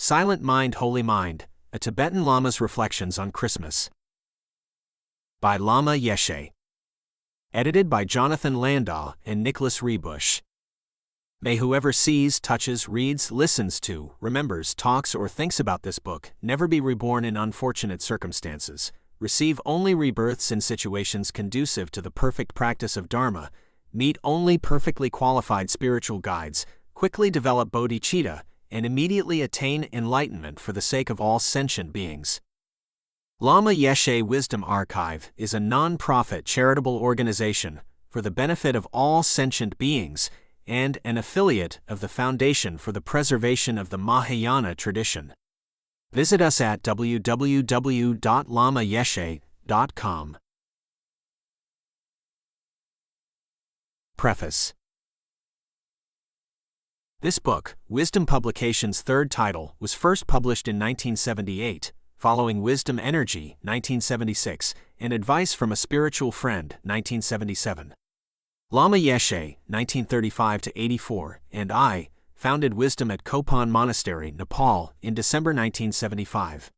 Silent Mind, Holy Mind, a Tibetan Lama's Reflections on Christmas. By Lama Yeshe. Edited by Jonathan Landau and Nicholas Rebush. May whoever sees, touches, reads, listens to, remembers, talks, or thinks about this book never be reborn in unfortunate circumstances, receive only rebirths in situations conducive to the perfect practice of Dharma, meet only perfectly qualified spiritual guides, quickly develop bodhicitta, and immediately attain enlightenment for the sake of all sentient beings. Lama Yeshe Wisdom Archive is a non-profit charitable organization for the benefit of all sentient beings and an affiliate of the Foundation for the Preservation of the Mahayana Tradition. Visit us at www.lamayeshe.com. Preface. This book, Wisdom Publications' third title, was first published in 1978, following Wisdom Energy, 1976, and Advice from a Spiritual Friend, 1977. Lama Yeshe, 1935-84, and I, founded Wisdom at Kopan Monastery, Nepal, in December 1975.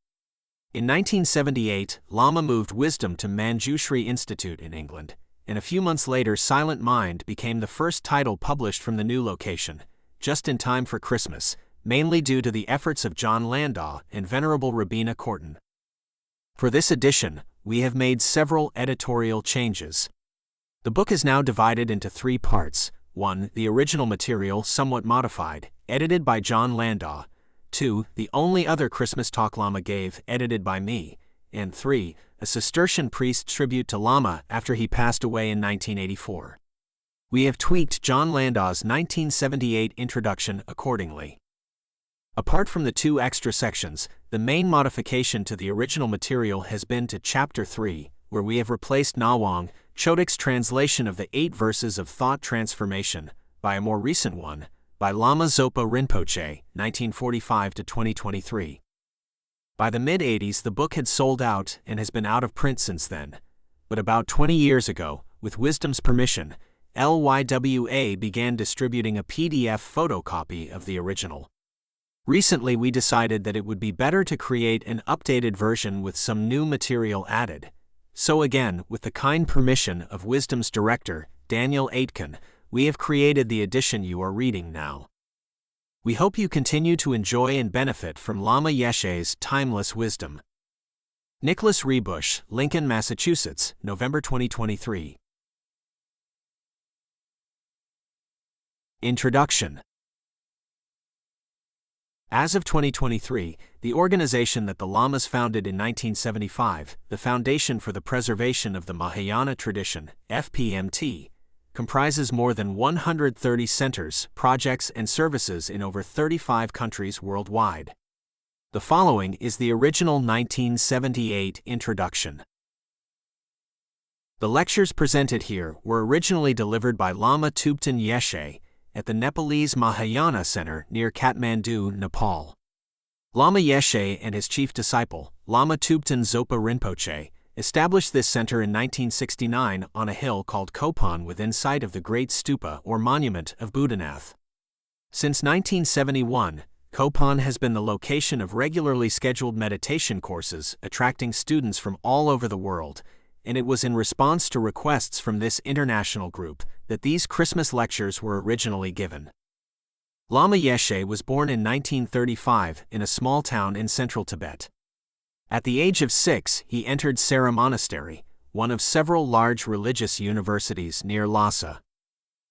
In 1978, Lama moved Wisdom to Manjushri Institute in England, and a few months later Silent Mind became the first title published from the new location, just in time for Christmas, mainly due to the efforts of John Landau and Venerable Rabina Korten. For this edition, we have made several editorial changes. The book is now divided into three parts: 1. The original material somewhat modified, edited by John Landau; 2. The only other Christmas talk Lama gave, edited by me; and 3. A Cistercian priest tribute to Lama after he passed away in 1984. We have tweaked John Landau's 1978 introduction accordingly. Apart from the two extra sections, the main modification to the original material has been to Chapter 3, where we have replaced Nawang Chodok's translation of the 8 verses of Thought Transformation by a more recent one, by Lama Zopa Rinpoche, 1945-2023. By the mid-80s the book had sold out and has been out of print since then. But about 20 years ago, with Wisdom's permission, LYWA began distributing a PDF photocopy of the original. Recently we decided that it would be better to create an updated version with some new material added. So again, with the kind permission of Wisdom's director, Daniel Aitken, we have created the edition you are reading now. We hope you continue to enjoy and benefit from Lama Yeshe's timeless wisdom. Nicholas Rebush, Lincoln, Massachusetts, November 2023. Introduction. As of 2023, the organization that the Lamas founded in 1975, the Foundation for the Preservation of the Mahayana Tradition, FPMT, comprises more than 130 centers, projects, and services in over 35 countries worldwide. The following is the original 1978 introduction. The lectures presented here were originally delivered by Lama Tubten Yeshe at the Nepalese Mahayana Center near Kathmandu, Nepal. Lama Yeshe and his chief disciple, Lama Tubten Zopa Rinpoche, established this center in 1969 on a hill called Kopan within sight of the Great Stupa or Monument of Buddhanath. Since 1971, Kopan has been the location of regularly scheduled meditation courses attracting students from all over the world, and it was in response to requests from this international group that these Christmas lectures were originally given. Lama Yeshe was born in 1935 in a small town in central Tibet. At the age of 6, he entered Sera Monastery, one of several large religious universities near Lhasa.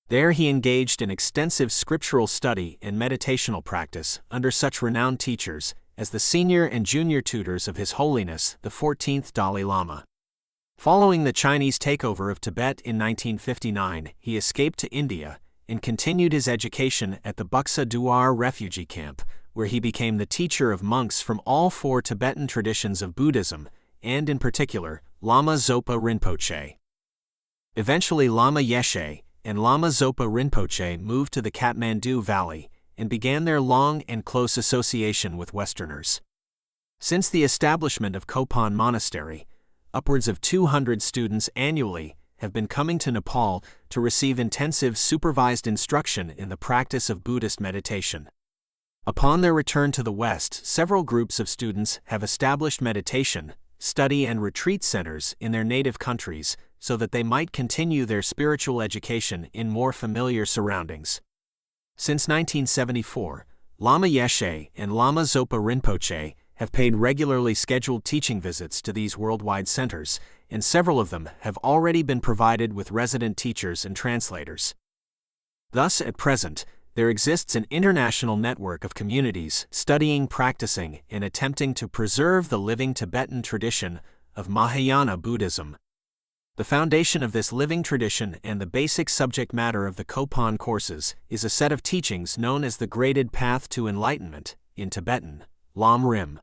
There he engaged in extensive scriptural study and meditational practice under such renowned teachers as the senior and junior tutors of His Holiness the 14th Dalai Lama. Following the Chinese takeover of Tibet in 1959, he escaped to India and continued his education at the Buksa Duar refugee camp, where he became the teacher of monks from all 4 Tibetan traditions of Buddhism, and in particular, Lama Zopa Rinpoche. Eventually Lama Yeshe and Lama Zopa Rinpoche moved to the Kathmandu Valley and began their long and close association with Westerners. Since the establishment of Kopan Monastery, upwards of 200 students annually have been coming to Nepal to receive intensive supervised instruction in the practice of Buddhist meditation. Upon their return to the West, several groups of students have established meditation, study and retreat centers in their native countries so that they might continue their spiritual education in more familiar surroundings. Since 1974, Lama Yeshe and Lama Zopa Rinpoche have paid regularly scheduled teaching visits to these worldwide centers, and several of them have already been provided with resident teachers and translators. Thus, at present, there exists an international network of communities studying, practicing, and attempting to preserve the living Tibetan tradition of Mahayana Buddhism. The foundation of this living tradition and the basic subject matter of the Kopan courses is a set of teachings known as the Graded Path to Enlightenment, in Tibetan, Lam Rim.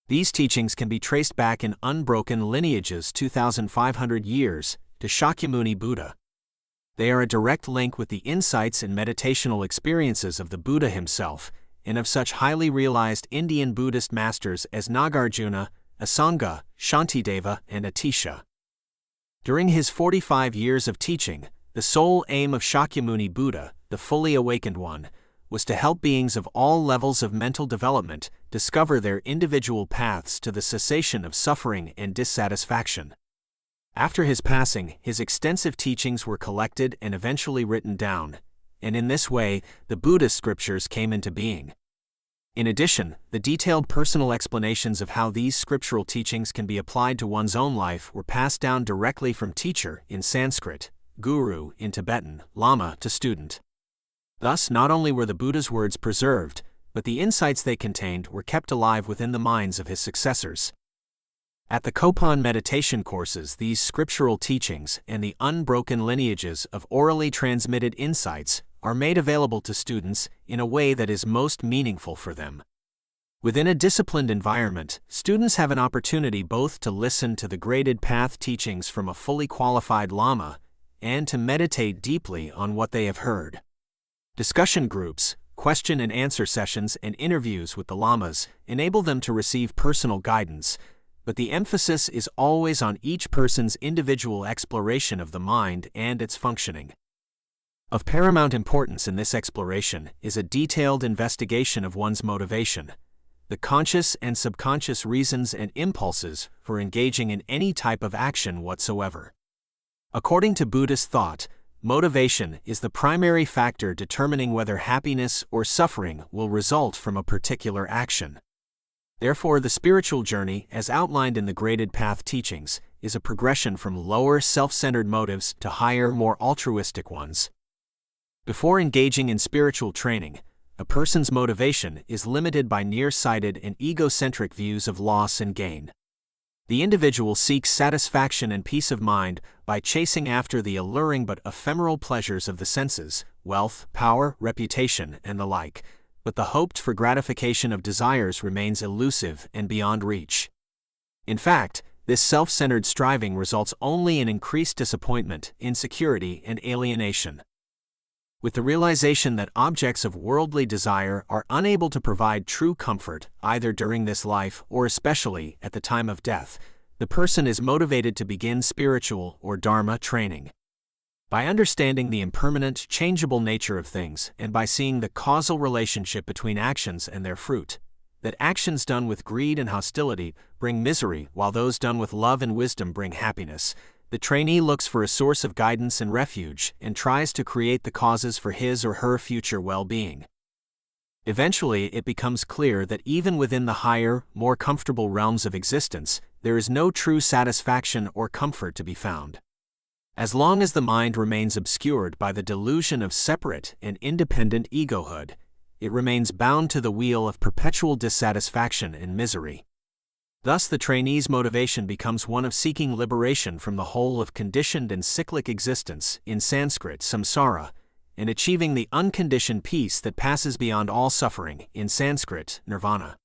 These teachings can be traced back in unbroken lineages 2,500 years to Shakyamuni Buddha. They are a direct link with the insights and meditational experiences of the Buddha himself and of such highly realized Indian Buddhist masters as Nagarjuna, Asanga, Shantideva, and Atisha. During his 45 years of teaching, the sole aim of Shakyamuni Buddha, the fully awakened one, was to help beings of all levels of mental development discover their individual paths to the cessation of suffering and dissatisfaction. After his passing, his extensive teachings were collected and eventually written down, and in this way, the Buddhist scriptures came into being. In addition, the detailed personal explanations of how these scriptural teachings can be applied to one's own life were passed down directly from teacher in Sanskrit, guru in Tibetan, lama to student. Thus, not only were the Buddha's words preserved, but the insights they contained were kept alive within the minds of his successors. At the Kopan meditation courses, these scriptural teachings and the unbroken lineages of orally transmitted insights are made available to students in a way that is most meaningful for them. Within a disciplined environment, students have an opportunity both to listen to the graded path teachings from a fully qualified lama and to meditate deeply on what they have heard. Discussion groups, question and answer sessions, and interviews with the lamas enable them to receive personal guidance, but the emphasis is always on each person's individual exploration of the mind and its functioning. Of paramount importance in this exploration is a detailed investigation of one's motivation, the conscious and subconscious reasons and impulses for engaging in any type of action whatsoever. According to Buddhist thought, motivation is the primary factor determining whether happiness or suffering will result from a particular action. Therefore, the spiritual journey, as outlined in the Graded Path teachings, is a progression from lower self-centered motives to higher, more altruistic ones. Before engaging in spiritual training, a person's motivation is limited by nearsighted and egocentric views of loss and gain. The individual seeks satisfaction and peace of mind by chasing after the alluring but ephemeral pleasures of the senses, wealth, power, reputation, and the like, but the hoped-for gratification of desires remains elusive and beyond reach. In fact, this self-centered striving results only in increased disappointment, insecurity, and alienation. With the realization that objects of worldly desire are unable to provide true comfort either during this life or especially at the time of death, the person is motivated to begin spiritual or dharma training. By understanding the impermanent, changeable nature of things and by seeing the causal relationship between actions and their fruit, that actions done with greed and hostility bring misery while those done with love and wisdom bring happiness, the trainee looks for a source of guidance and refuge and tries to create the causes for his or her future well-being. Eventually, it becomes clear that even within the higher, more comfortable realms of existence, there is no true satisfaction or comfort to be found. As long as the mind remains obscured by the delusion of separate and independent egohood, it remains bound to the wheel of perpetual dissatisfaction and misery. Thus, the trainee's motivation becomes one of seeking liberation from the whole of conditioned and cyclic existence, in Sanskrit samsara, and achieving the unconditioned peace that passes beyond all suffering, in Sanskrit nirvana.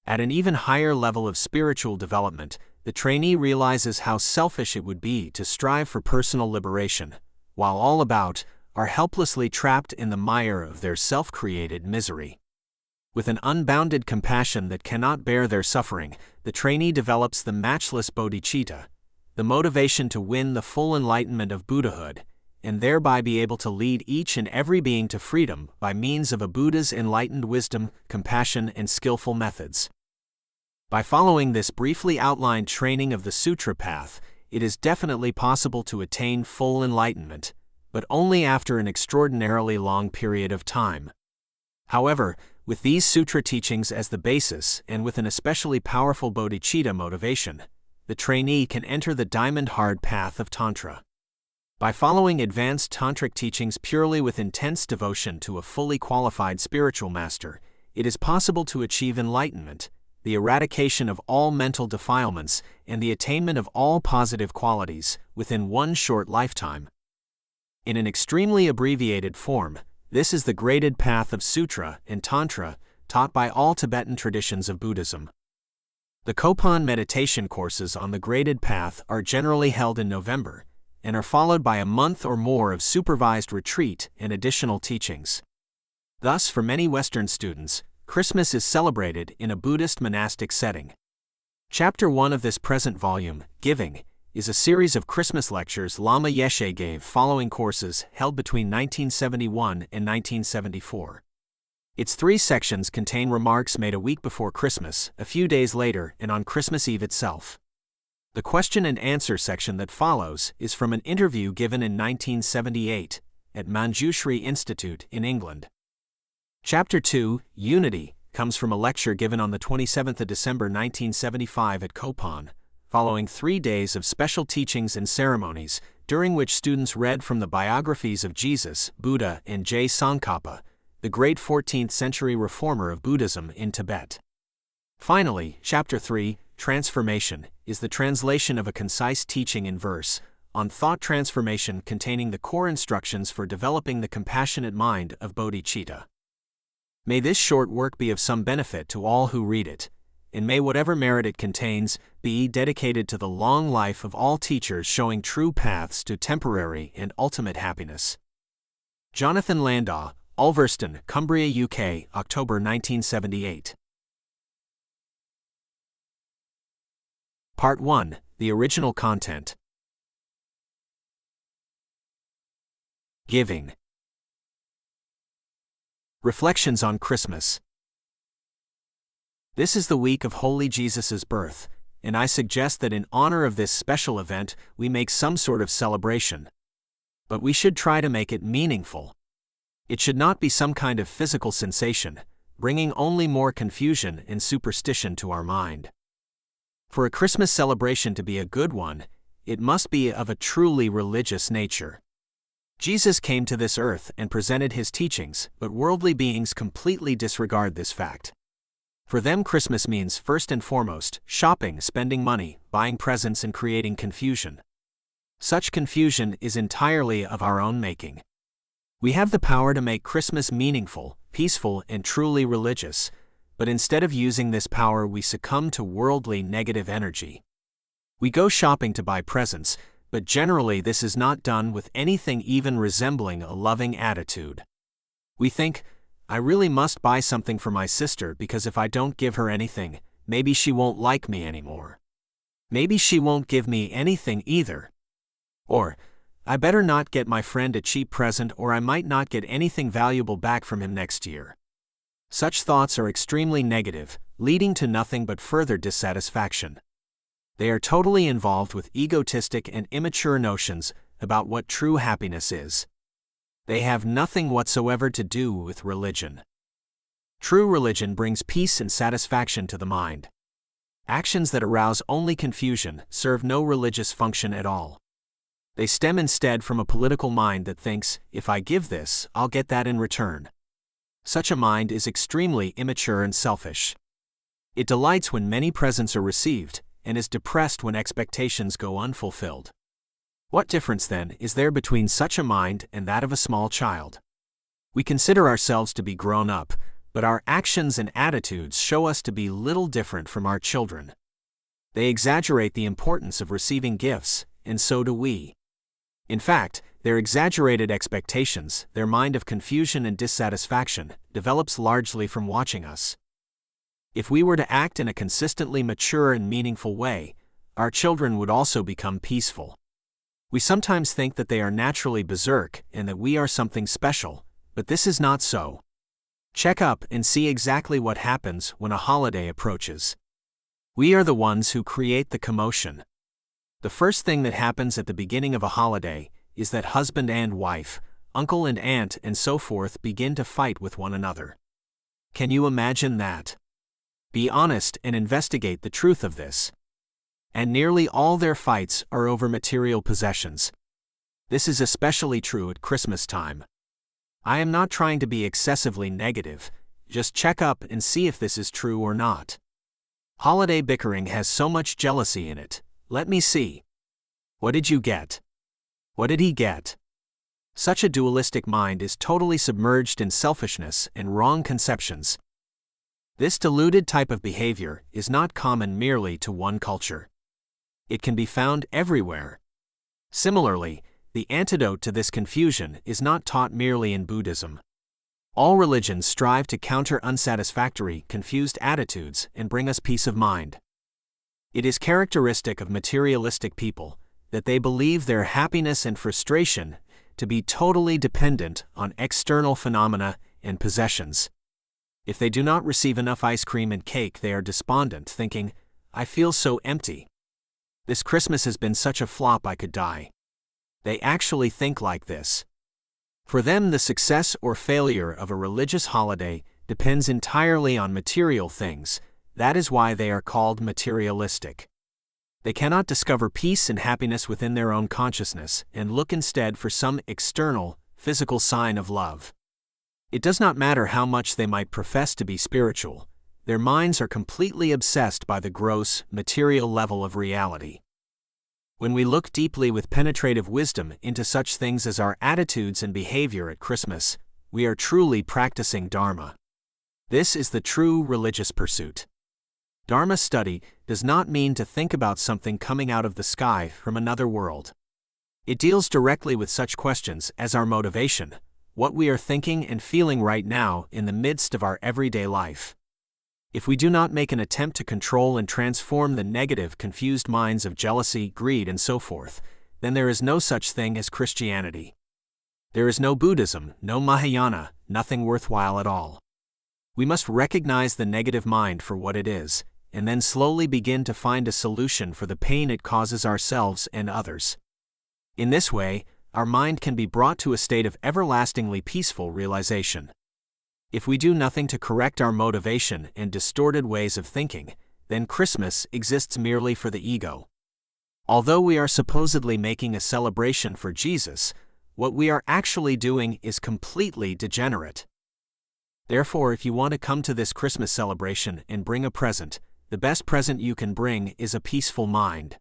At an even higher level of spiritual development, the trainee realizes how selfish it would be to strive for personal liberation, while all about are helplessly trapped in the mire of their self-created misery. With an unbounded compassion that cannot bear their suffering, the trainee develops the matchless bodhicitta, the motivation to win the full enlightenment of Buddhahood, and thereby be able to lead each and every being to freedom by means of a Buddha's enlightened wisdom, compassion, and skillful methods. By following this briefly outlined training of the Sutra path, it is definitely possible to attain full enlightenment, but only after an extraordinarily long period of time. However, with these sutra teachings as the basis and with an especially powerful bodhicitta motivation, the trainee can enter the diamond-hard path of Tantra. By following advanced tantric teachings purely with intense devotion to a fully qualified spiritual master, it is possible to achieve enlightenment, the eradication of all mental defilements, and the attainment of all positive qualities within one short lifetime. In an extremely abbreviated form, this is the graded path of Sutra and Tantra taught by all Tibetan traditions of Buddhism. The Kopan meditation courses on the graded path are generally held in November and are followed by a month or more of supervised retreat and additional teachings. Thus, for many Western students, Christmas is celebrated in a Buddhist monastic setting. Chapter 1 of this present volume, Giving, is a series of Christmas lectures Lama Yeshe gave following courses held between 1971 and 1974. Its 3 sections contain remarks made a week before Christmas, a few days later, and on Christmas Eve itself. The question and answer section that follows is from an interview given in 1978 at Manjushri Institute in England. Chapter 2, Unity, comes from a lecture given on the 27th of December 1975 at Kopan, following 3 days of special teachings and ceremonies, during which students read from the biographies of Jesus, Buddha, and Je Tsongkhapa, the great 14th century reformer of Buddhism in Tibet. Finally, Chapter 3, Transformation, is the translation of a concise teaching in verse on thought transformation containing the core instructions for developing the compassionate mind of bodhicitta. May this short work be of some benefit to all who read it, and may whatever merit it contains be dedicated to the long life of all teachers showing true paths to temporary and ultimate happiness. Jonathan Landau, Ulverston, Cumbria, UK, October 1978. Part 1, the original content. Giving. Reflections on Christmas. This is the week of Holy Jesus' birth, and I suggest that in honor of this special event we make some sort of celebration. But we should try to make it meaningful. It should not be some kind of physical sensation, bringing only more confusion and superstition to our mind. For a Christmas celebration to be a good one, it must be of a truly religious nature. Jesus came to this earth and presented his teachings, but worldly beings completely disregard this fact. For them, Christmas means, first and foremost, shopping, spending money, buying presents, and creating confusion. Such confusion is entirely of our own making. We have the power to make Christmas meaningful, peaceful, and truly religious, but instead of using this power, we succumb to worldly negative energy. We go shopping to buy presents, but generally this is not done with anything even resembling a loving attitude. We think, I really must buy something for my sister because if I don't give her anything, maybe she won't like me anymore. Maybe she won't give me anything either. Or, I better not get my friend a cheap present or I might not get anything valuable back from him next year. Such thoughts are extremely negative, leading to nothing but further dissatisfaction. They are totally involved with egotistic and immature notions about what true happiness is. They have nothing whatsoever to do with religion. True religion brings peace and satisfaction to the mind. Actions that arouse only confusion serve no religious function at all. They stem instead from a political mind that thinks, if I give this, I'll get that in return. Such a mind is extremely immature and selfish. It delights when many presents are received, and is depressed when expectations go unfulfilled. What difference, then, is there between such a mind and that of a small child? We consider ourselves to be grown up, but our actions and attitudes show us to be little different from our children. They exaggerate the importance of receiving gifts, and so do we. In fact, their exaggerated expectations, their mind of confusion and dissatisfaction, develops largely from watching us. If we were to act in a consistently mature and meaningful way, our children would also become peaceful. We sometimes think that they are naturally berserk and that we are something special, but this is not so. Check up and see exactly what happens when a holiday approaches. We are the ones who create the commotion. The first thing that happens at the beginning of a holiday is that husband and wife, uncle and aunt, and so forth begin to fight with one another. Can you imagine that? Be honest and investigate the truth of this. And nearly all their fights are over material possessions. This is especially true at Christmas time. I am not trying to be excessively negative, just check up and see if this is true or not. Holiday bickering has so much jealousy in it. Let me see. What did you get? What did he get? Such a dualistic mind is totally submerged in selfishness and wrong conceptions. This deluded type of behavior is not common merely to one culture. It can be found everywhere. Similarly, the antidote to this confusion is not taught merely in Buddhism. All religions strive to counter unsatisfactory, confused attitudes and bring us peace of mind. It is characteristic of materialistic people that they believe their happiness and frustration to be totally dependent on external phenomena and possessions. If they do not receive enough ice cream and cake, they are despondent, thinking, "I feel so empty. This Christmas has been such a flop I could die." They actually think like this. For them, the success or failure of a religious holiday depends entirely on material things. That is why they are called materialistic. They cannot discover peace and happiness within their own consciousness and look instead for some external, physical sign of love. It does not matter how much they might profess to be spiritual. Their minds are completely obsessed by the gross, material level of reality. When we look deeply with penetrative wisdom into such things as our attitudes and behavior at Christmas, we are truly practicing Dharma. This is the true religious pursuit. Dharma study does not mean to think about something coming out of the sky from another world. It deals directly with such questions as our motivation, what we are thinking and feeling right now in the midst of our everyday life. If we do not make an attempt to control and transform the negative, confused minds of jealousy, greed, and so forth, then there is no such thing as Christianity. There is no Buddhism, no Mahayana, nothing worthwhile at all. We must recognize the negative mind for what it is, and then slowly begin to find a solution for the pain it causes ourselves and others. In this way, our mind can be brought to a state of everlastingly peaceful realization. If we do nothing to correct our motivation and distorted ways of thinking, then Christmas exists merely for the ego. Although we are supposedly making a celebration for Jesus, what we are actually doing is completely degenerate. Therefore, if you want to come to this Christmas celebration and bring a present, the best present you can bring is a peaceful mind.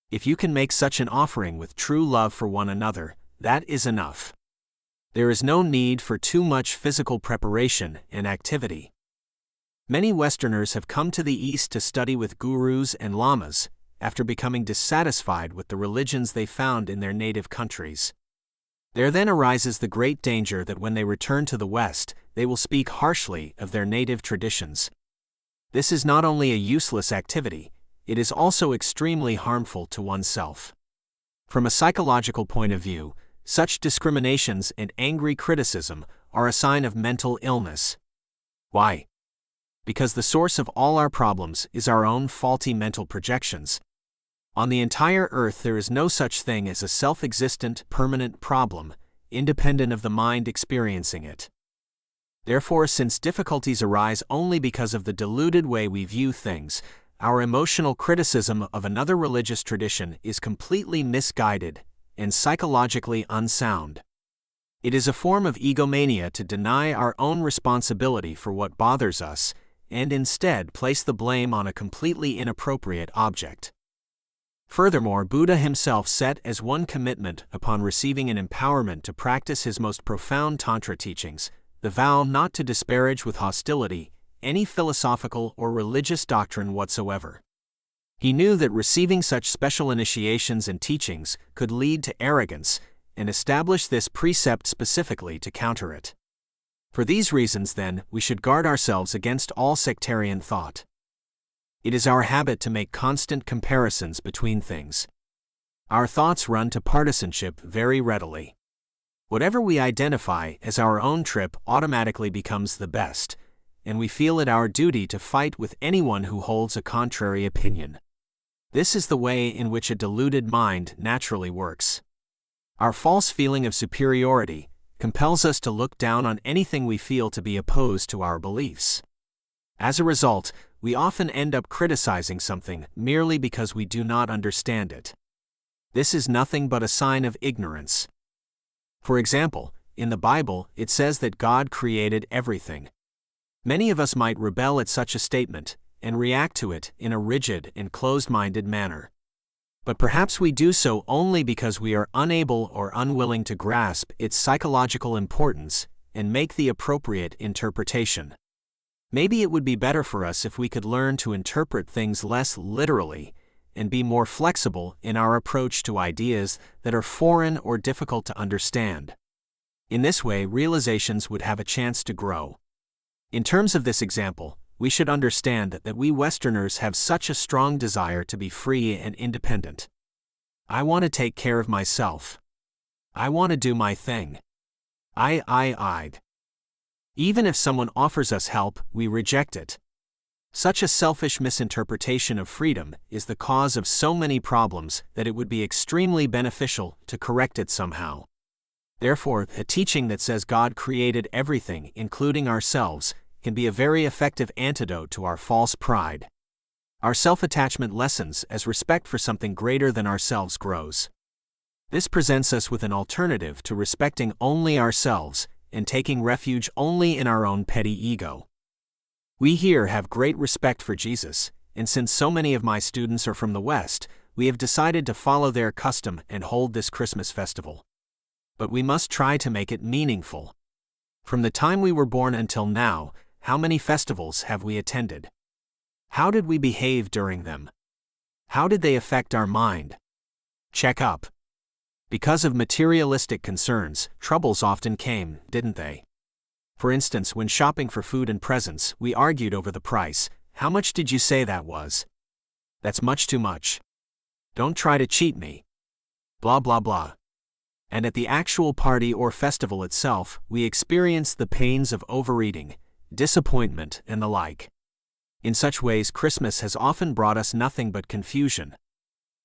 If you can make such an offering with true love for one another, that is enough. There is no need for too much physical preparation and activity. Many Westerners have come to the East to study with gurus and lamas, after becoming dissatisfied with the religions they found in their native countries. There then arises the great danger that when they return to the West, they will speak harshly of their native traditions. This is not only a useless activity, it is also extremely harmful to oneself. From a psychological point of view, such discriminations and angry criticism are a sign of mental illness. Why? Because the source of all our problems is our own faulty mental projections. On the entire earth, there is no such thing as a self-existent, permanent problem, independent of the mind experiencing it. Therefore, since difficulties arise only because of the deluded way we view things, our emotional criticism of another religious tradition is completely misguided and psychologically unsound. It is a form of egomania to deny our own responsibility for what bothers us, and instead place the blame on a completely inappropriate object. Furthermore, Buddha himself set as one commitment upon receiving an empowerment to practice his most profound Tantra teachings, the vow not to disparage with hostility any philosophical or religious doctrine whatsoever. He knew that receiving such special initiations and teachings could lead to arrogance, and established this precept specifically to counter it. For these reasons, then, we should guard ourselves against all sectarian thought. It is our habit to make constant comparisons between things. Our thoughts run to partisanship very readily. Whatever we identify as our own trip automatically becomes the best, and we feel it our duty to fight with anyone who holds a contrary opinion. This is the way in which a deluded mind naturally works. Our false feeling of superiority compels us to look down on anything we feel to be opposed to our beliefs. As a result, we often end up criticizing something merely because we do not understand it. This is nothing but a sign of ignorance. For example, in the Bible, it says that God created everything. Many of us might rebel at such a statement and react to it in a rigid and closed-minded manner. But perhaps we do so only because we are unable or unwilling to grasp its psychological importance and make the appropriate interpretation. Maybe it would be better for us if we could learn to interpret things less literally and be more flexible in our approach to ideas that are foreign or difficult to understand. In this way, realizations would have a chance to grow. In terms of this example, we should understand that we Westerners have such a strong desire to be free and independent. I want to take care of myself. I want to do my thing. I'd. Even if someone offers us help, we reject it. Such a selfish misinterpretation of freedom is the cause of so many problems that it would be extremely beneficial to correct it somehow. Therefore, a teaching that says God created everything, including ourselves, can be a very effective antidote to our false pride. Our self-attachment lessens as respect for something greater than ourselves grows. This presents us with an alternative to respecting only ourselves and taking refuge only in our own petty ego. We here have great respect for Jesus, and since so many of my students are from the West, we have decided to follow their custom and hold this Christmas festival. But we must try to make it meaningful. From the time we were born until now, how many festivals have we attended? How did we behave during them? How did they affect our mind? Check up. Because of materialistic concerns, troubles often came, didn't they? For instance, when shopping for food and presents, we argued over the price. How much did you say that was? That's much too much. Don't try to cheat me. Blah blah blah. And at the actual party or festival itself, we experienced the pains of overeating, disappointment, and the like. In such ways, Christmas has often brought us nothing but confusion.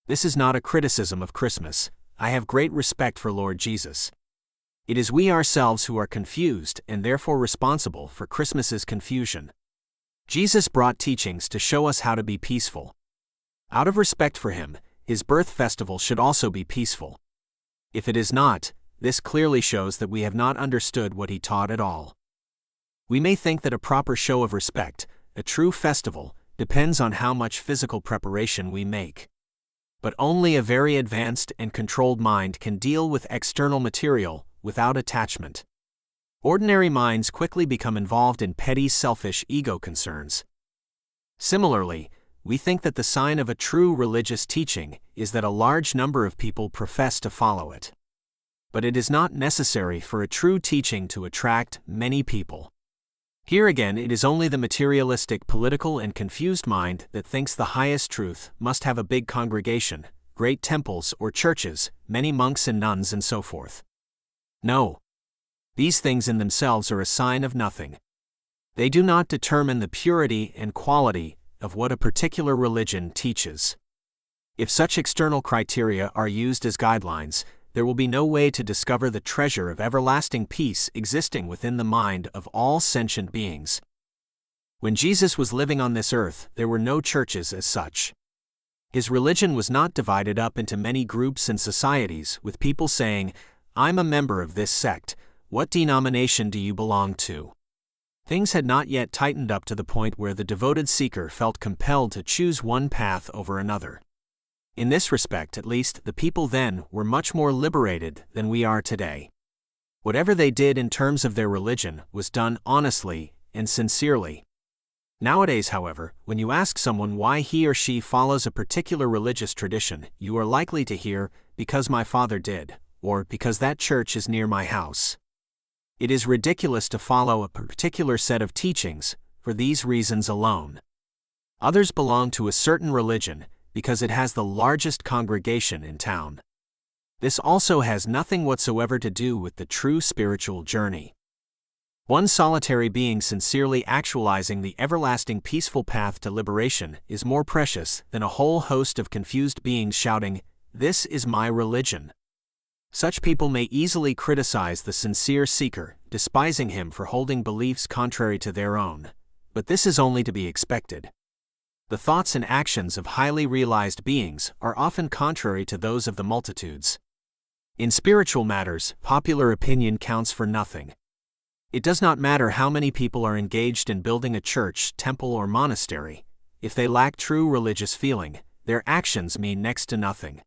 This is not a criticism of Christmas. I have great respect for Lord Jesus. It is we ourselves who are confused and therefore responsible for Christmas's confusion. Jesus brought teachings to show us how to be peaceful. Out of respect for him, his birth festival should also be peaceful. If it is not, this clearly shows that we have not understood what he taught at all. We may think that a proper show of respect, a true festival, depends on how much physical preparation we make. But only a very advanced and controlled mind can deal with external material without attachment. Ordinary minds quickly become involved in petty selfish ego concerns. Similarly, we think that the sign of a true religious teaching is that a large number of people profess to follow it. But it is not necessary for a true teaching to attract many people. Here again, it is only the materialistic, political, and confused mind that thinks the highest truth must have a big congregation, great temples or churches, many monks and nuns, and so forth. No. These things in themselves are a sign of nothing. They do not determine the purity and quality of what a particular religion teaches. If such external criteria are used as guidelines, there will be no way to discover the treasure of everlasting peace existing within the mind of all sentient beings. When Jesus was living on this earth, there were no churches as such. His religion was not divided up into many groups and societies, with people saying, "I'm a member of this sect. What denomination do you belong to?" Things had not yet tightened up to the point where the devoted seeker felt compelled to choose one path over another. In this respect, at least, the people then were much more liberated than we are today. Whatever they did in terms of their religion was done honestly and sincerely. Nowadays, however, when you ask someone why he or she follows a particular religious tradition, you are likely to hear, "Because my father did," or "Because that church is near my house." It is ridiculous to follow a particular set of teachings for these reasons alone. Others belong to a certain religion because it has the largest congregation in town. This also has nothing whatsoever to do with the true spiritual journey. One solitary being sincerely actualizing the everlasting peaceful path to liberation is more precious than a whole host of confused beings shouting, "This is my religion." Such people may easily criticize the sincere seeker, despising him for holding beliefs contrary to their own, but this is only to be expected. The thoughts and actions of highly realized beings are often contrary to those of the multitudes. In spiritual matters, popular opinion counts for nothing. It does not matter how many people are engaged in building a church, temple, or monastery. If they lack true religious feeling, their actions mean next to nothing.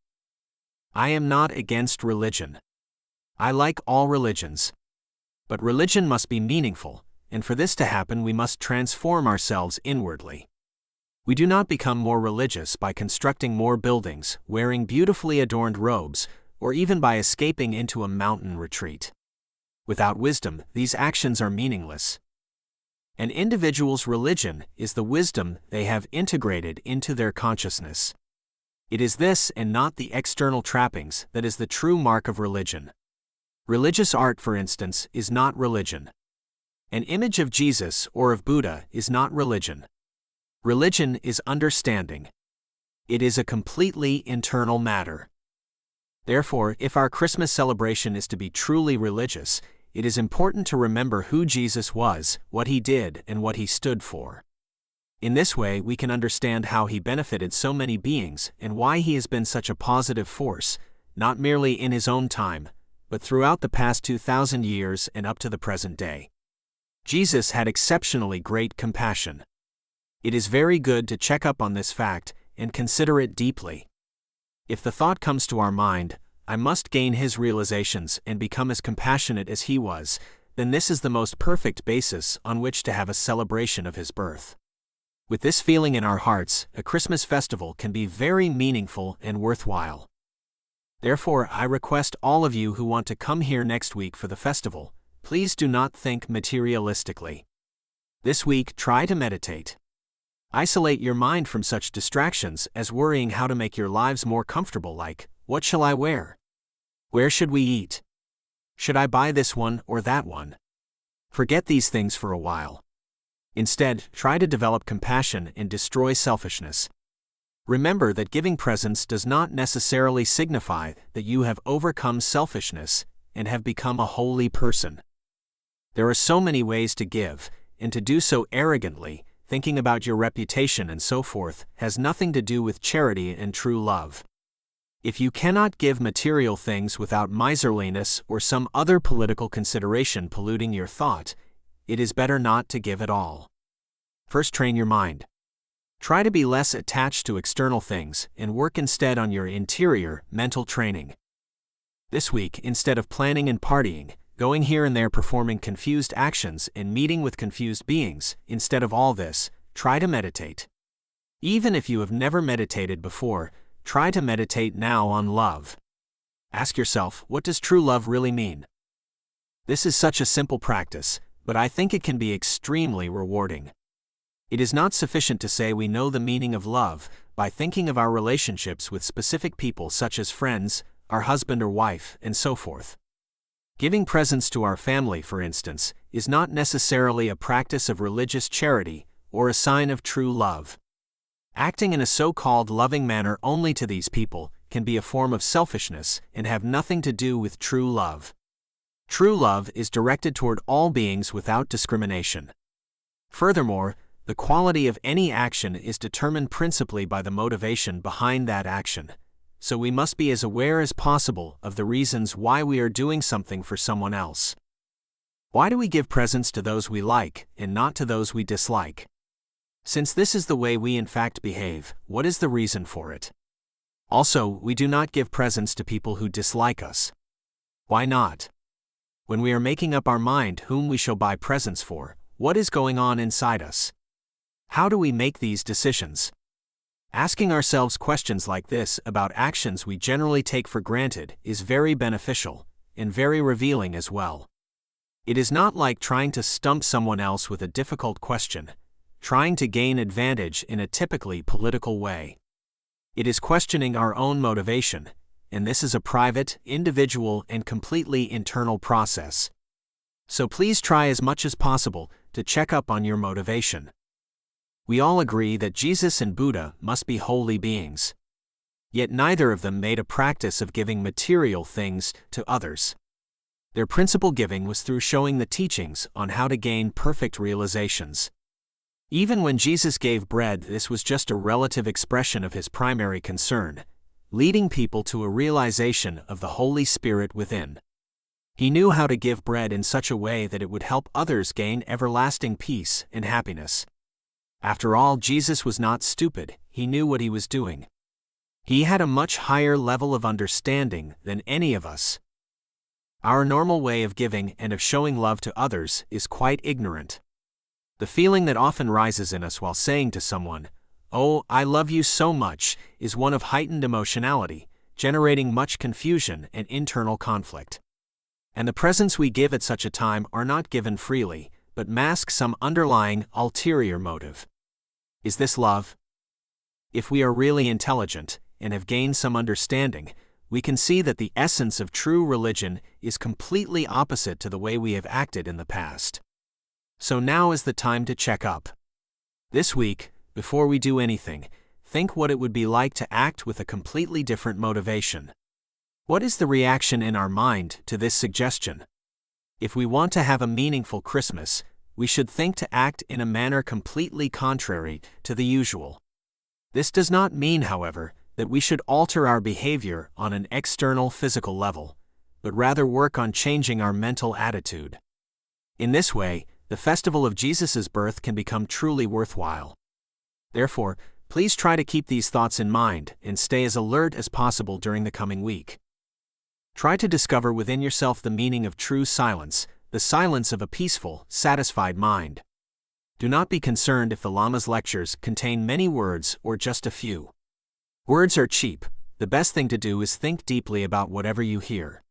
I am not against religion. I like all religions. But religion must be meaningful, and for this to happen we must transform ourselves inwardly. We do not become more religious by constructing more buildings, wearing beautifully adorned robes, or even by escaping into a mountain retreat. Without wisdom, these actions are meaningless. An individual's religion is the wisdom they have integrated into their consciousness. It is this and not the external trappings that is the true mark of religion. Religious art, for instance, is not religion. An image of Jesus or of Buddha is not religion. Religion is understanding. It is a completely internal matter. Therefore, if our Christmas celebration is to be truly religious, it is important to remember who Jesus was, what he did, and what he stood for. In this way, we can understand how he benefited so many beings and why he has been such a positive force, not merely in his own time, but throughout the past 2,000 years and up to the present day. Jesus had exceptionally great compassion. It is very good to check up on this fact and consider it deeply. If the thought comes to our mind, I must gain his realizations and become as compassionate as he was, then this is the most perfect basis on which to have a celebration of his birth. With this feeling in our hearts, a Christmas festival can be very meaningful and worthwhile. Therefore, I request all of you who want to come here next week for the festival, please do not think materialistically. This week, try to meditate. Isolate your mind from such distractions as worrying how to make your lives more comfortable, like, what shall I wear? Where should we eat? Should I buy this one or that one? Forget these things for a while. Instead, try to develop compassion and destroy selfishness. Remember that giving presents does not necessarily signify that you have overcome selfishness and have become a holy person. There are so many ways to give, and to do so arrogantly, thinking about your reputation and so forth, has nothing to do with charity and true love. If you cannot give material things without miserliness or some other political consideration polluting your thought, it is better not to give at all. First, train your mind. Try to be less attached to external things and work instead on your interior, mental training. This week, instead of planning and partying, going here and there performing confused actions and meeting with confused beings, instead of all this, try to meditate. Even if you have never meditated before, try to meditate now on love. Ask yourself, what does true love really mean? This is such a simple practice, but I think it can be extremely rewarding. It is not sufficient to say we know the meaning of love by thinking of our relationships with specific people such as friends, our husband or wife, and so forth. Giving presents to our family, for instance, is not necessarily a practice of religious charity or a sign of true love. Acting in a so-called loving manner only to these people can be a form of selfishness and have nothing to do with true love. True love is directed toward all beings without discrimination. Furthermore, the quality of any action is determined principally by the motivation behind that action, so we must be as aware as possible of the reasons why we are doing something for someone else. Why do we give presents to those we like and not to those we dislike? Since this is the way we in fact behave, what is the reason for it? Also, we do not give presents to people who dislike us. Why not? When we are making up our mind whom we shall buy presents for, what is going on inside us? How do we make these decisions? Asking ourselves questions like this about actions we generally take for granted is very beneficial and very revealing as well. It is not like trying to stump someone else with a difficult question, trying to gain advantage in a typically political way. It is questioning our own motivation, and this is a private, individual, and completely internal process. So please try as much as possible to check up on your motivation. We all agree that Jesus and Buddha must be holy beings. Yet neither of them made a practice of giving material things to others. Their principal giving was through showing the teachings on how to gain perfect realizations. Even when Jesus gave bread, this was just a relative expression of his primary concern, leading people to a realization of the Holy Spirit within. He knew how to give bread in such a way that it would help others gain everlasting peace and happiness. After all, Jesus was not stupid, he knew what he was doing. He had a much higher level of understanding than any of us. Our normal way of giving and of showing love to others is quite ignorant. The feeling that often rises in us while saying to someone, "Oh, I love you so much," is one of heightened emotionality, generating much confusion and internal conflict. And the presents we give at such a time are not given freely, but mask some underlying, ulterior motive. Is this love? If we are really intelligent and have gained some understanding, we can see that the essence of true religion is completely opposite to the way we have acted in the past. So now is the time to check up. This week, before we do anything, think what it would be like to act with a completely different motivation. What is the reaction in our mind to this suggestion? If we want to have a meaningful Christmas, we should think to act in a manner completely contrary to the usual. This does not mean, however, that we should alter our behavior on an external physical level, but rather work on changing our mental attitude. In this way, the festival of Jesus' birth can become truly worthwhile. Therefore, please try to keep these thoughts in mind and stay as alert as possible during the coming week. Try to discover within yourself the meaning of true silence, the silence of a peaceful, satisfied mind. Do not be concerned if the Lama's lectures contain many words or just a few. Words are cheap. The best thing to do is think deeply about whatever you hear.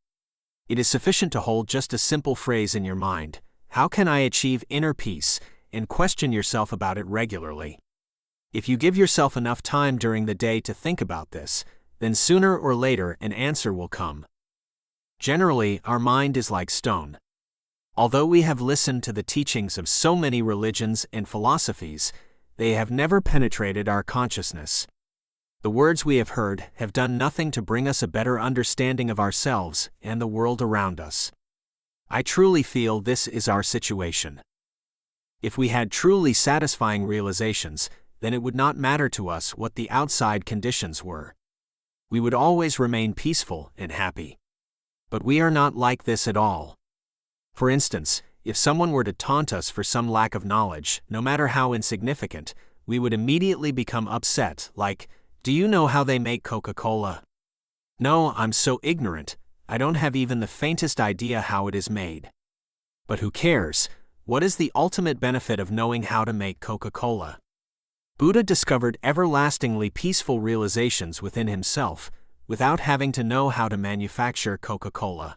It is sufficient to hold just a simple phrase in your mind, "How can I achieve inner peace?" and question yourself about it regularly. If you give yourself enough time during the day to think about this, then sooner or later an answer will come. Generally, our mind is like stone. Although we have listened to the teachings of so many religions and philosophies, they have never penetrated our consciousness. The words we have heard have done nothing to bring us a better understanding of ourselves and the world around us. I truly feel this is our situation. If we had truly satisfying realizations, then it would not matter to us what the outside conditions were. We would always remain peaceful and happy. But we are not like this at all. For instance, if someone were to taunt us for some lack of knowledge, no matter how insignificant, we would immediately become upset, like, "Do you know how they make Coca-Cola?" "No, I'm so ignorant, I don't have even the faintest idea how it is made." But who cares? What is the ultimate benefit of knowing how to make Coca-Cola? Buddha discovered everlastingly peaceful realizations within himself, without having to know how to manufacture Coca-Cola.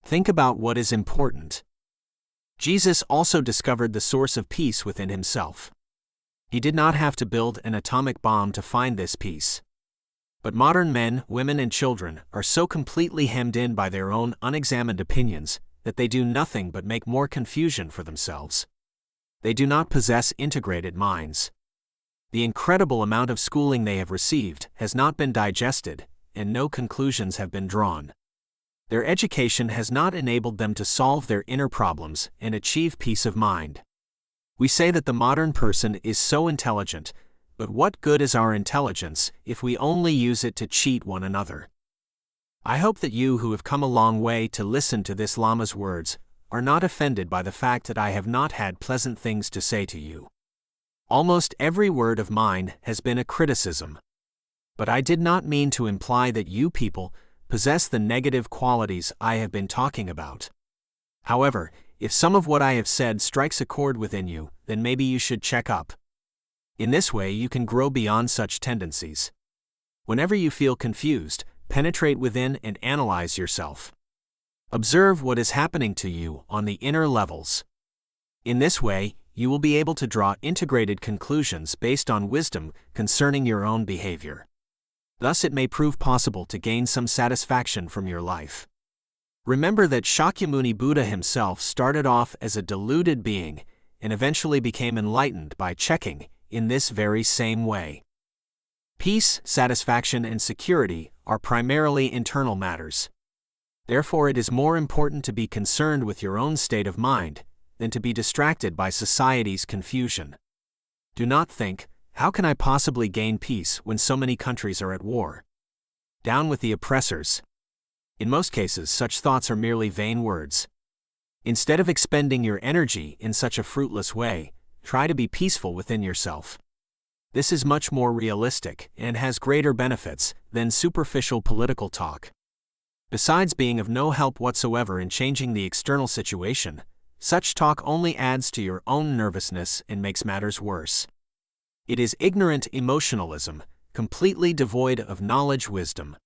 Think about what is important. Jesus also discovered the source of peace within himself. He did not have to build an atomic bomb to find this peace. But modern men, women, and children are so completely hemmed in by their own unexamined opinions that they do nothing but make more confusion for themselves. They do not possess integrated minds. The incredible amount of schooling they have received has not been digested, and no conclusions have been drawn. Their education has not enabled them to solve their inner problems and achieve peace of mind. We say that the modern person is so intelligent, but what good is our intelligence if we only use it to cheat one another? I hope that you who have come a long way to listen to this Lama's words are not offended by the fact that I have not had pleasant things to say to you. Almost every word of mine has been a criticism. But I did not mean to imply that you people possess the negative qualities I have been talking about. However, if some of what I have said strikes a chord within you, then maybe you should check up. In this way you can grow beyond such tendencies. Whenever you feel confused, penetrate within and analyze yourself. Observe what is happening to you on the inner levels. In this way, you will be able to draw integrated conclusions based on wisdom concerning your own behavior. Thus it may prove possible to gain some satisfaction from your life. Remember that Shakyamuni Buddha himself started off as a deluded being and eventually became enlightened by checking in this very same way. Peace, satisfaction, and security are primarily internal matters. Therefore, it is more important to be concerned with your own state of mind than to be distracted by society's confusion. Do not think, how can I possibly gain peace when so many countries are at war? Down with the oppressors. In most cases, such thoughts are merely vain words. Instead of expending your energy in such a fruitless way, try to be peaceful within yourself. This is much more realistic and has greater benefits than superficial political talk. Besides being of no help whatsoever in changing the external situation, such talk only adds to your own nervousness and makes matters worse. It is ignorant emotionalism, completely devoid of knowledge wisdom.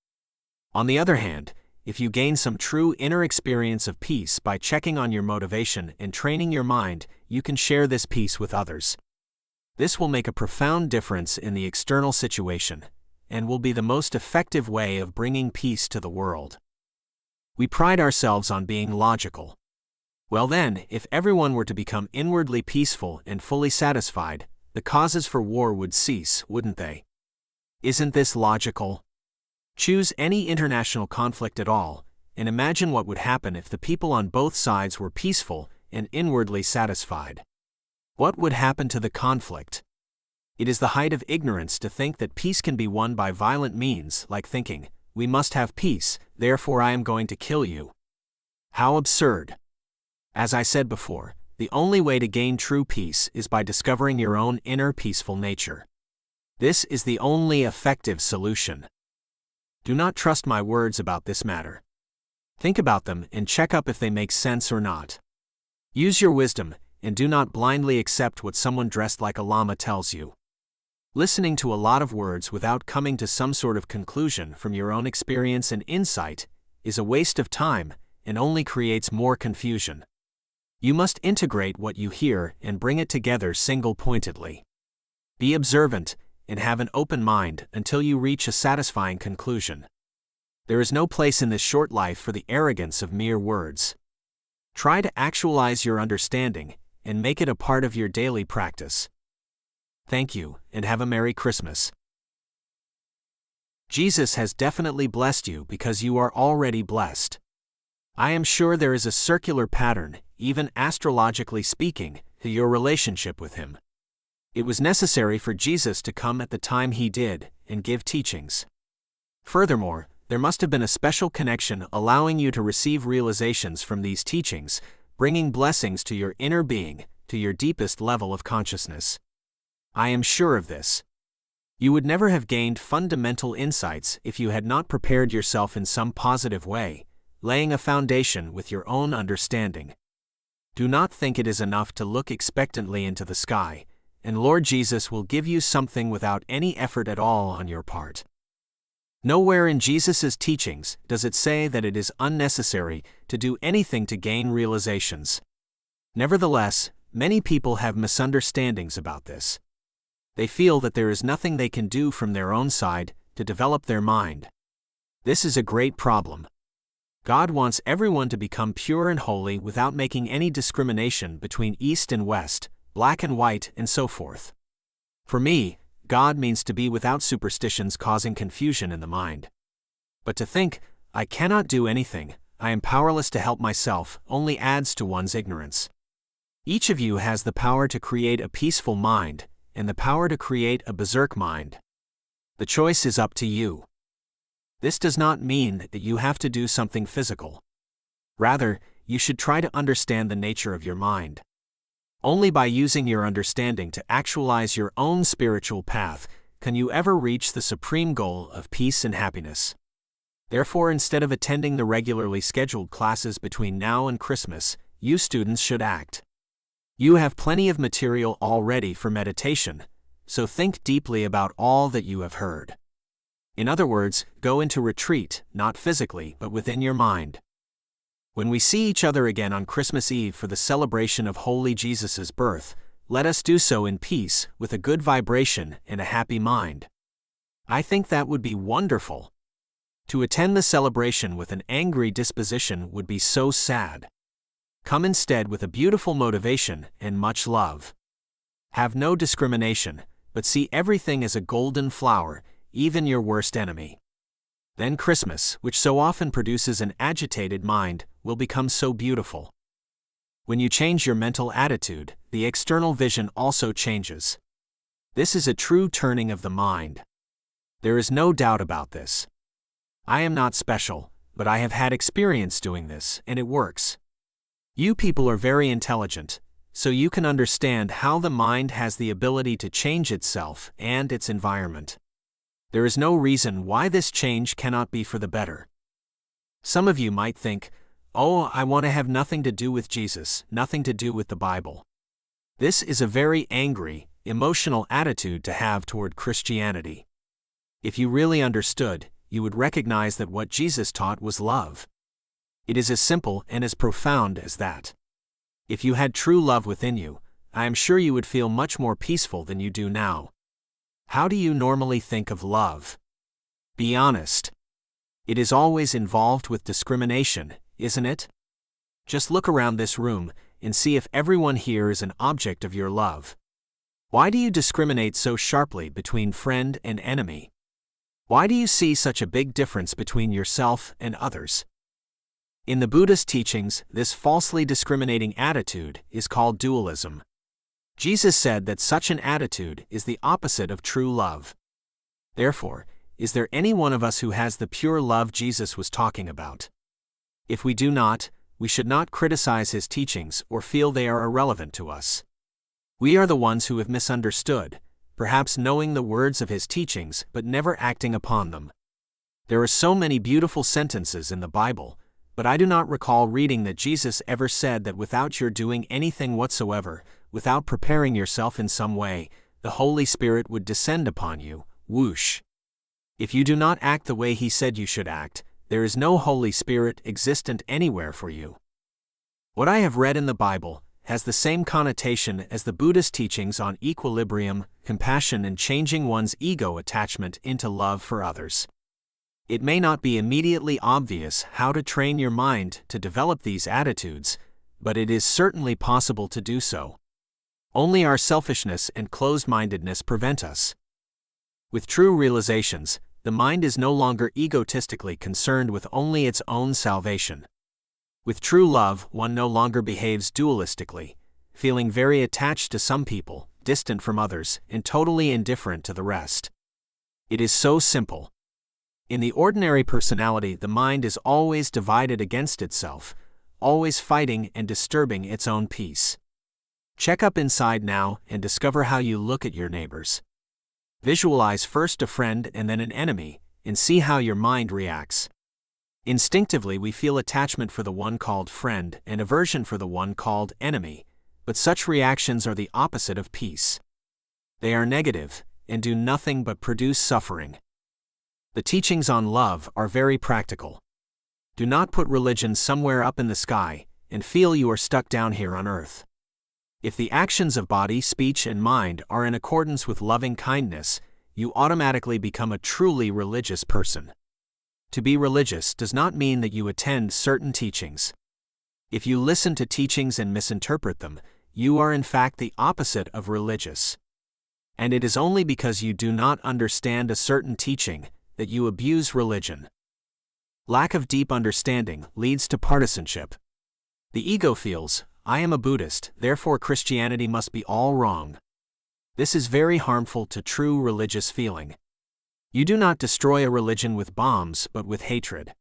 On the other hand, if you gain some true inner experience of peace by checking on your motivation and training your mind, you can share this peace with others. This will make a profound difference in the external situation, and will be the most effective way of bringing peace to the world. We pride ourselves on being logical. Well then, if everyone were to become inwardly peaceful and fully satisfied, the causes for war would cease, wouldn't they? Isn't this logical? Choose any international conflict at all, and imagine what would happen if the people on both sides were peaceful and inwardly satisfied. What would happen to the conflict? It is the height of ignorance to think that peace can be won by violent means, like thinking, we must have peace, therefore I am going to kill you. How absurd! As I said before, the only way to gain true peace is by discovering your own inner peaceful nature. This is the only effective solution. Do not trust my words about this matter. Think about them and check up if they make sense or not. Use your wisdom, and do not blindly accept what someone dressed like a lama tells you. Listening to a lot of words without coming to some sort of conclusion from your own experience and insight is a waste of time and only creates more confusion. You must integrate what you hear and bring it together single-pointedly. Be observant and have an open mind until you reach a satisfying conclusion. There is no place in this short life for the arrogance of mere words. Try to actualize your understanding and make it a part of your daily practice. Thank you, and have a Merry Christmas. Jesus has definitely blessed you because you are already blessed. I am sure there is a circular pattern, even astrologically speaking, to your relationship with Him. It was necessary for Jesus to come at the time He did and give teachings. Furthermore, there must have been a special connection allowing you to receive realizations from these teachings, bringing blessings to your inner being, to your deepest level of consciousness. I am sure of this. You would never have gained fundamental insights if you had not prepared yourself in some positive way, laying a foundation with your own understanding. Do not think it is enough to look expectantly into the sky, and Lord Jesus will give you something without any effort at all on your part. Nowhere in Jesus' teachings does it say that it is unnecessary to do anything to gain realizations. Nevertheless, many people have misunderstandings about this. They feel that there is nothing they can do from their own side to develop their mind. This is a great problem. God wants everyone to become pure and holy without making any discrimination between East and West, black and white, and so forth. For me, God means to be without superstitions causing confusion in the mind. But to think, I cannot do anything, I am powerless to help myself, only adds to one's ignorance. Each of you has the power to create a peaceful mind, and the power to create a berserk mind. The choice is up to you. This does not mean that you have to do something physical. Rather, you should try to understand the nature of your mind. Only by using your understanding to actualize your own spiritual path can you ever reach the supreme goal of peace and happiness. Therefore, instead of attending the regularly scheduled classes between now and Christmas, you students should act. You have plenty of material already for meditation, so think deeply about all that you have heard. In other words, go into retreat, not physically, but within your mind. When we see each other again on Christmas Eve for the celebration of Holy Jesus' birth, let us do so in peace, with a good vibration and a happy mind. I think that would be wonderful. To attend the celebration with an angry disposition would be so sad. Come instead with a beautiful motivation and much love. Have no discrimination, but see everything as a golden flower, even your worst enemy. Then Christmas, which so often produces an agitated mind, will become so beautiful. When you change your mental attitude, the external vision also changes. This is a true turning of the mind. There is no doubt about this. I am not special, but I have had experience doing this, and it works. You people are very intelligent, so you can understand how the mind has the ability to change itself and its environment. There is no reason why this change cannot be for the better. Some of you might think, "Oh, I want to have nothing to do with Jesus, nothing to do with the Bible." This is a very angry, emotional attitude to have toward Christianity. If you really understood, you would recognize that what Jesus taught was love. It is as simple and as profound as that. If you had true love within you, I am sure you would feel much more peaceful than you do now. How do you normally think of love? Be honest. It is always involved with discrimination, isn't it? Just look around this room and see if everyone here is an object of your love. Why do you discriminate so sharply between friend and enemy? Why do you see such a big difference between yourself and others? In the Buddhist teachings, this falsely discriminating attitude is called dualism. Jesus said that such an attitude is the opposite of true love. Therefore, is there any one of us who has the pure love Jesus was talking about? If we do not, we should not criticize his teachings or feel they are irrelevant to us. We are the ones who have misunderstood, perhaps knowing the words of his teachings but never acting upon them. There are so many beautiful sentences in the Bible, but I do not recall reading that Jesus ever said that without your doing anything whatsoever, without preparing yourself in some way, the Holy Spirit would descend upon you, whoosh. If you do not act the way he said you should act, there is no Holy Spirit existent anywhere for you. What I have read in the Bible has the same connotation as the Buddhist teachings on equilibrium, compassion, and changing one's ego attachment into love for others. It may not be immediately obvious how to train your mind to develop these attitudes, but it is certainly possible to do so. Only our selfishness and closed-mindedness prevent us. With true realizations, the mind is no longer egotistically concerned with only its own salvation. With true love, one no longer behaves dualistically, feeling very attached to some people, distant from others, and totally indifferent to the rest. It is so simple. In the ordinary personality, the mind is always divided against itself, always fighting and disturbing its own peace. Check up inside now and discover how you look at your neighbors. Visualize first a friend and then an enemy, and see how your mind reacts. Instinctively, we feel attachment for the one called friend and aversion for the one called enemy, but such reactions are the opposite of peace. They are negative and do nothing but produce suffering. The teachings on love are very practical. Do not put religion somewhere up in the sky and feel you are stuck down here on earth. If the actions of body, speech, and mind are in accordance with loving kindness, you automatically become a truly religious person. To be religious does not mean that you attend certain teachings. If you listen to teachings and misinterpret them, you are in fact the opposite of religious. And it is only because you do not understand a certain teaching that you abuse religion. Lack of deep understanding leads to partisanship. The ego feels, I am a Buddhist, therefore Christianity must be all wrong. This is very harmful to true religious feeling. You do not destroy a religion with bombs, but with hatred.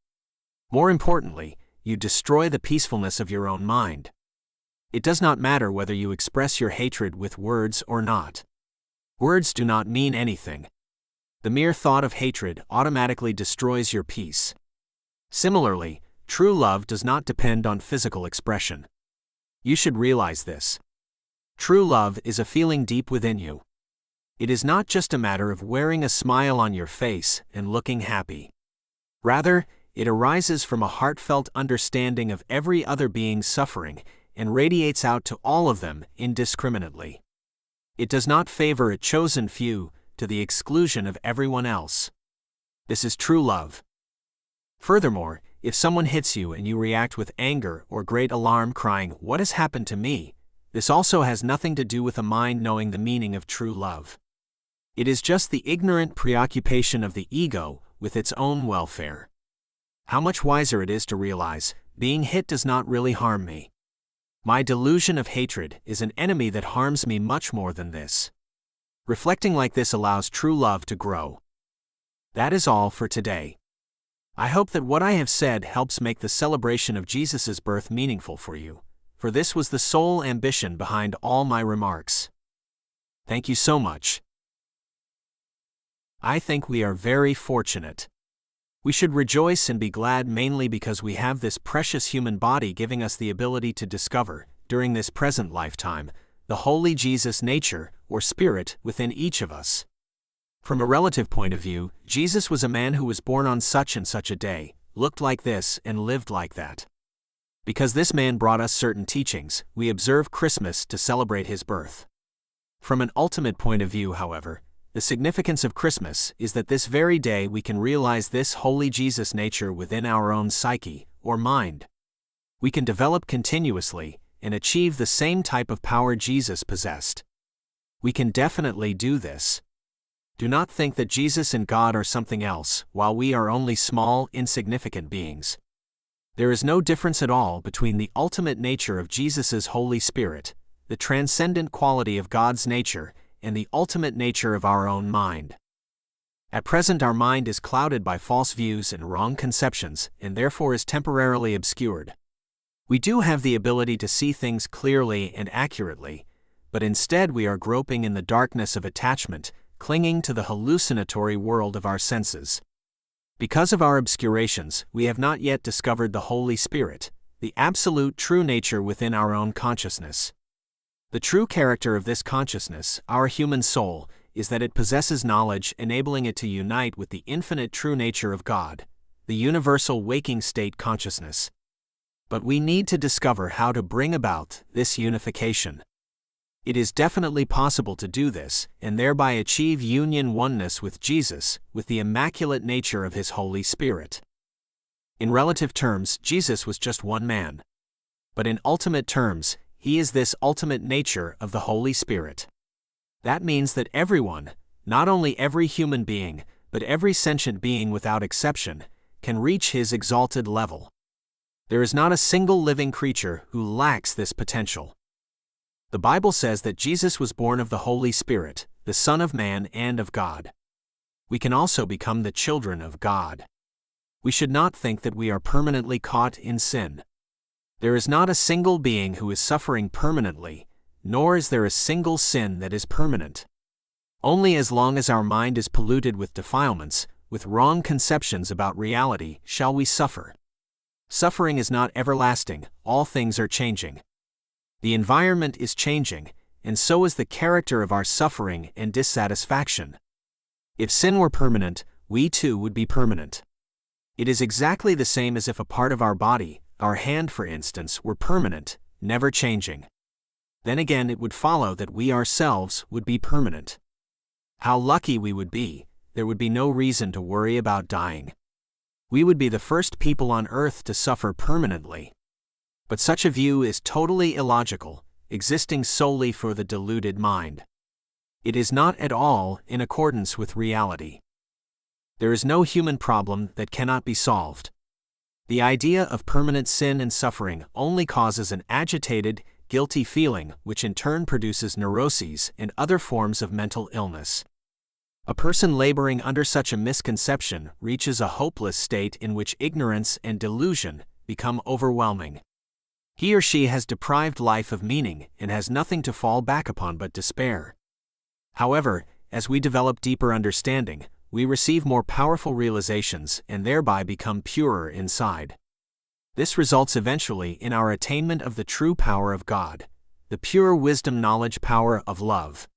More importantly, you destroy the peacefulness of your own mind. It does not matter whether you express your hatred with words or not. Words do not mean anything. The mere thought of hatred automatically destroys your peace. Similarly, true love does not depend on physical expression. You should realize this. True love is a feeling deep within you. It is not just a matter of wearing a smile on your face and looking happy. Rather, it arises from a heartfelt understanding of every other being's suffering and radiates out to all of them indiscriminately. It does not favor a chosen few, to the exclusion of everyone else. This is true love. Furthermore, if someone hits you and you react with anger or great alarm crying, "What has happened to me?" this also has nothing to do with a mind knowing the meaning of true love. It is just the ignorant preoccupation of the ego with its own welfare. How much wiser it is to realize, being hit does not really harm me. My delusion of hatred is an enemy that harms me much more than this. Reflecting like this allows true love to grow. That is all for today. I hope that what I have said helps make the celebration of Jesus' birth meaningful for you, for this was the sole ambition behind all my remarks. Thank you so much. I think we are very fortunate. We should rejoice and be glad mainly because we have this precious human body giving us the ability to discover, during this present lifetime, the holy Jesus nature, or spirit, within each of us. From a relative point of view, Jesus was a man who was born on such and such a day, looked like this and lived like that. Because this man brought us certain teachings, we observe Christmas to celebrate his birth. From an ultimate point of view, however, the significance of Christmas is that this very day we can realize this holy Jesus nature within our own psyche, or mind. We can develop continuously and achieve the same type of power Jesus possessed. We can definitely do this. Do not think that Jesus and God are something else, while we are only small, insignificant beings. There is no difference at all between the ultimate nature of Jesus' Holy Spirit, the transcendent quality of God's nature, and the ultimate nature of our own mind. At present our mind is clouded by false views and wrong conceptions, and therefore is temporarily obscured. We do have the ability to see things clearly and accurately, but instead we are groping in the darkness of attachment, clinging to the hallucinatory world of our senses. Because of our obscurations, we have not yet discovered the Holy Spirit, the absolute true nature within our own consciousness. The true character of this consciousness, our human soul, is that it possesses knowledge enabling it to unite with the infinite true nature of God, the universal waking state consciousness. But we need to discover how to bring about this unification. It is definitely possible to do this, and thereby achieve union oneness with Jesus, with the immaculate nature of his Holy Spirit. In relative terms, Jesus was just one man. But in ultimate terms, he is this ultimate nature of the Holy Spirit. That means that everyone, not only every human being, but every sentient being without exception, can reach his exalted level. There is not a single living creature who lacks this potential. The Bible says that Jesus was born of the Holy Spirit, the Son of Man and of God. We can also become the children of God. We should not think that we are permanently caught in sin. There is not a single being who is suffering permanently, nor is there a single sin that is permanent. Only as long as our mind is polluted with defilements, with wrong conceptions about reality, shall we suffer. Suffering is not everlasting, all things are changing. The environment is changing, and so is the character of our suffering and dissatisfaction. If sin were permanent, we too would be permanent. It is exactly the same as if a part of our body, our hand for instance, were permanent, never changing. Then again it would follow that we ourselves would be permanent. How lucky we would be, there would be no reason to worry about dying. We would be the first people on earth to suffer permanently. But such a view is totally illogical, existing solely for the deluded mind. It is not at all in accordance with reality. There is no human problem that cannot be solved. The idea of permanent sin and suffering only causes an agitated, guilty feeling, which in turn produces neuroses and other forms of mental illness. A person laboring under such a misconception reaches a hopeless state in which ignorance and delusion become overwhelming. He or she has deprived life of meaning and has nothing to fall back upon but despair. However, as we develop deeper understanding, we receive more powerful realizations and thereby become purer inside. This results eventually in our attainment of the true power of God, the pure wisdom knowledge power of love.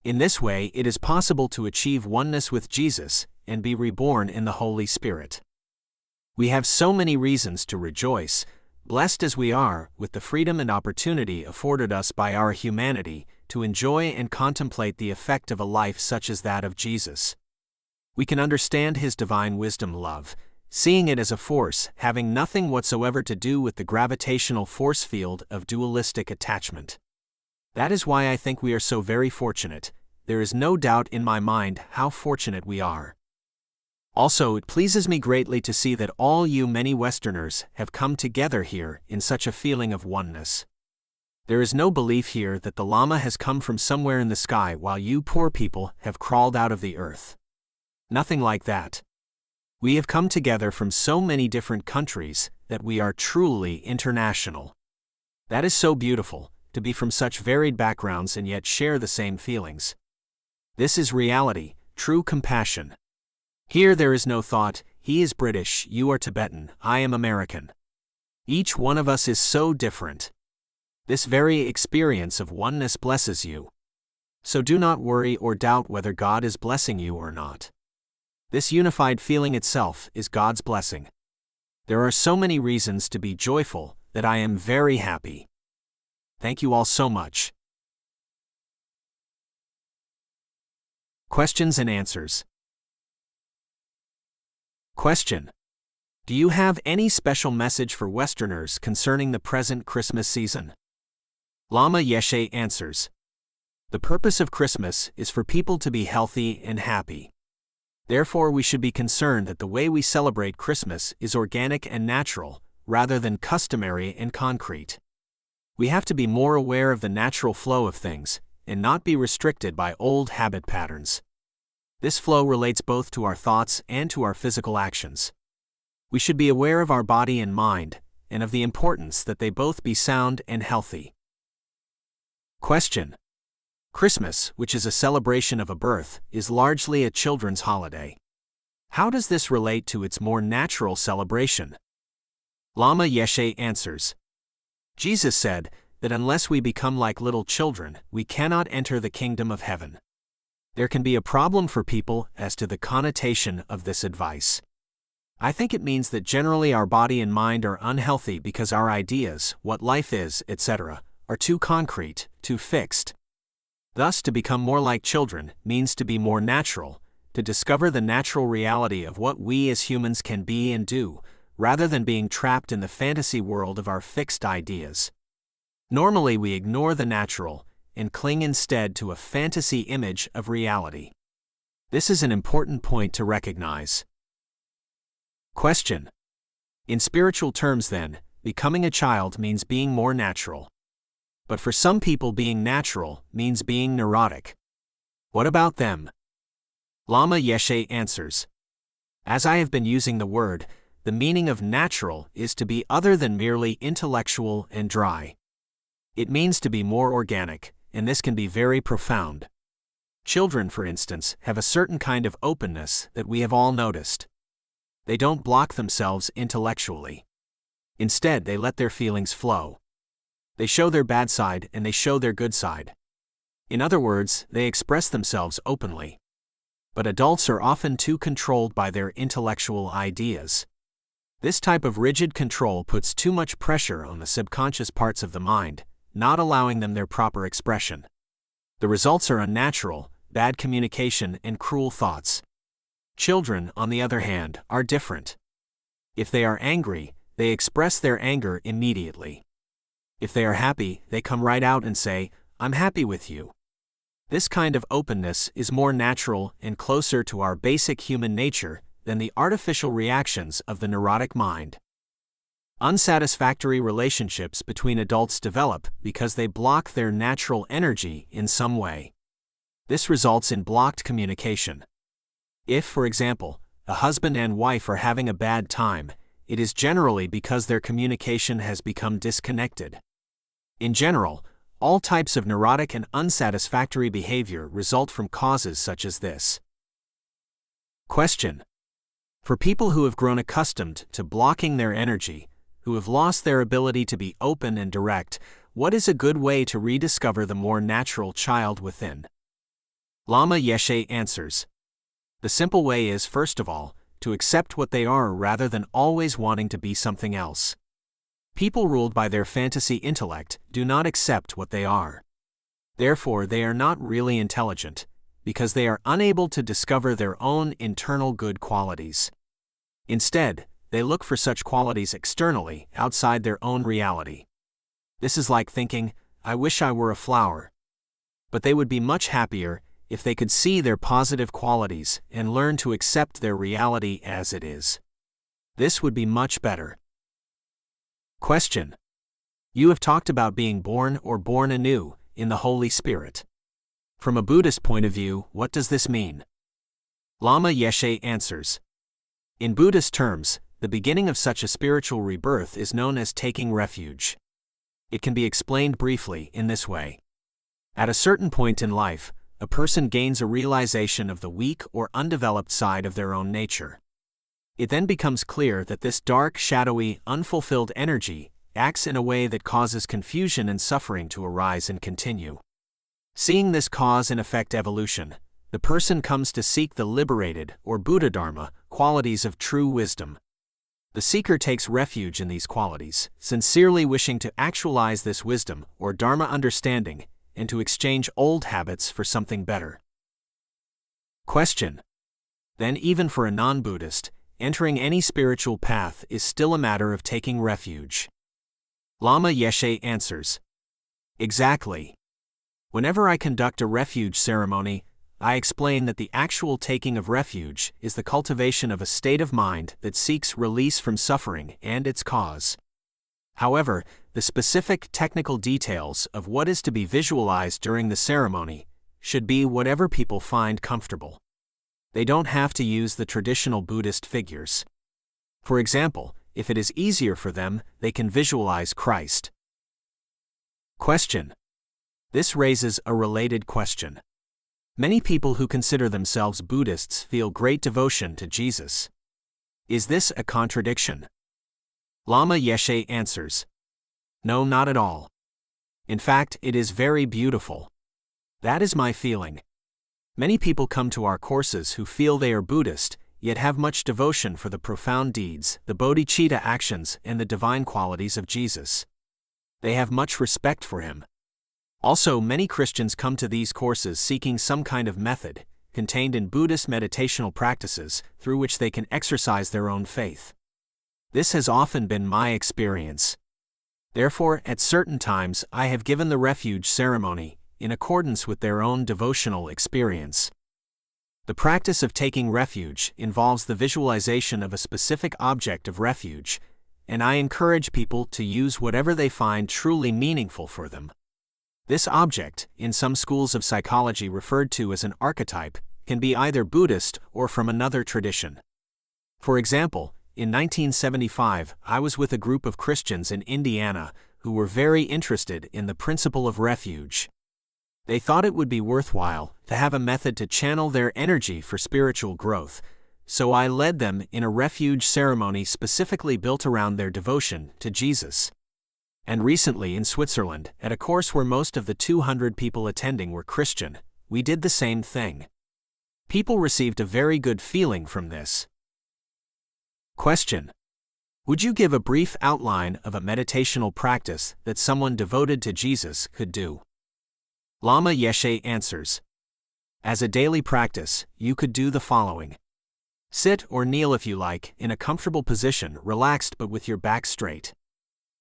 In this way, it is possible to achieve oneness with Jesus and be reborn in the Holy Spirit. We have so many reasons to rejoice, blessed as we are with the freedom and opportunity afforded us by our humanity, to enjoy and contemplate the effect of a life such as that of Jesus. We can understand his divine wisdom love, seeing it as a force having nothing whatsoever to do with the gravitational force field of dualistic attachment. That is why I think we are so very fortunate. There is no doubt in my mind how fortunate we are. Also, it pleases me greatly to see that all you many Westerners have come together here in such a feeling of oneness. There is no belief here that the Lama has come from somewhere in the sky while you poor people have crawled out of the earth. Nothing like that. We have come together from so many different countries that we are truly international. That is so beautiful, to be from such varied backgrounds and yet share the same feelings. This is reality, true compassion. Here there is no thought, he is British, you are Tibetan, I am American. Each one of us is so different. This very experience of oneness blesses you. So do not worry or doubt whether God is blessing you or not. This unified feeling itself is God's blessing. There are so many reasons to be joyful that I am very happy. Thank you all so much. Questions and answers. Question: do you have any special message for Westerners concerning the present Christmas season? Lama Yeshe answers: the purpose of Christmas is for people to be healthy and happy. Therefore, we should be concerned that the way we celebrate Christmas is organic and natural, rather than customary and concrete. We have to be more aware of the natural flow of things, and not be restricted by old habit patterns. This flow relates both to our thoughts and to our physical actions. We should be aware of our body and mind, and of the importance that they both be sound and healthy. Question: Christmas, which is a celebration of a birth, is largely a children's holiday. How does this relate to its more natural celebration? Lama Yeshe answers: Jesus said that unless we become like little children, we cannot enter the kingdom of heaven. There can be a problem for people as to the connotation of this advice. I think it means that generally our body and mind are unhealthy because our ideas, what life is, etc., are too concrete, too fixed. Thus, to become more like children means to be more natural, to discover the natural reality of what we as humans can be and do, rather than being trapped in the fantasy world of our fixed ideas. Normally we ignore the natural and cling instead to a fantasy image of reality. This is an important point to recognize. Question: in spiritual terms then, becoming a child means being more natural. But for some people being natural means being neurotic. What about them? Lama Yeshe answers: as I have been using the word, the meaning of natural is to be other than merely intellectual and dry. It means to be more organic, and this can be very profound. Children, for instance, have a certain kind of openness that we have all noticed. They don't block themselves intellectually. Instead, they let their feelings flow. They show their bad side and they show their good side. In other words, they express themselves openly. But adults are often too controlled by their intellectual ideas. This type of rigid control puts too much pressure on the subconscious parts of the mind, not allowing them their proper expression. The results are unnatural, bad communication, and cruel thoughts. Children, on the other hand, are different. If they are angry, they express their anger immediately. If they are happy, they come right out and say, "I'm happy with you." This kind of openness is more natural and closer to our basic human nature than the artificial reactions of the neurotic mind. Unsatisfactory relationships between adults develop because they block their natural energy in some way. This results in blocked communication. If, for example, a husband and wife are having a bad time, it is generally because their communication has become disconnected. In general, all types of neurotic and unsatisfactory behavior result from causes such as this. Question: for people who have grown accustomed to blocking their energy, who have lost their ability to be open and direct, what is a good way to rediscover the more natural child within? Lama Yeshe answers: the simple way is, first of all, to accept what they are rather than always wanting to be something else. People ruled by their fantasy intellect do not accept what they are. Therefore, they are not really intelligent, because they are unable to discover their own internal good qualities. Instead, they look for such qualities externally, outside their own reality. This is like thinking, "I wish I were a flower." But they would be much happier if they could see their positive qualities and learn to accept their reality as it is. This would be much better. Question. You have talked about being born or born anew in the Holy Spirit. From a Buddhist point of view, what does this mean? Lama Yeshe answers. In Buddhist terms, the beginning of such a spiritual rebirth is known as taking refuge. It can be explained briefly in this way. At a certain point in life, a person gains a realization of the weak or undeveloped side of their own nature. It then becomes clear that this dark, shadowy, unfulfilled energy acts in a way that causes confusion and suffering to arise and continue. Seeing this cause and effect evolution, the person comes to seek the liberated, or Buddha Dharma, qualities of true wisdom. The seeker takes refuge in these qualities, sincerely wishing to actualize this wisdom, or Dharma understanding, and to exchange old habits for something better. Question. Then even for a non-Buddhist, entering any spiritual path is still a matter of taking refuge. Lama Yeshe answers. Exactly. Whenever I conduct a refuge ceremony, I explain that the actual taking of refuge is the cultivation of a state of mind that seeks release from suffering and its cause. However, the specific technical details of what is to be visualized during the ceremony should be whatever people find comfortable. They don't have to use the traditional Buddhist figures. For example, if it is easier for them, they can visualize Christ. Question. This raises a related question. Many people who consider themselves Buddhists feel great devotion to Jesus. Is this a contradiction? Lama Yeshe answers. No, not at all. In fact, it is very beautiful. That is my feeling. Many people come to our courses who feel they are Buddhist, yet have much devotion for the profound deeds, the bodhicitta actions, and the divine qualities of Jesus. They have much respect for him. Also, many Christians come to these courses seeking some kind of method, contained in Buddhist meditational practices, through which they can exercise their own faith. This has often been my experience. Therefore, at certain times, I have given the refuge ceremony, in accordance with their own devotional experience. The practice of taking refuge involves the visualization of a specific object of refuge, and I encourage people to use whatever they find truly meaningful for them. This object, in some schools of psychology referred to as an archetype, can be either Buddhist or from another tradition. For example, in 1975, I was with a group of Christians in Indiana who were very interested in the principle of refuge. They thought it would be worthwhile to have a method to channel their energy for spiritual growth, so I led them in a refuge ceremony specifically built around their devotion to Jesus. And recently in Switzerland, at a course where most of the 200 people attending were Christian, we did the same thing. People received a very good feeling from this. Question. Would you give a brief outline of a meditational practice that someone devoted to Jesus could do? Lama Yeshe answers. As a daily practice, you could do the following. Sit or kneel if you like, in a comfortable position, relaxed but with your back straight.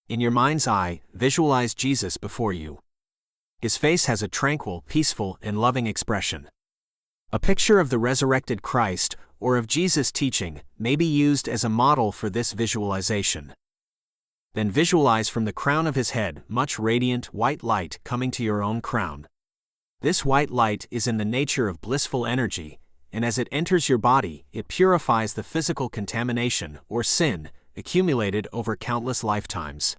In your mind's eye, visualize Jesus before you. His face has a tranquil, peaceful, and loving expression. A picture of the resurrected Christ, or of Jesus' teaching, may be used as a model for this visualization. Then visualize from the crown of his head much radiant white light coming to your own crown. This white light is in the nature of blissful energy, and as it enters your body, it purifies the physical contamination, or sin, accumulated over countless lifetimes.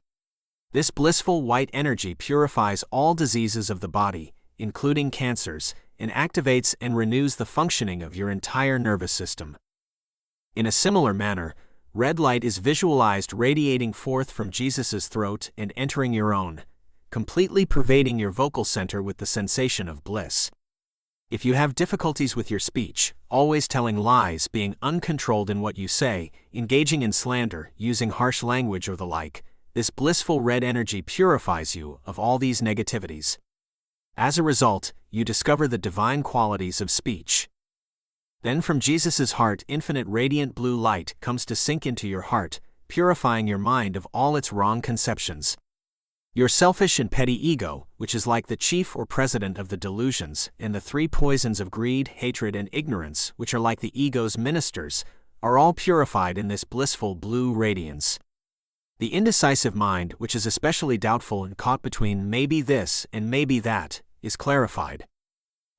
This blissful white energy purifies all diseases of the body, including cancers, and activates and renews the functioning of your entire nervous system. In a similar manner, red light is visualized radiating forth from Jesus' throat and entering your own, completely pervading your vocal center with the sensation of bliss. If you have difficulties with your speech, always telling lies, being uncontrolled in what you say, engaging in slander, using harsh language or the like, this blissful red energy purifies you of all these negativities. As a result, you discover the divine qualities of speech. Then from Jesus' heart, infinite radiant blue light comes to sink into your heart, purifying your mind of all its wrong conceptions. Your selfish and petty ego, which is like the chief or president of the delusions, and the three poisons of greed, hatred, and ignorance, which are like the ego's ministers, are all purified in this blissful blue radiance. The indecisive mind, which is especially doubtful and caught between maybe this and maybe that, is clarified.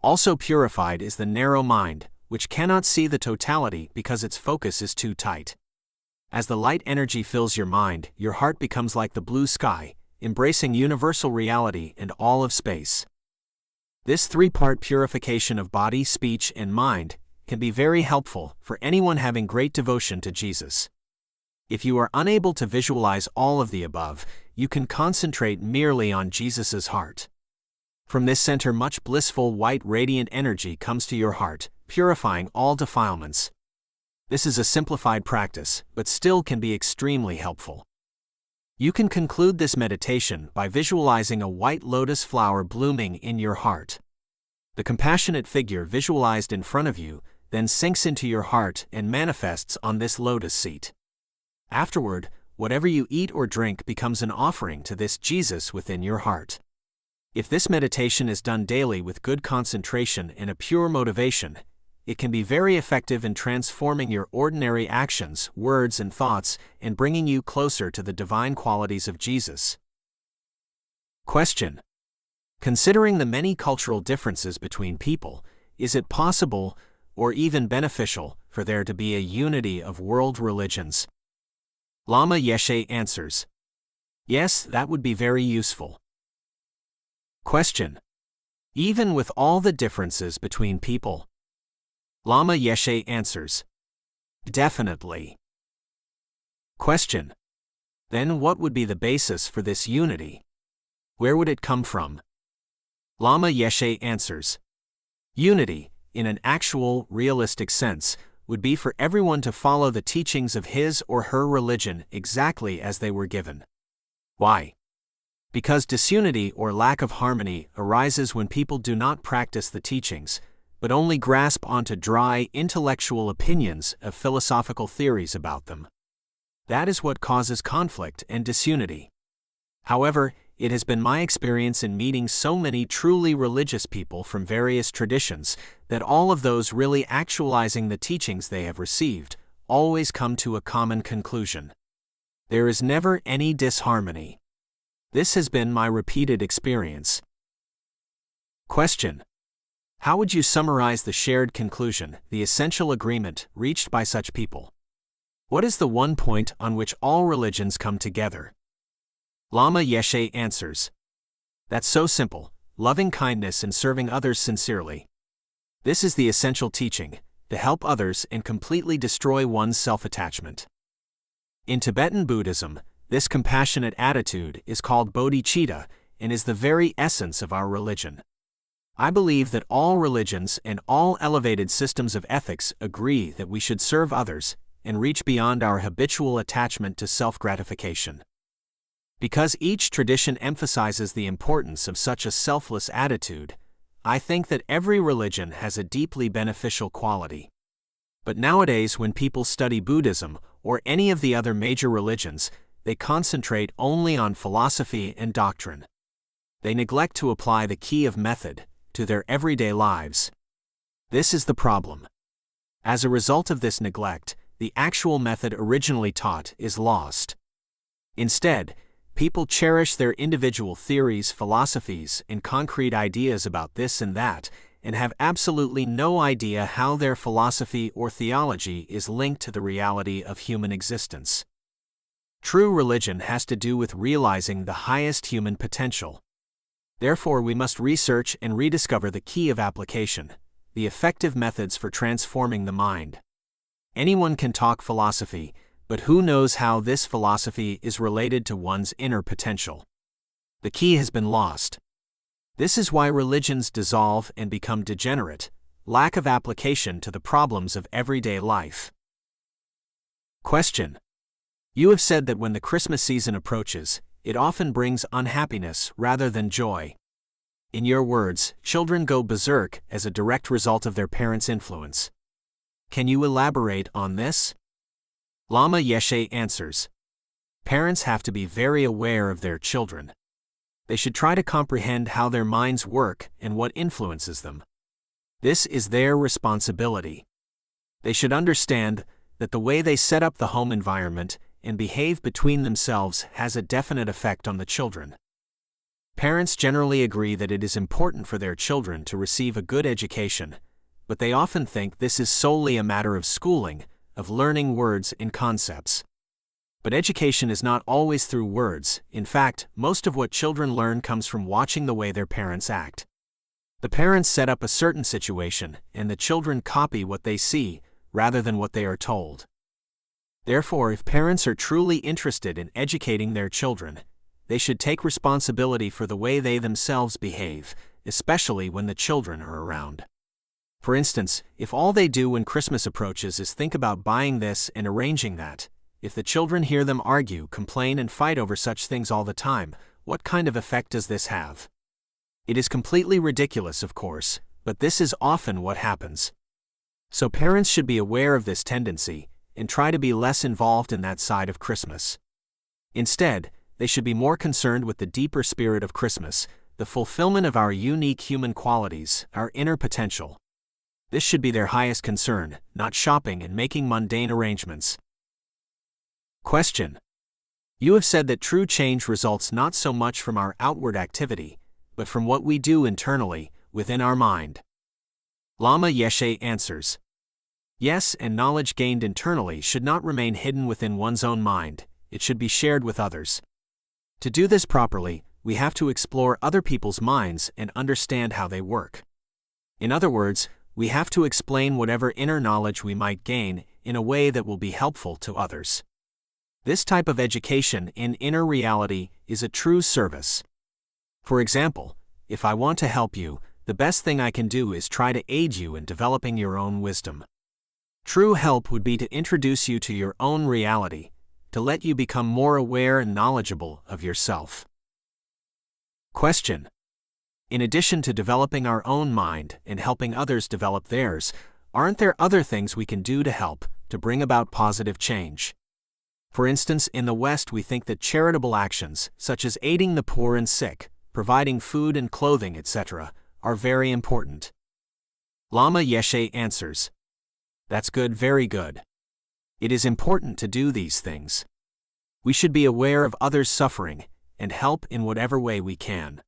Also purified is the narrow mind, which cannot see the totality because its focus is too tight. As the light energy fills your mind, your heart becomes like the blue sky, embracing universal reality and all of space. This three-part purification of body, speech, and mind can be very helpful for anyone having great devotion to Jesus. If you are unable to visualize all of the above, you can concentrate merely on Jesus' heart. From this center, much blissful white radiant energy comes to your heart, purifying all defilements. This is a simplified practice, but still can be extremely helpful. You can conclude this meditation by visualizing a white lotus flower blooming in your heart. The compassionate figure visualized in front of you then sinks into your heart and manifests on this lotus seat. Afterward, whatever you eat or drink becomes an offering to this Jesus within your heart. If this meditation is done daily with good concentration and a pure motivation, it can be very effective in transforming your ordinary actions, words, and thoughts, and bringing you closer to the divine qualities of Jesus. Question: considering the many cultural differences between people, is it possible, or even beneficial, for there to be a unity of world religions? Lama Yeshe answers: yes, that would be very useful. Question: even with all the differences between people? Lama Yeshe answers: definitely. Question: then what would be the basis for this unity? Where would it come from? Lama Yeshe answers: unity, in an actual, realistic sense, would be for everyone to follow the teachings of his or her religion exactly as they were given. Why? Because disunity or lack of harmony arises when people do not practice the teachings, but only grasp onto dry, intellectual opinions of philosophical theories about them. That is what causes conflict and disunity. However, it has been my experience in meeting so many truly religious people from various traditions that all of those really actualizing the teachings they have received always come to a common conclusion. There is never any disharmony. This has been my repeated experience. Question: how would you summarize the shared conclusion, the essential agreement, reached by such people? What is the one point on which all religions come together? Lama Yeshe answers: that's so simple, loving kindness and serving others sincerely. This is the essential teaching, to help others and completely destroy one's self-attachment. In Tibetan Buddhism, this compassionate attitude is called bodhicitta and is the very essence of our religion. I believe that all religions and all elevated systems of ethics agree that we should serve others and reach beyond our habitual attachment to self-gratification. Because each tradition emphasizes the importance of such a selfless attitude, I think that every religion has a deeply beneficial quality. But nowadays, when people study Buddhism or any of the other major religions, they concentrate only on philosophy and doctrine. They neglect to apply the key of method to their everyday lives. This is the problem. As a result of this neglect, the actual method originally taught is lost. Instead, people cherish their individual theories, philosophies, and concrete ideas about this and that, and have absolutely no idea how their philosophy or theology is linked to the reality of human existence. True religion has to do with realizing the highest human potential. Therefore, we must research and rediscover the key of application, the effective methods for transforming the mind. Anyone can talk philosophy, but who knows how this philosophy is related to one's inner potential? The key has been lost. This is why religions dissolve and become degenerate, lack of application to the problems of everyday life. Question: you have said that when the Christmas season approaches, it often brings unhappiness rather than joy. In your words, children go berserk as a direct result of their parents' influence. Can you elaborate on this? Lama Yeshe answers. Parents have to be very aware of their children. They should try to comprehend how their minds work and what influences them. This is their responsibility. They should understand that the way they set up the home environment and behave between themselves has a definite effect on the children. Parents generally agree that it is important for their children to receive a good education, but they often think this is solely a matter of schooling, of learning words and concepts. But education is not always through words. In fact, most of what children learn comes from watching the way their parents act. The parents set up a certain situation, and the children copy what they see, rather than what they are told. Therefore, if parents are truly interested in educating their children, they should take responsibility for the way they themselves behave, especially when the children are around. For instance, if all they do when Christmas approaches is think about buying this and arranging that, if the children hear them argue, complain, and fight over such things all the time, what kind of effect does this have? It is completely ridiculous, of course, but this is often what happens. So parents should be aware of this tendency and try to be less involved in that side of Christmas. Instead, they should be more concerned with the deeper spirit of Christmas, the fulfillment of our unique human qualities, our inner potential. This should be their highest concern, not shopping and making mundane arrangements. Question. You have said that true change results not so much from our outward activity, but from what we do internally, within our mind. Lama Yeshe answers. Yes, and knowledge gained internally should not remain hidden within one's own mind, it should be shared with others. To do this properly, we have to explore other people's minds and understand how they work. In other words, we have to explain whatever inner knowledge we might gain in a way that will be helpful to others. This type of education in inner reality is a true service. For example, if I want to help you, the best thing I can do is try to aid you in developing your own wisdom. True help would be to introduce you to your own reality, to let you become more aware and knowledgeable of yourself. Question. In addition to developing our own mind and helping others develop theirs, aren't there other things we can do to help, to bring about positive change? For instance, in the West we think that charitable actions, such as aiding the poor and sick, providing food and clothing, etc., are very important. Lama Yeshe answers. That's good, very good. It is important to do these things. We should be aware of others' suffering and help in whatever way we can.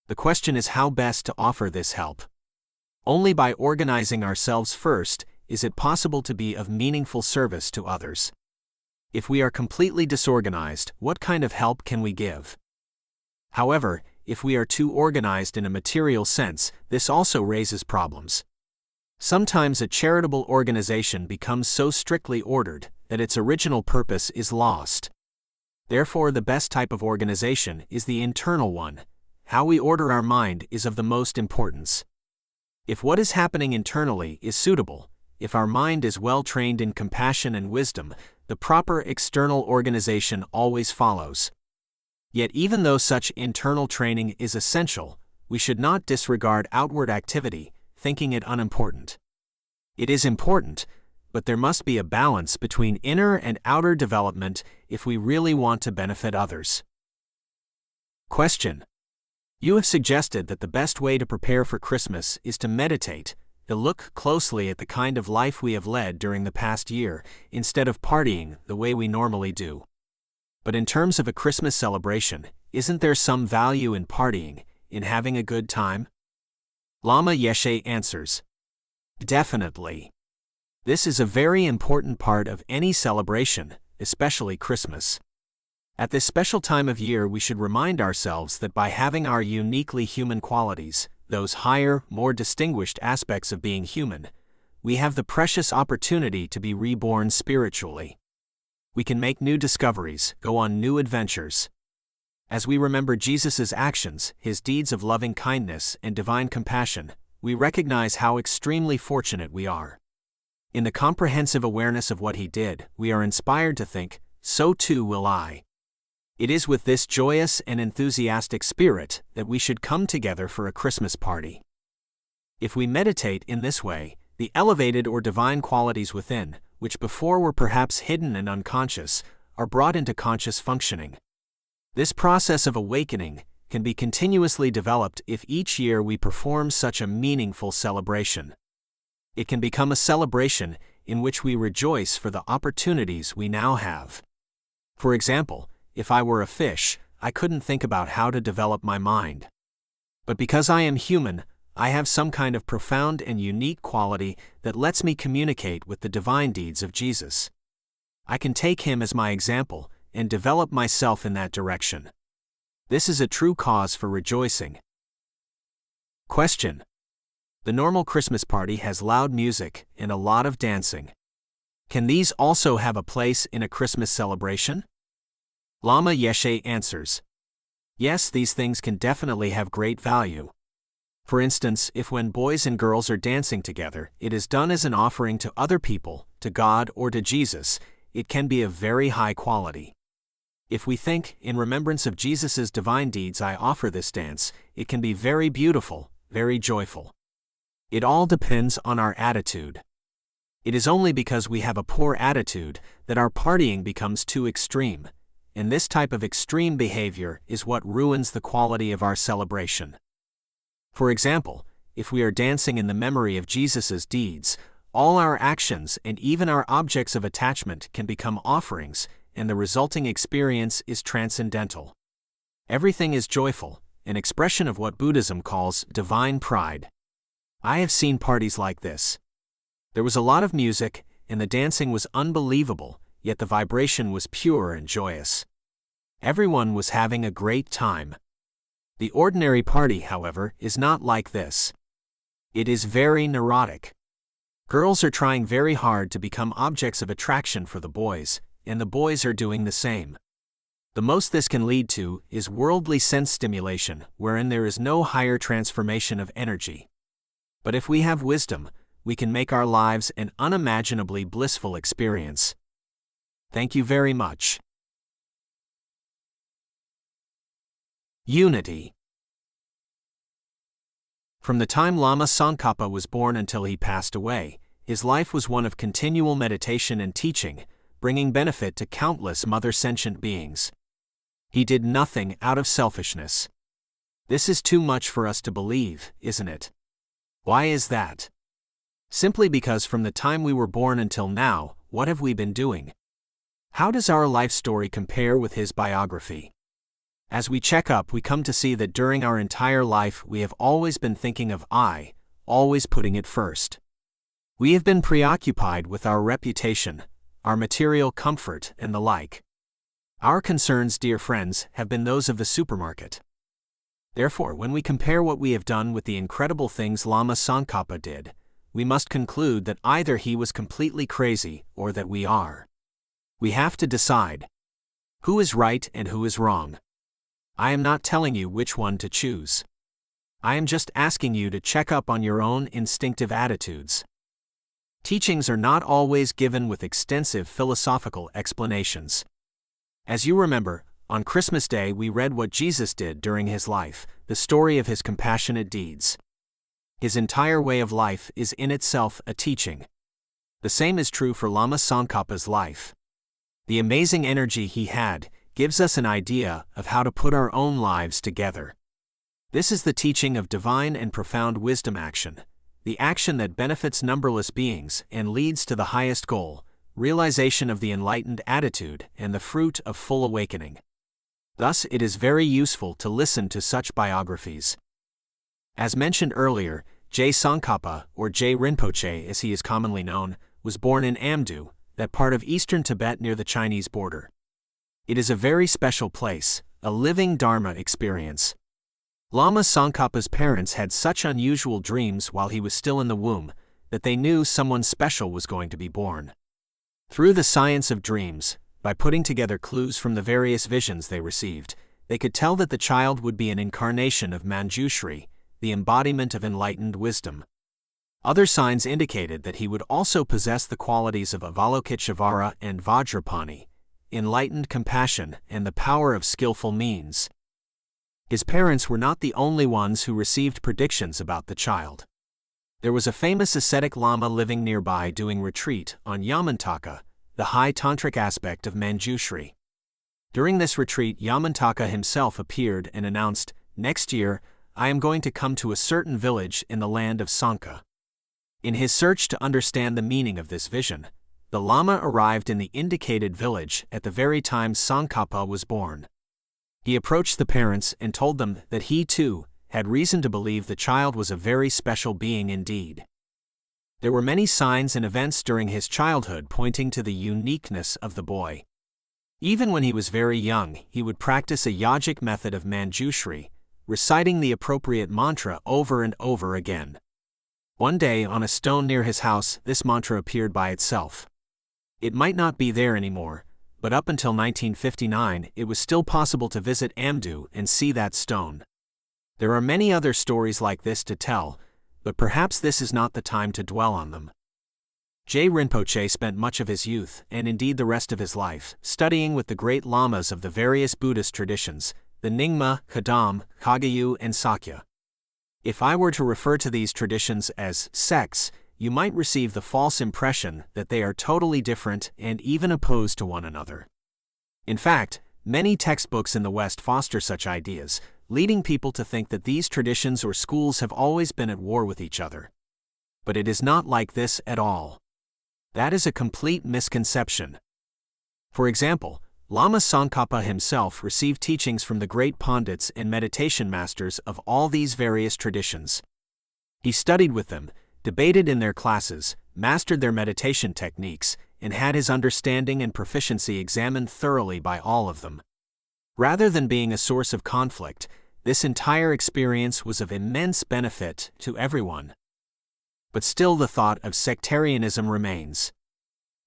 The question is how best to offer this help. Only by organizing ourselves first is it possible to be of meaningful service to others. If we are completely disorganized, what kind of help can we give? However, if we are too organized in a material sense, this also raises problems. Sometimes a charitable organization becomes so strictly ordered that its original purpose is lost. Therefore, the best type of organization is the internal one. How we order our mind is of the most importance. If what is happening internally is suitable, if our mind is well trained in compassion and wisdom, the proper external organization always follows. Yet even though such internal training is essential, we should not disregard outward activity, thinking it unimportant. It is important, but there must be a balance between inner and outer development if we really want to benefit others. Question. You have suggested that the best way to prepare for Christmas is to meditate, to look closely at the kind of life we have led during the past year, instead of partying the way we normally do. But in terms of a Christmas celebration, isn't there some value in partying, in having a good time? Lama Yeshe answers. Definitely. This is a very important part of any celebration, especially Christmas. At this special time of year we should remind ourselves that by having our uniquely human qualities, those higher, more distinguished aspects of being human, we have the precious opportunity to be reborn spiritually. We can make new discoveries, go on new adventures. As we remember Jesus' actions, his deeds of loving kindness and divine compassion, we recognize how extremely fortunate we are. In the comprehensive awareness of what he did, we are inspired to think, so too will I. It is with this joyous and enthusiastic spirit that we should come together for a Christmas party. If we meditate in this way, the elevated or divine qualities within, which before were perhaps hidden and unconscious, are brought into conscious functioning. This process of awakening can be continuously developed if each year we perform such a meaningful celebration. It can become a celebration in which we rejoice for the opportunities we now have. For example, if I were a fish, I couldn't think about how to develop my mind. But because I am human, I have some kind of profound and unique quality that lets me communicate with the divine deeds of Jesus. I can take him as my example and develop myself in that direction. This is a true cause for rejoicing. Question: the normal Christmas party has loud music and a lot of dancing. Can these also have a place in a Christmas celebration? Lama Yeshe answers: yes, these things can definitely have great value. For instance, if when boys and girls are dancing together, it is done as an offering to other people, to God or to Jesus, it can be of very high quality. If we think, in remembrance of Jesus' divine deeds I offer this dance, it can be very beautiful, very joyful. It all depends on our attitude. It is only because we have a poor attitude that our partying becomes too extreme, and this type of extreme behavior is what ruins the quality of our celebration. For example, if we are dancing in the memory of Jesus' deeds, all our actions and even our objects of attachment can become offerings, and the resulting experience is transcendental. Everything is joyful, an expression of what Buddhism calls divine pride. I have seen parties like this. There was a lot of music, and the dancing was unbelievable, yet the vibration was pure and joyous. Everyone was having a great time. The ordinary party, however, is not like this. It is very neurotic. Girls are trying very hard to become objects of attraction for the boys, and the boys are doing the same. The most this can lead to is worldly sense stimulation, wherein there is no higher transformation of energy. But if we have wisdom, we can make our lives an unimaginably blissful experience. Thank you very much. Unity. From the time Lama Tsongkhapa was born until he passed away, his life was one of continual meditation and teaching, bringing benefit to countless mother sentient beings. He did nothing out of selfishness. This is too much for us to believe, isn't it? Why is that? Simply because from the time we were born until now, what have we been doing? How does our life story compare with his biography? As we check up, we come to see that during our entire life we have always been thinking of I, always putting it first. We have been preoccupied with our reputation, our material comfort, and the like. Our concerns, dear friends, have been those of the supermarket. Therefore, when we compare what we have done with the incredible things Lama Tsongkhapa did, we must conclude that either he was completely crazy or that we are. We have to decide who is right and who is wrong. I am not telling you which one to choose. I am just asking you to check up on your own instinctive attitudes. Teachings are not always given with extensive philosophical explanations. As you remember, on Christmas Day we read what Jesus did during his life, the story of his compassionate deeds. His entire way of life is in itself a teaching. The same is true for Lama Tsongkhapa's life. The amazing energy he had gives us an idea of how to put our own lives together. This is the teaching of divine and profound wisdom action, the action that benefits numberless beings and leads to the highest goal, realization of the enlightened attitude and the fruit of full awakening. Thus, it is very useful to listen to such biographies. As mentioned earlier, Je Tsongkhapa, or Je Rinpoche as he is commonly known, was born in Amdo, that part of eastern Tibet near the Chinese border. It is a very special place, a living Dharma experience. Lama Tsongkhapa's parents had such unusual dreams while he was still in the womb, that they knew someone special was going to be born. Through the science of dreams, by putting together clues from the various visions they received, they could tell that the child would be an incarnation of Manjushri, the embodiment of enlightened wisdom. Other signs indicated that he would also possess the qualities of Avalokiteshvara and Vajrapani, enlightened compassion, and the power of skillful means. His parents were not the only ones who received predictions about the child. There was a famous ascetic Lama living nearby doing retreat on Yamantaka, the high tantric aspect of Manjushri. During this retreat, Yamantaka himself appeared and announced, "Next year, I am going to come to a certain village in the land of Sanka." In his search to understand the meaning of this vision, the Lama arrived in the indicated village at the very time Tsongkhapa was born. He approached the parents and told them that he too had reason to believe the child was a very special being indeed. There were many signs and events during his childhood pointing to the uniqueness of the boy. Even when he was very young, he would practice a yogic method of Manjushri, reciting the appropriate mantra over and over again. One day, on a stone near his house, this mantra appeared by itself. It might not be there anymore, but up until 1959, it was still possible to visit Amdo and see that stone. There are many other stories like this to tell, but perhaps this is not the time to dwell on them. Je Rinpoche spent much of his youth, and indeed the rest of his life, studying with the great lamas of the various Buddhist traditions, the Nyingma, Kadam, Kagyu, and Sakya. If I were to refer to these traditions as sects, you might receive the false impression that they are totally different and even opposed to one another. In fact, many textbooks in the West foster such ideas, leading people to think that these traditions or schools have always been at war with each other. But it is not like this at all. That is a complete misconception. For example, Lama Tsongkhapa himself received teachings from the great Pandits and meditation masters of all these various traditions. He studied with them, debated in their classes, mastered their meditation techniques, and had his understanding and proficiency examined thoroughly by all of them. Rather than being a source of conflict, this entire experience was of immense benefit to everyone. But still the thought of sectarianism remains.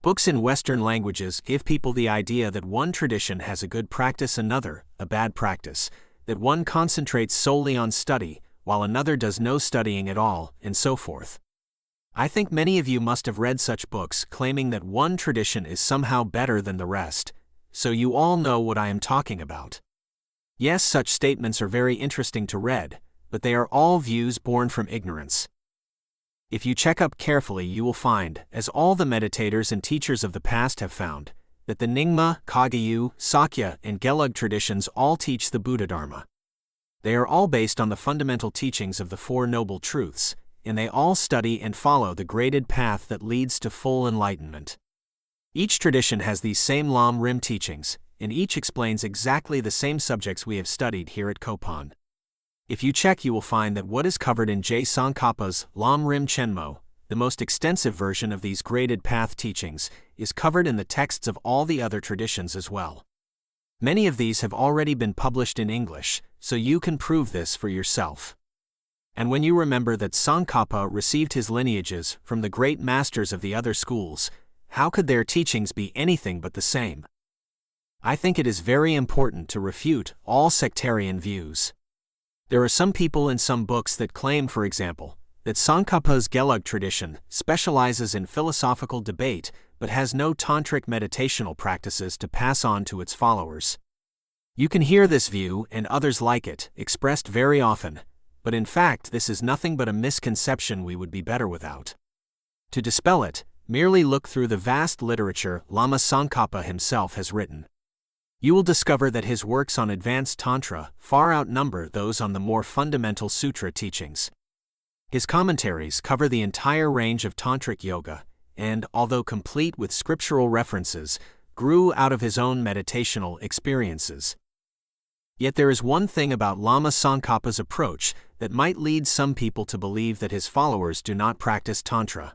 Books in Western languages give people the idea that one tradition has a good practice, another a bad practice, that one concentrates solely on study, while another does no studying at all, and so forth. I think many of you must have read such books claiming that one tradition is somehow better than the rest, so you all know what I am talking about. Yes, such statements are very interesting to read, but they are all views born from ignorance. If you check up carefully, you will find, as all the meditators and teachers of the past have found, that the Nyingma, Kagyu, Sakya, and Gelug traditions all teach the Buddha Dharma. They are all based on the fundamental teachings of the Four Noble Truths, and they all study and follow the graded path that leads to full enlightenment. Each tradition has these same Lam Rim teachings, and each explains exactly the same subjects we have studied here at Kopan. If you check, you will find that what is covered in Je Tsongkhapa's Lam Rim Chenmo, the most extensive version of these graded path teachings, is covered in the texts of all the other traditions as well. Many of these have already been published in English, so you can prove this for yourself. And when you remember that Tsongkhapa received his lineages from the great masters of the other schools, how could their teachings be anything but the same? I think it is very important to refute all sectarian views. There are some people in some books that claim, for example, that Tsongkhapa's Gelug tradition specializes in philosophical debate but has no tantric meditational practices to pass on to its followers. You can hear this view, and others like it, expressed very often, but in fact this is nothing but a misconception we would be better without. To dispel it, merely look through the vast literature Lama Tsongkhapa himself has written. You will discover that his works on advanced Tantra far outnumber those on the more fundamental sutra teachings. His commentaries cover the entire range of Tantric yoga, and, although complete with scriptural references, grew out of his own meditational experiences. Yet there is one thing about Lama Tsongkhapa's approach that might lead some people to believe that his followers do not practice Tantra.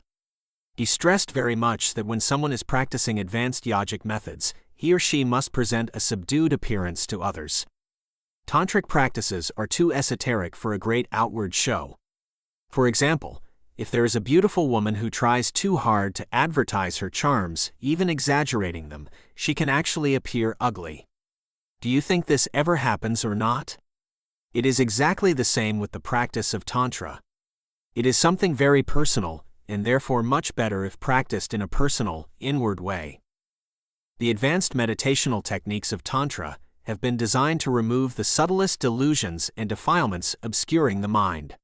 He stressed very much that when someone is practicing advanced yogic methods, he or she must present a subdued appearance to others. Tantric practices are too esoteric for a great outward show. For example, if there is a beautiful woman who tries too hard to advertise her charms, even exaggerating them, she can actually appear ugly. Do you think this ever happens or not? It is exactly the same with the practice of Tantra. It is something very personal, and therefore much better if practiced in a personal, inward way. The advanced meditational techniques of Tantra have been designed to remove the subtlest delusions and defilements obscuring the mind.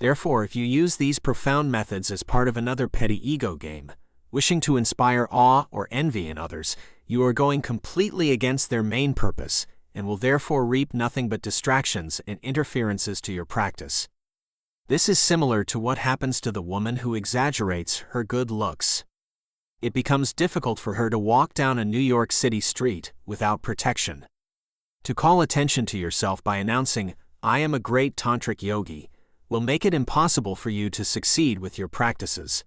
Therefore, if you use these profound methods as part of another petty ego game, wishing to inspire awe or envy in others, you are going completely against their main purpose and will therefore reap nothing but distractions and interferences to your practice. This is similar to what happens to the woman who exaggerates her good looks. It becomes difficult for her to walk down a New York City street without protection. To call attention to yourself by announcing, "I am a great tantric yogi," will make it impossible for you to succeed with your practices.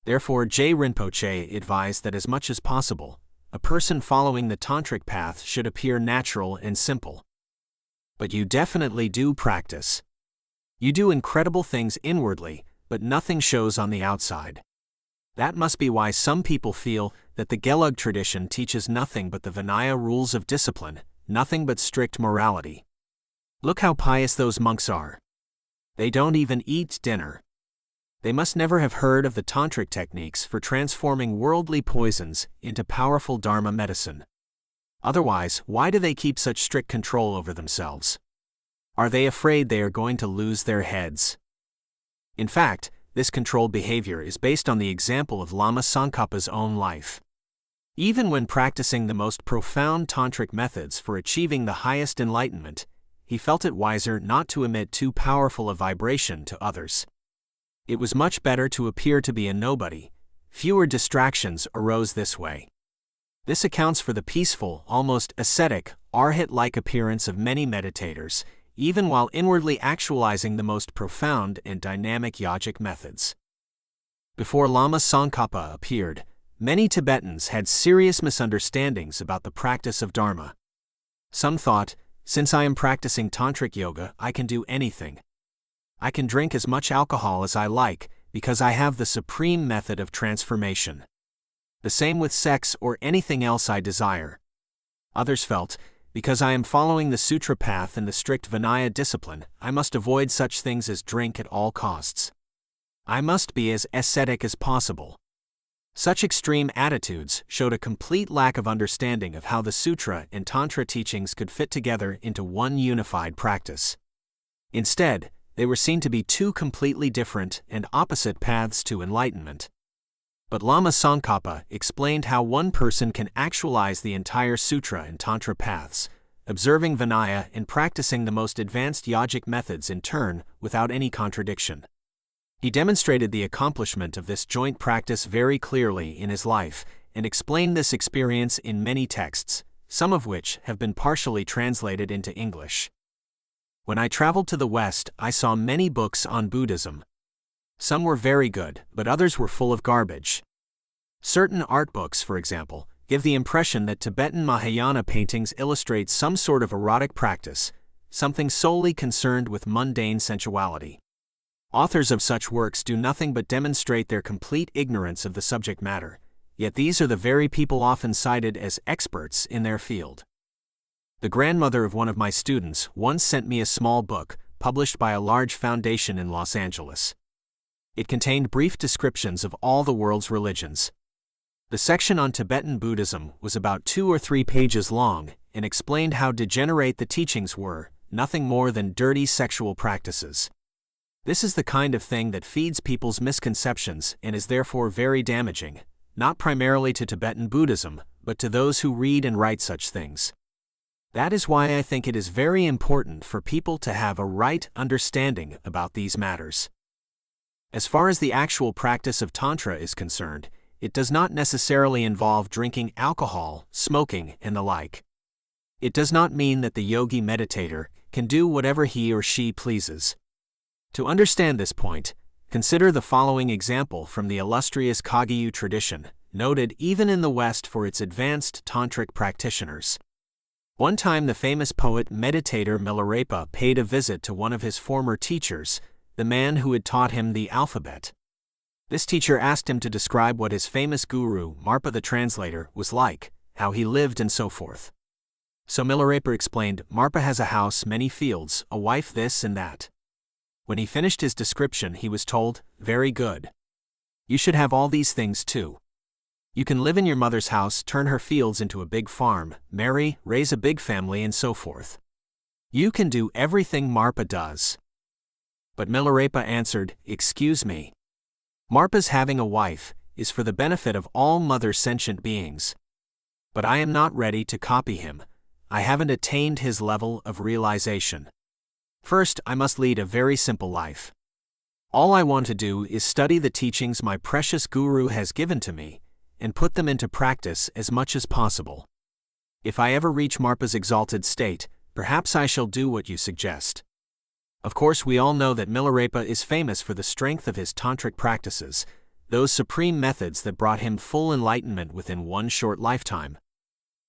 Therefore, Je Rinpoche advised that as much as possible, a person following the tantric path should appear natural and simple. But you definitely do practice. You do incredible things inwardly, but nothing shows on the outside. That must be why some people feel that the Gelug tradition teaches nothing but the Vinaya rules of discipline, nothing but strict morality. Look how pious those monks are. They don't even eat dinner. They must never have heard of the tantric techniques for transforming worldly poisons into powerful Dharma medicine. Otherwise, why do they keep such strict control over themselves? Are they afraid they are going to lose their heads? In fact, this controlled behavior is based on the example of Lama Tsongkhapa's own life. Even when practicing the most profound tantric methods for achieving the highest enlightenment, he felt it wiser not to emit too powerful a vibration to others. It was much better to appear to be a nobody. Fewer distractions arose this way. This accounts for the peaceful, almost ascetic, arhat-like appearance of many meditators, even while inwardly actualizing the most profound and dynamic yogic methods. Before Lama Tsongkhapa appeared, many Tibetans had serious misunderstandings about the practice of Dharma. Some thought, since I am practicing tantric yoga, I can do anything. I can drink as much alcohol as I like because I have the supreme method of transformation. The same with sex or anything else I desire. Others felt, because I am following the sutra path and the strict Vinaya discipline, I must avoid such things as drink at all costs. I must be as ascetic as possible. Such extreme attitudes showed a complete lack of understanding of how the sutra and tantra teachings could fit together into one unified practice. Instead, they were seen to be two completely different and opposite paths to enlightenment. But Lama Tsongkhapa explained how one person can actualize the entire sutra and tantra paths, observing Vinaya and practicing the most advanced yogic methods in turn without any contradiction. He demonstrated the accomplishment of this joint practice very clearly in his life and explained this experience in many texts, some of which have been partially translated into English. When I traveled to the West, I saw many books on Buddhism. Some were very good, but others were full of garbage. Certain art books, for example, give the impression that Tibetan Mahayana paintings illustrate some sort of erotic practice, something solely concerned with mundane sensuality. Authors of such works do nothing but demonstrate their complete ignorance of the subject matter, yet these are the very people often cited as experts in their field. The grandmother of one of my students once sent me a small book, published by a large foundation in Los Angeles. It contained brief descriptions of all the world's religions. The section on Tibetan Buddhism was about 2 or 3 pages long and explained how degenerate the teachings were, nothing more than dirty sexual practices. This is the kind of thing that feeds people's misconceptions and is therefore very damaging, not primarily to Tibetan Buddhism, but to those who read and write such things. That is why I think it is very important for people to have a right understanding about these matters. As far as the actual practice of Tantra is concerned, it does not necessarily involve drinking alcohol, smoking, and the like. It does not mean that the yogi meditator can do whatever he or she pleases. To understand this point, consider the following example from the illustrious Kagyu tradition, noted even in the West for its advanced tantric practitioners. One time the famous poet meditator Milarepa paid a visit to one of his former teachers, the man who had taught him the alphabet. This teacher asked him to describe what his famous guru, Marpa the translator, was like, how he lived and so forth. So Milarepa explained, Marpa has a house, many fields, a wife this and that. When he finished his description he was told, very good. You should have all these things too. You can live in your mother's house, turn her fields into a big farm, marry, raise a big family, and so forth. You can do everything Marpa does. But Milarepa answered, "Excuse me. Marpa's having a wife is for the benefit of all mother sentient beings. But I am not ready to copy him. I haven't attained his level of realization. First, I must lead a very simple life. All I want to do is study the teachings my precious Guru has given to me, and put them into practice as much as possible. If I ever reach Marpa's exalted state, perhaps I shall do what you suggest." Of course, we all know that Milarepa is famous for the strength of his tantric practices, those supreme methods that brought him full enlightenment within one short lifetime.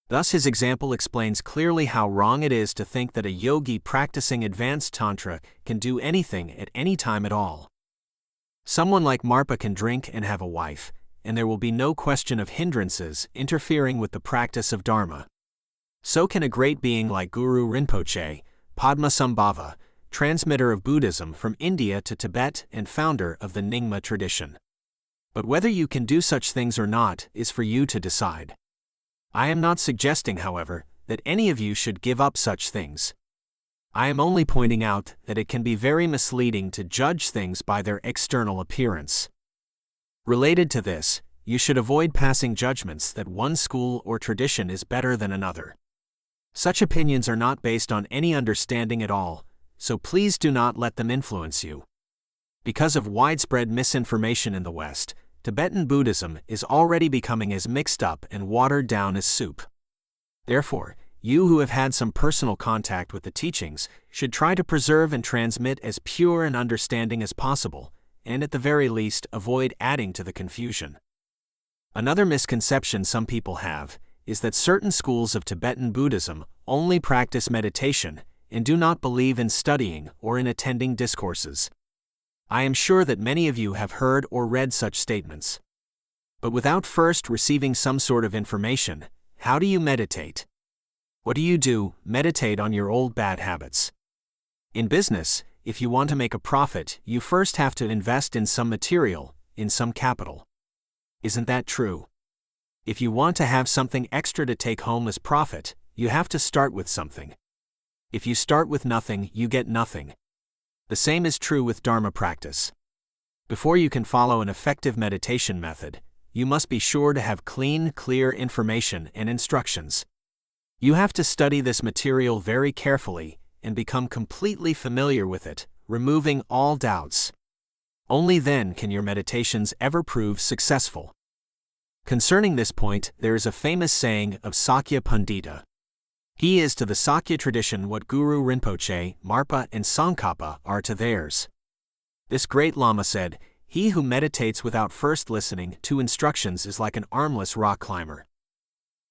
Thus his example explains clearly how wrong it is to think that a yogi practicing advanced tantra can do anything at any time at all. Someone like Marpa can drink and have a wife, and there will be no question of hindrances interfering with the practice of Dharma. So can a great being like Guru Rinpoche, Padmasambhava, transmitter of Buddhism from India to Tibet and founder of the Nyingma tradition. But whether you can do such things or not is for you to decide. I am not suggesting, however, that any of you should give up such things. I am only pointing out that it can be very misleading to judge things by their external appearance. Related to this, you should avoid passing judgments that one school or tradition is better than another. Such opinions are not based on any understanding at all, so please do not let them influence you. Because of widespread misinformation in the West, Tibetan Buddhism is already becoming as mixed up and watered down as soup. Therefore, you who have had some personal contact with the teachings should try to preserve and transmit as pure an understanding as possible, and at the very least avoid adding to the confusion. Another misconception some people have is that certain schools of Tibetan Buddhism only practice meditation and do not believe in studying or in attending discourses. I am sure that many of you have heard or read such statements. But without first receiving some sort of information, how do you meditate? What do you do? Meditate on your old bad habits. In business, if you want to make a profit, you first have to invest in some material, in some capital. Isn't that true? If you want to have something extra to take home as profit, you have to start with something. If you start with nothing, you get nothing. The same is true with Dharma practice. Before you can follow an effective meditation method, you must be sure to have clean, clear information and instructions. You have to study this material very carefully and become completely familiar with it, removing all doubts. Only then can your meditations ever prove successful. Concerning this point, there is a famous saying of Sakya Pandita. He is to the Sakya tradition what Guru Rinpoche, Marpa, and Tsongkhapa are to theirs. This great Lama said, "He who meditates without first listening to instructions is like an armless rock climber."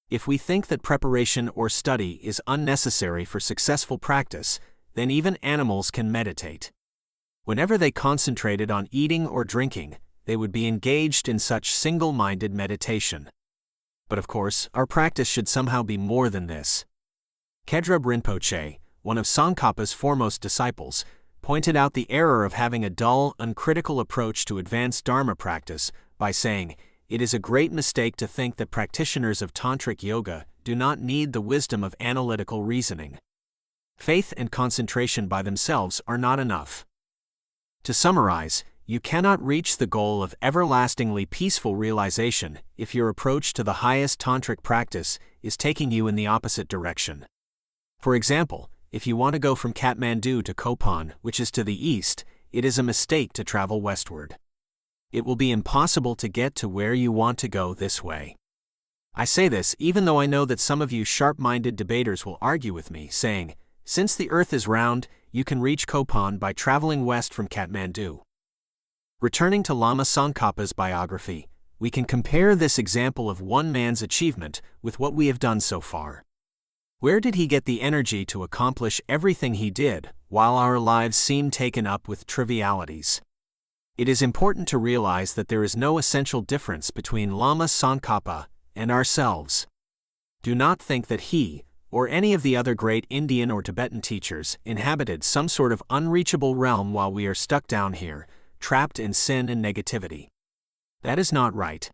If we think that preparation or study is unnecessary for successful practice, then even animals can meditate. Whenever they concentrated on eating or drinking, they would be engaged in such single-minded meditation. But of course, our practice should somehow be more than this. Khedrub Rinpoche, one of Tsongkhapa's foremost disciples, pointed out the error of having a dull, uncritical approach to advanced Dharma practice by saying, "It is a great mistake to think that practitioners of Tantric Yoga do not need the wisdom of analytical reasoning. Faith and concentration by themselves are not enough." To summarize, you cannot reach the goal of everlastingly peaceful realization if your approach to the highest tantric practice is taking you in the opposite direction. For example, if you want to go from Kathmandu to Kopan, which is to the east, it is a mistake to travel westward. It will be impossible to get to where you want to go this way. I say this even though I know that some of you sharp-minded debaters will argue with me, saying, "Since the earth is round, you can reach Kopan by traveling west from Kathmandu." Returning to Lama Tsongkhapa's biography, we can compare this example of one man's achievement with what we have done so far. Where did he get the energy to accomplish everything he did, while our lives seem taken up with trivialities? It is important to realize that there is no essential difference between Lama Tsongkhapa and ourselves. Do not think that he, or any of the other great Indian or Tibetan teachers, inhabited some sort of unreachable realm while we are stuck down here, trapped in sin and negativity. That is not right.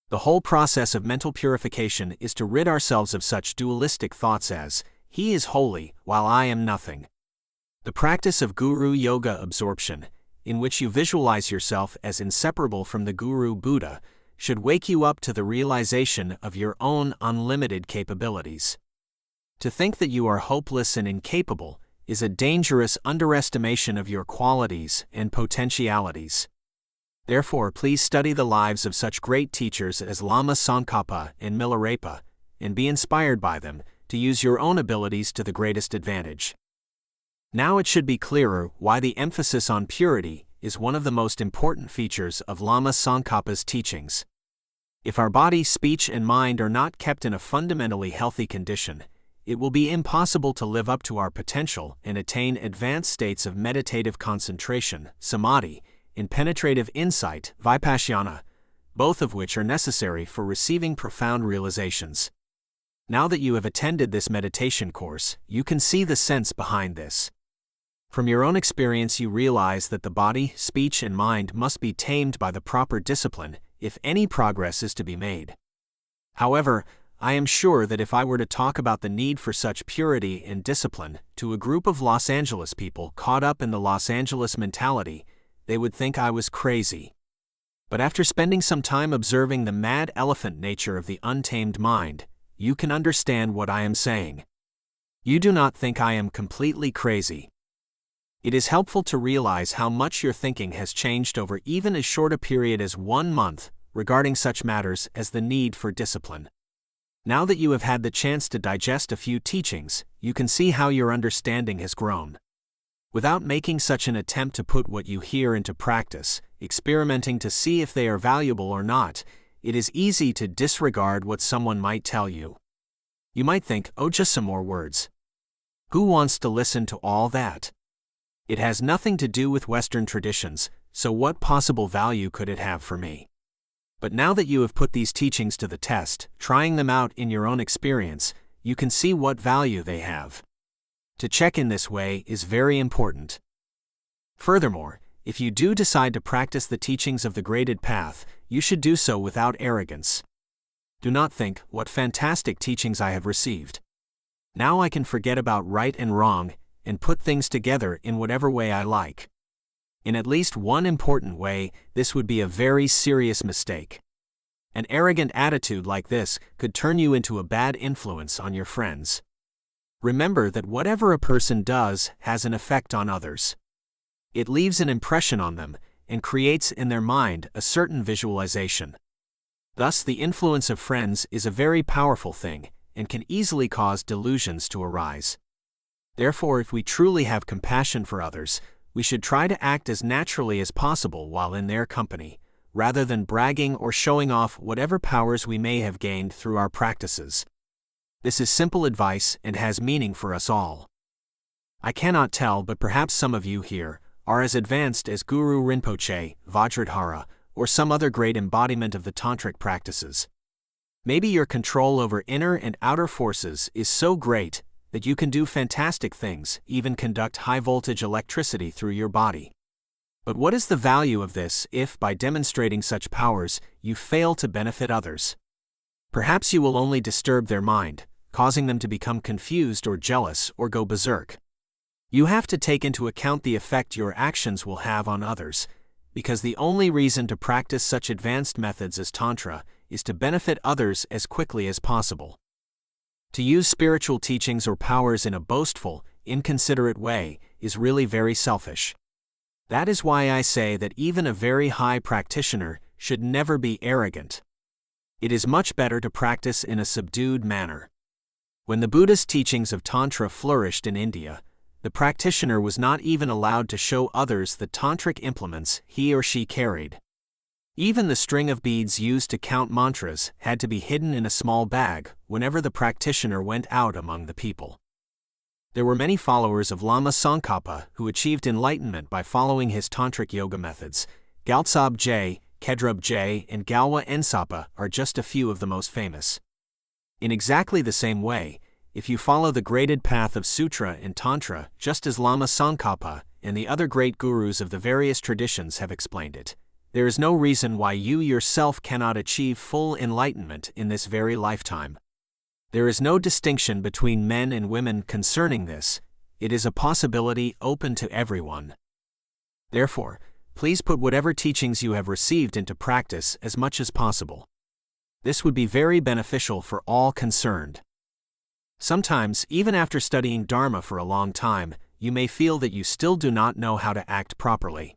The whole process of mental purification is to rid ourselves of such dualistic thoughts as, he is holy, while I am nothing. The practice of Guru Yoga absorption, in which you visualize yourself as inseparable from the Guru Buddha, should wake you up to the realization of your own unlimited capabilities. To think that you are hopeless and incapable is a dangerous underestimation of your qualities and potentialities. Therefore, please study the lives of such great teachers as Lama Tsongkhapa and Milarepa, and be inspired by them to use your own abilities to the greatest advantage. Now it should be clearer why the emphasis on purity is one of the most important features of Lama Tsongkhapa's teachings. If our body, speech, and mind are not kept in a fundamentally healthy condition, it will be impossible to live up to our potential and attain advanced states of meditative concentration, samadhi, and penetrative insight, vipassana, both of which are necessary for receiving profound realizations. Now that you have attended this meditation course, you can see the sense behind this. From your own experience, you realize that the body, speech, and mind must be tamed by the proper discipline if any progress is to be made. However, I am sure that if I were to talk about the need for such purity and discipline to a group of Los Angeles people caught up in the Los Angeles mentality, they would think I was crazy. But after spending some time observing the mad elephant nature of the untamed mind, you can understand what I am saying. You do not think I am completely crazy. It is helpful to realize how much your thinking has changed over even as short a period as 1 month regarding such matters as the need for discipline. Now that you have had the chance to digest a few teachings, you can see how your understanding has grown. Without making such an attempt to put what you hear into practice, experimenting to see if they are valuable or not, it is easy to disregard what someone might tell you. You might think, oh, just some more words. Who wants to listen to all that? It has nothing to do with Western traditions, so what possible value could it have for me? But now that you have put these teachings to the test, trying them out in your own experience, you can see what value they have. To check in this way is very important. Furthermore, if you do decide to practice the teachings of the graded path, you should do so without arrogance. Do not think, what fantastic teachings I have received. Now I can forget about right and wrong, and put things together in whatever way I like. In at least one important way, this would be a very serious mistake. An arrogant attitude like this could turn you into a bad influence on your friends. Remember that whatever a person does has an effect on others. It leaves an impression on them and creates in their mind a certain visualization. Thus, the influence of friends is a very powerful thing and can easily cause delusions to arise. Therefore, if we truly have compassion for others, we should try to act as naturally as possible while in their company, rather than bragging or showing off whatever powers we may have gained through our practices. This is simple advice and has meaning for us all. I cannot tell, but perhaps some of you here are as advanced as Guru Rinpoche, Vajradhara, or some other great embodiment of the tantric practices. Maybe your control over inner and outer forces is so great that you can do fantastic things, even conduct high-voltage electricity through your body. But what is the value of this if, by demonstrating such powers, you fail to benefit others? Perhaps you will only disturb their mind, causing them to become confused or jealous or go berserk. You have to take into account the effect your actions will have on others, because the only reason to practice such advanced methods as Tantra is to benefit others as quickly as possible. To use spiritual teachings or powers in a boastful, inconsiderate way is really very selfish. That is why I say that even a very high practitioner should never be arrogant. It is much better to practice in a subdued manner. When the Buddhist teachings of Tantra flourished in India, the practitioner was not even allowed to show others the tantric implements he or she carried. Even the string of beads used to count mantras had to be hidden in a small bag whenever the practitioner went out among the people. There were many followers of Lama Tsongkhapa who achieved enlightenment by following his tantric yoga methods. Gyaltsab Je, Khedrub Je, and Galwa Ensapa are just a few of the most famous. In exactly the same way, if you follow the graded path of Sutra and Tantra, just as Lama Tsongkhapa and the other great gurus of the various traditions have explained it, there is no reason why you yourself cannot achieve full enlightenment in this very lifetime. There is no distinction between men and women concerning this. It is a possibility open to everyone. Therefore, please put whatever teachings you have received into practice as much as possible. This would be very beneficial for all concerned. Sometimes, even after studying Dharma for a long time, you may feel that you still do not know how to act properly.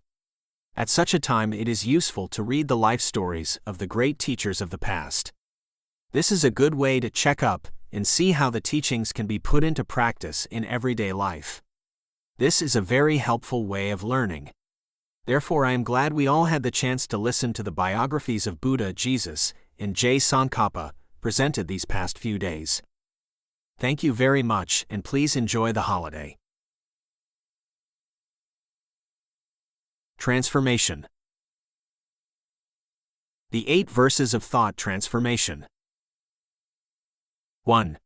At such a time, it is useful to read the life stories of the great teachers of the past. This is a good way to check up and see how the teachings can be put into practice in everyday life. This is a very helpful way of learning. Therefore, I am glad we all had the chance to listen to the biographies of Buddha, Jesus, and J. Tsongkhapa presented these past few days. Thank you very much, and please enjoy the holiday. Transformation. The 8 verses of thought transformation. 1.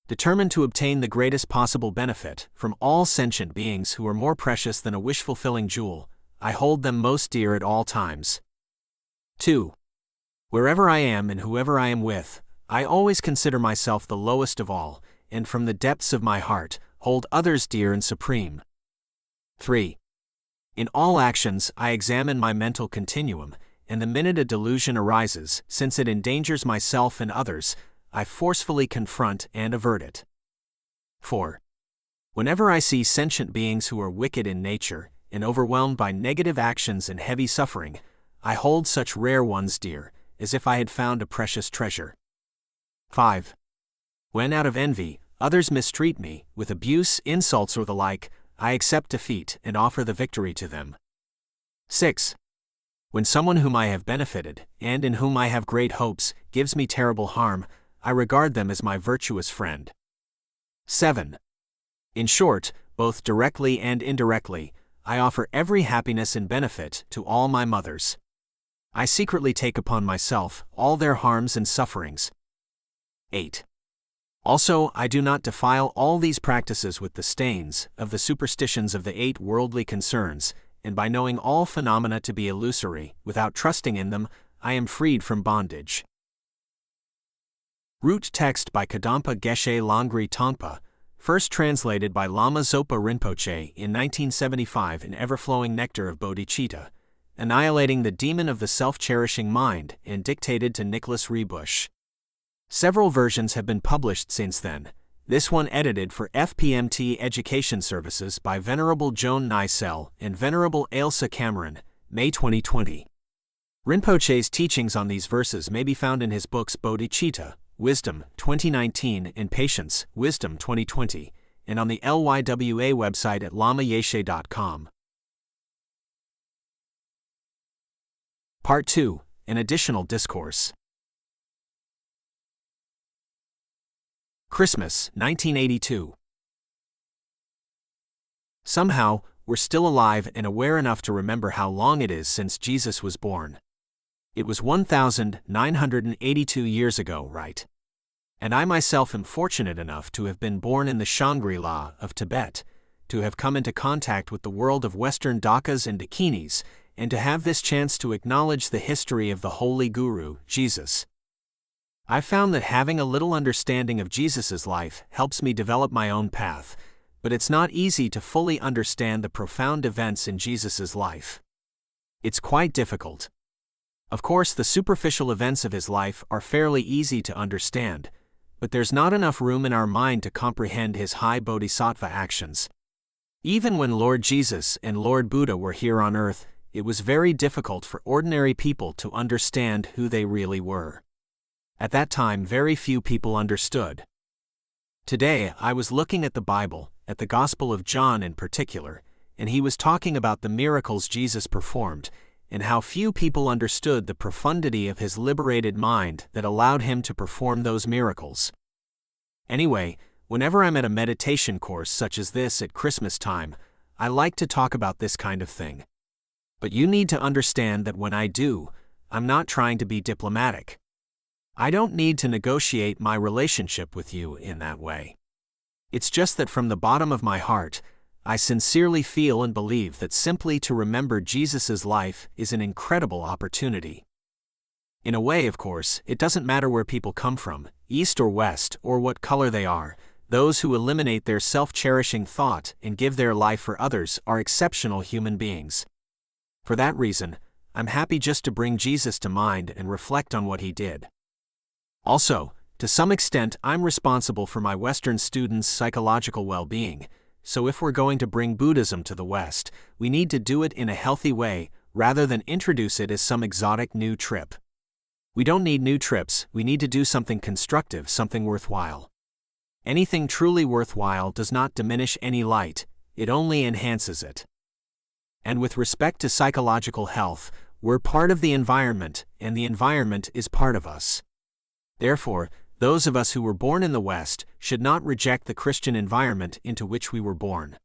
Determined to obtain the greatest possible benefit from all sentient beings who are more precious than a wish-fulfilling jewel, I hold them most dear at all times. 2. Wherever I am and whoever I am with, I always consider myself the lowest of all, and from the depths of my heart, hold others dear and supreme. 3. In all actions, I examine my mental continuum, and the minute a delusion arises, since it endangers myself and others, I forcefully confront and avert it. 4. Whenever I see sentient beings who are wicked in nature, and overwhelmed by negative actions and heavy suffering, I hold such rare ones dear, as if I had found a precious treasure. 5. When out of envy, others mistreat me, with abuse, insults or the like, I accept defeat and offer the victory to them. 6. When someone whom I have benefited, and in whom I have great hopes, gives me terrible harm, I regard them as my virtuous friend. 7. In short, both directly and indirectly, I offer every happiness and benefit to all my mothers. I secretly take upon myself all their harms and sufferings. 8. Also, I do not defile all these practices with the stains of the superstitions of the 8 worldly concerns, and by knowing all phenomena to be illusory, without trusting in them, I am freed from bondage. Root text by Kadampa Geshe Longri Tongpa, first translated by Lama Zopa Rinpoche in 1975 in Ever-Flowing Nectar of Bodhicitta, Annihilating the Demon of the Self-Cherishing Mind, and dictated to Nicholas Rebush. Several versions have been published since then, this one edited for FPMT Education Services by Venerable Joan Nysel and Venerable Ailsa Cameron, May 2020. Rinpoche's teachings on these verses may be found in his books Bodhicitta, Wisdom, 2019 and Patience, Wisdom 2020, and on the LYWA website at lamayeshe.com. Part 2, an additional discourse. Christmas, 1982. Somehow, we're still alive and aware enough to remember how long it is since Jesus was born. It was 1,982 years ago, right? And I myself am fortunate enough to have been born in the Shangri-La of Tibet, to have come into contact with the world of Western Dhakas and Dakinis, and to have this chance to acknowledge the history of the Holy Guru, Jesus. I've found that having a little understanding of Jesus's life helps me develop my own path, but it's not easy to fully understand the profound events in Jesus's life. It's quite difficult. Of course, the superficial events of his life are fairly easy to understand, but there's not enough room in our mind to comprehend his high bodhisattva actions. Even when Lord Jesus and Lord Buddha were here on earth, it was very difficult for ordinary people to understand who they really were. At that time, very few people understood. Today, I was looking at the Bible, at the Gospel of John in particular, and he was talking about the miracles Jesus performed, and how few people understood the profundity of his liberated mind that allowed him to perform those miracles. Anyway, whenever I'm at a meditation course such as this at Christmas time, I like to talk about this kind of thing. But you need to understand that when I do, I'm not trying to be diplomatic. I don't need to negotiate my relationship with you in that way. It's just that from the bottom of my heart, I sincerely feel and believe that simply to remember Jesus' life is an incredible opportunity. In a way, of course, it doesn't matter where people come from, east or west, or what color they are. Those who eliminate their self-cherishing thought and give their life for others are exceptional human beings. For that reason, I'm happy just to bring Jesus to mind and reflect on what he did. Also, to some extent, I'm responsible for my Western students' psychological well-being, so if we're going to bring Buddhism to the West, we need to do it in a healthy way, rather than introduce it as some exotic new trip. We don't need new trips, we need to do something constructive, something worthwhile. Anything truly worthwhile does not diminish any light, it only enhances it. And with respect to psychological health, we're part of the environment, and the environment is part of us. Therefore, those of us who were born in the West should not reject the Christian environment into which we were born.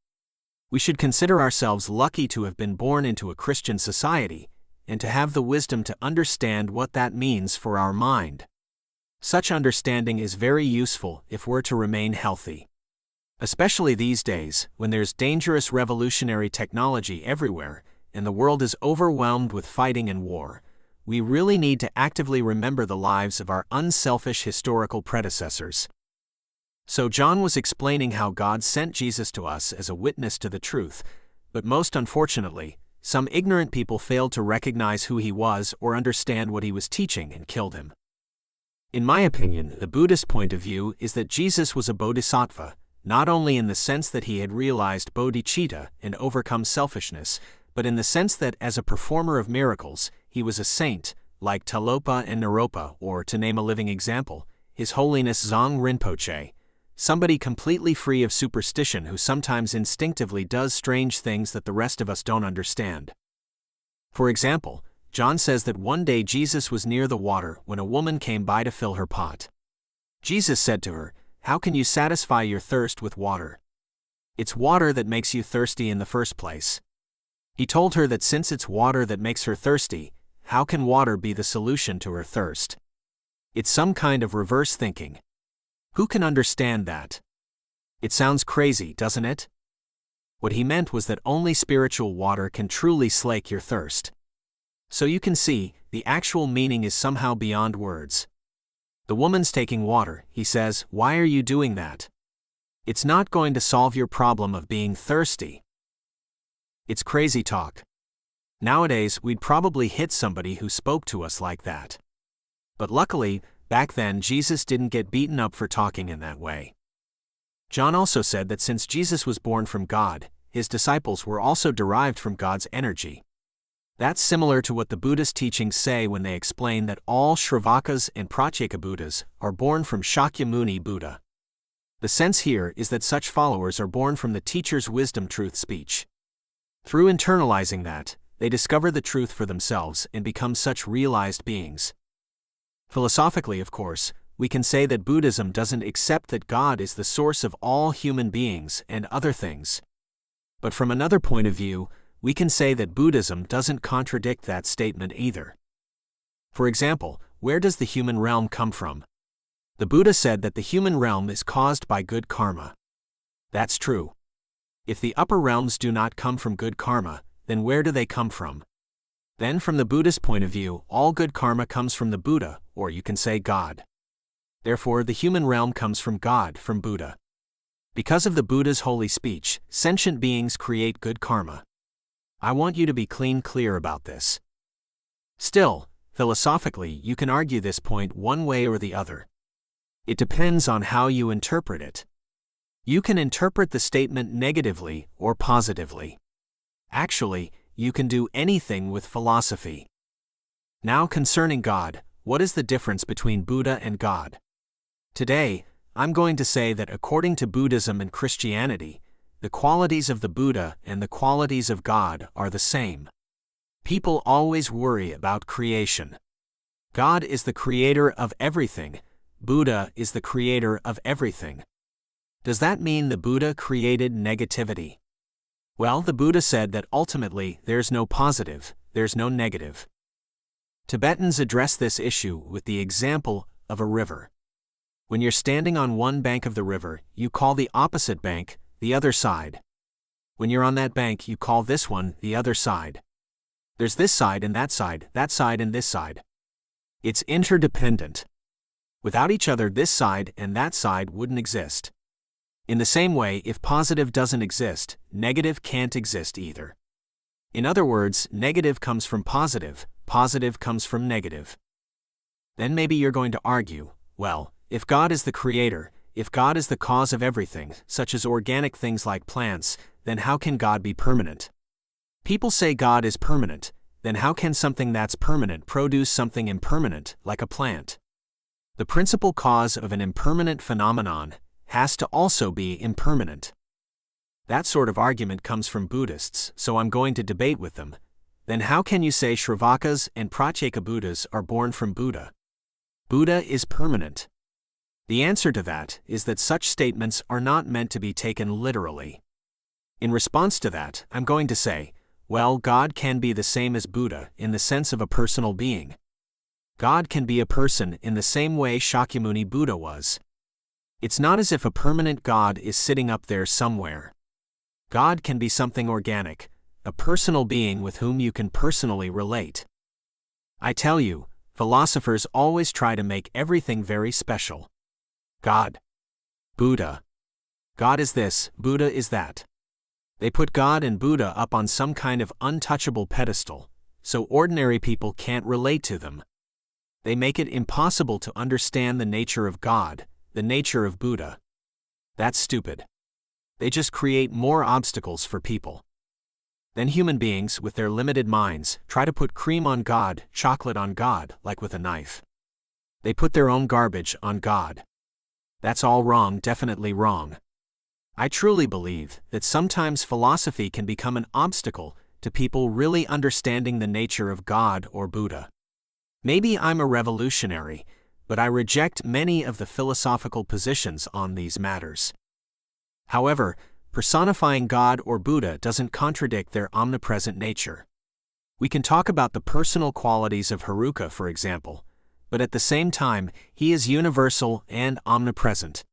We should consider ourselves lucky to have been born into a Christian society, and to have the wisdom to understand what that means for our mind. Such understanding is very useful if we're to remain healthy. Especially these days, when there's dangerous revolutionary technology everywhere, and the world is overwhelmed with fighting and war, we really need to actively remember the lives of our unselfish historical predecessors. So John was explaining how God sent Jesus to us as a witness to the truth, but most unfortunately, some ignorant people failed to recognize who he was or understand what he was teaching and killed him. In my opinion, the Buddhist point of view is that Jesus was a bodhisattva, not only in the sense that he had realized bodhicitta and overcome selfishness, but in the sense that as a performer of miracles, he was a saint, like Talopa and Naropa, or to name a living example, His Holiness Dzong Rinpoche, somebody completely free of superstition who sometimes instinctively does strange things that the rest of us don't understand. For example, John says that one day Jesus was near the water when a woman came by to fill her pot. Jesus said to her, "How can you satisfy your thirst with water? It's water that makes you thirsty in the first place." He told her that since it's water that makes her thirsty, how can water be the solution to her thirst? It's some kind of reverse thinking. Who can understand that? It sounds crazy, doesn't it? What he meant was that only spiritual water can truly slake your thirst. So you can see, the actual meaning is somehow beyond words. The woman's taking water, he says, "Why are you doing that? It's not going to solve your problem of being thirsty." It's crazy talk. Nowadays, we'd probably hit somebody who spoke to us like that. But luckily, back then Jesus didn't get beaten up for talking in that way. John also said that since Jesus was born from God, his disciples were also derived from God's energy. That's similar to what the Buddhist teachings say when they explain that all Shravakas and Pratyeka Buddhas are born from Shakyamuni Buddha. The sense here is that such followers are born from the teacher's wisdom truth speech. Through internalizing that, they discover the truth for themselves and become such realized beings. Philosophically, of course, we can say that Buddhism doesn't accept that God is the source of all human beings and other things. But from another point of view, we can say that Buddhism doesn't contradict that statement either. For example, where does the human realm come from? The Buddha said that the human realm is caused by good karma. That's true. If the upper realms do not come from good karma, then where do they come from? Then from the Buddhist point of view, all good karma comes from the Buddha, or you can say God. Therefore, the human realm comes from God, from Buddha. Because of the Buddha's holy speech, sentient beings create good karma. I want you to be clear about this. Still, philosophically, you can argue this point one way or the other. It depends on how you interpret it. You can interpret the statement negatively or positively. Actually, you can do anything with philosophy. Now concerning God, what is the difference between Buddha and God? Today, I'm going to say that according to Buddhism and Christianity, the qualities of the Buddha and the qualities of God are the same. People always worry about creation. God is the creator of everything. Buddha is the creator of everything. Does that mean the Buddha created negativity? Well, the Buddha said that ultimately there's no positive, there's no negative. Tibetans address this issue with the example of a river. When you're standing on one bank of the river, you call the opposite bank the other side. When you're on that bank, you call this one the other side. There's this side and that side and this side. It's interdependent. Without each other, this side and that side wouldn't exist. In the same way, if positive doesn't exist, negative can't exist either. In other words, negative comes from positive comes from negative. Then maybe you're going to argue, well, if God is the creator, if God is the cause of everything, such as organic things like plants, then how can God be permanent? People say God is permanent, then how can something that's permanent produce something impermanent, like a plant? The principal cause of an impermanent phenomenon has to also be impermanent. That sort of argument comes from Buddhists, so I'm going to debate with them. Then how can you say Shravakas and Pratyeka Buddhas are born from Buddha? Buddha is permanent. The answer to that is that such statements are not meant to be taken literally. In response to that, I'm going to say, well, God can be the same as Buddha in the sense of a personal being. God can be a person in the same way Shakyamuni Buddha was. It's not as if a permanent God is sitting up there somewhere. God can be something organic, a personal being with whom you can personally relate. I tell you, philosophers always try to make everything very special. God. Buddha. God is this, Buddha is that. They put God and Buddha up on some kind of untouchable pedestal, so ordinary people can't relate to them. They make it impossible to understand the nature of God, the nature of Buddha. That's stupid. They just create more obstacles for people. Then human beings, with their limited minds, try to put cream on God, chocolate on God, like with a knife. They put their own garbage on God. That's all wrong, definitely wrong. I truly believe that sometimes philosophy can become an obstacle to people really understanding the nature of God or Buddha. Maybe I'm a revolutionary, but I reject many of the philosophical positions on these matters. However, personifying God or Buddha doesn't contradict their omnipresent nature. We can talk about the personal qualities of Heruka, for example, but at the same time, he is universal and omnipresent.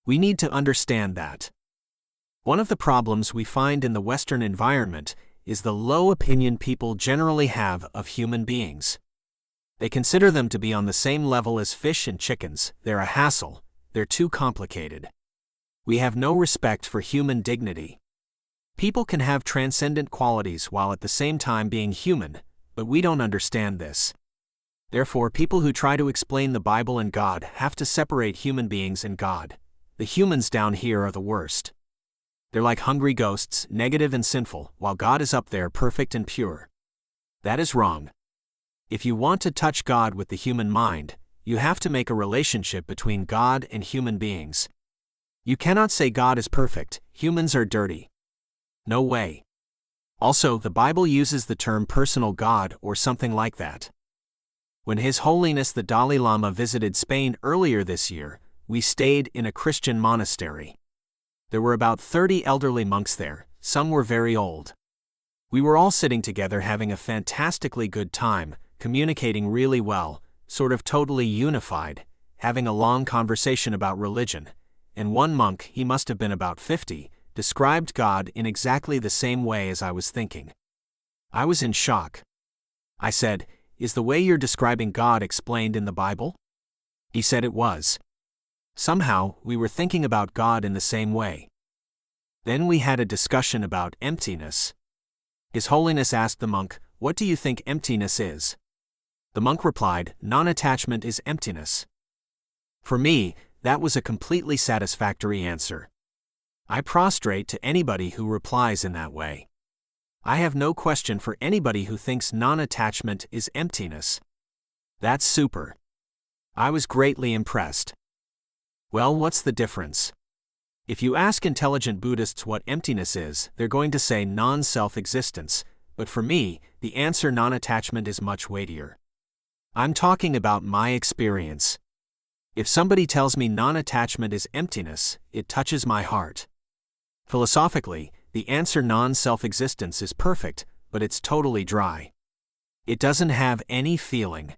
We need to understand that. One of the problems we find in the Western environment is the low opinion people generally have of human beings. They consider them to be on the same level as fish and chickens. They're a hassle, they're too complicated. We have no respect for human dignity. People can have transcendent qualities while at the same time being human, but we don't understand this. Therefore, people who try to explain the Bible and God have to separate human beings and God. The humans down here are the worst. They're like hungry ghosts, negative and sinful, while God is up there perfect and pure. That is wrong. If you want to touch God with the human mind, you have to make a relationship between God and human beings. You cannot say God is perfect, humans are dirty. No way. Also, the Bible uses the term personal God or something like that. When His Holiness the Dalai Lama visited Spain earlier this year, we stayed in a Christian monastery. There were about 30 elderly monks there, some were very old. We were all sitting together having a fantastically good time, communicating really well, sort of totally unified, having a long conversation about religion, and one monk, he must have been about 50, described God in exactly the same way as I was thinking. I was in shock. I said, "Is the way you're describing God explained in the Bible?" He said it was. Somehow, we were thinking about God in the same way. Then we had a discussion about emptiness. His Holiness asked the monk, "What do you think emptiness is?" The monk replied, "Non-attachment is emptiness." For me, that was a completely satisfactory answer. I prostrate to anybody who replies in that way. I have no question for anybody who thinks non-attachment is emptiness. That's super. I was greatly impressed. Well, what's the difference? If you ask intelligent Buddhists what emptiness is, they're going to say non-self-existence, but for me, the answer non-attachment is much weightier. I'm talking about my experience. If somebody tells me non-attachment is emptiness, it touches my heart. Philosophically, the answer non-self-existence is perfect, but it's totally dry. It doesn't have any feeling.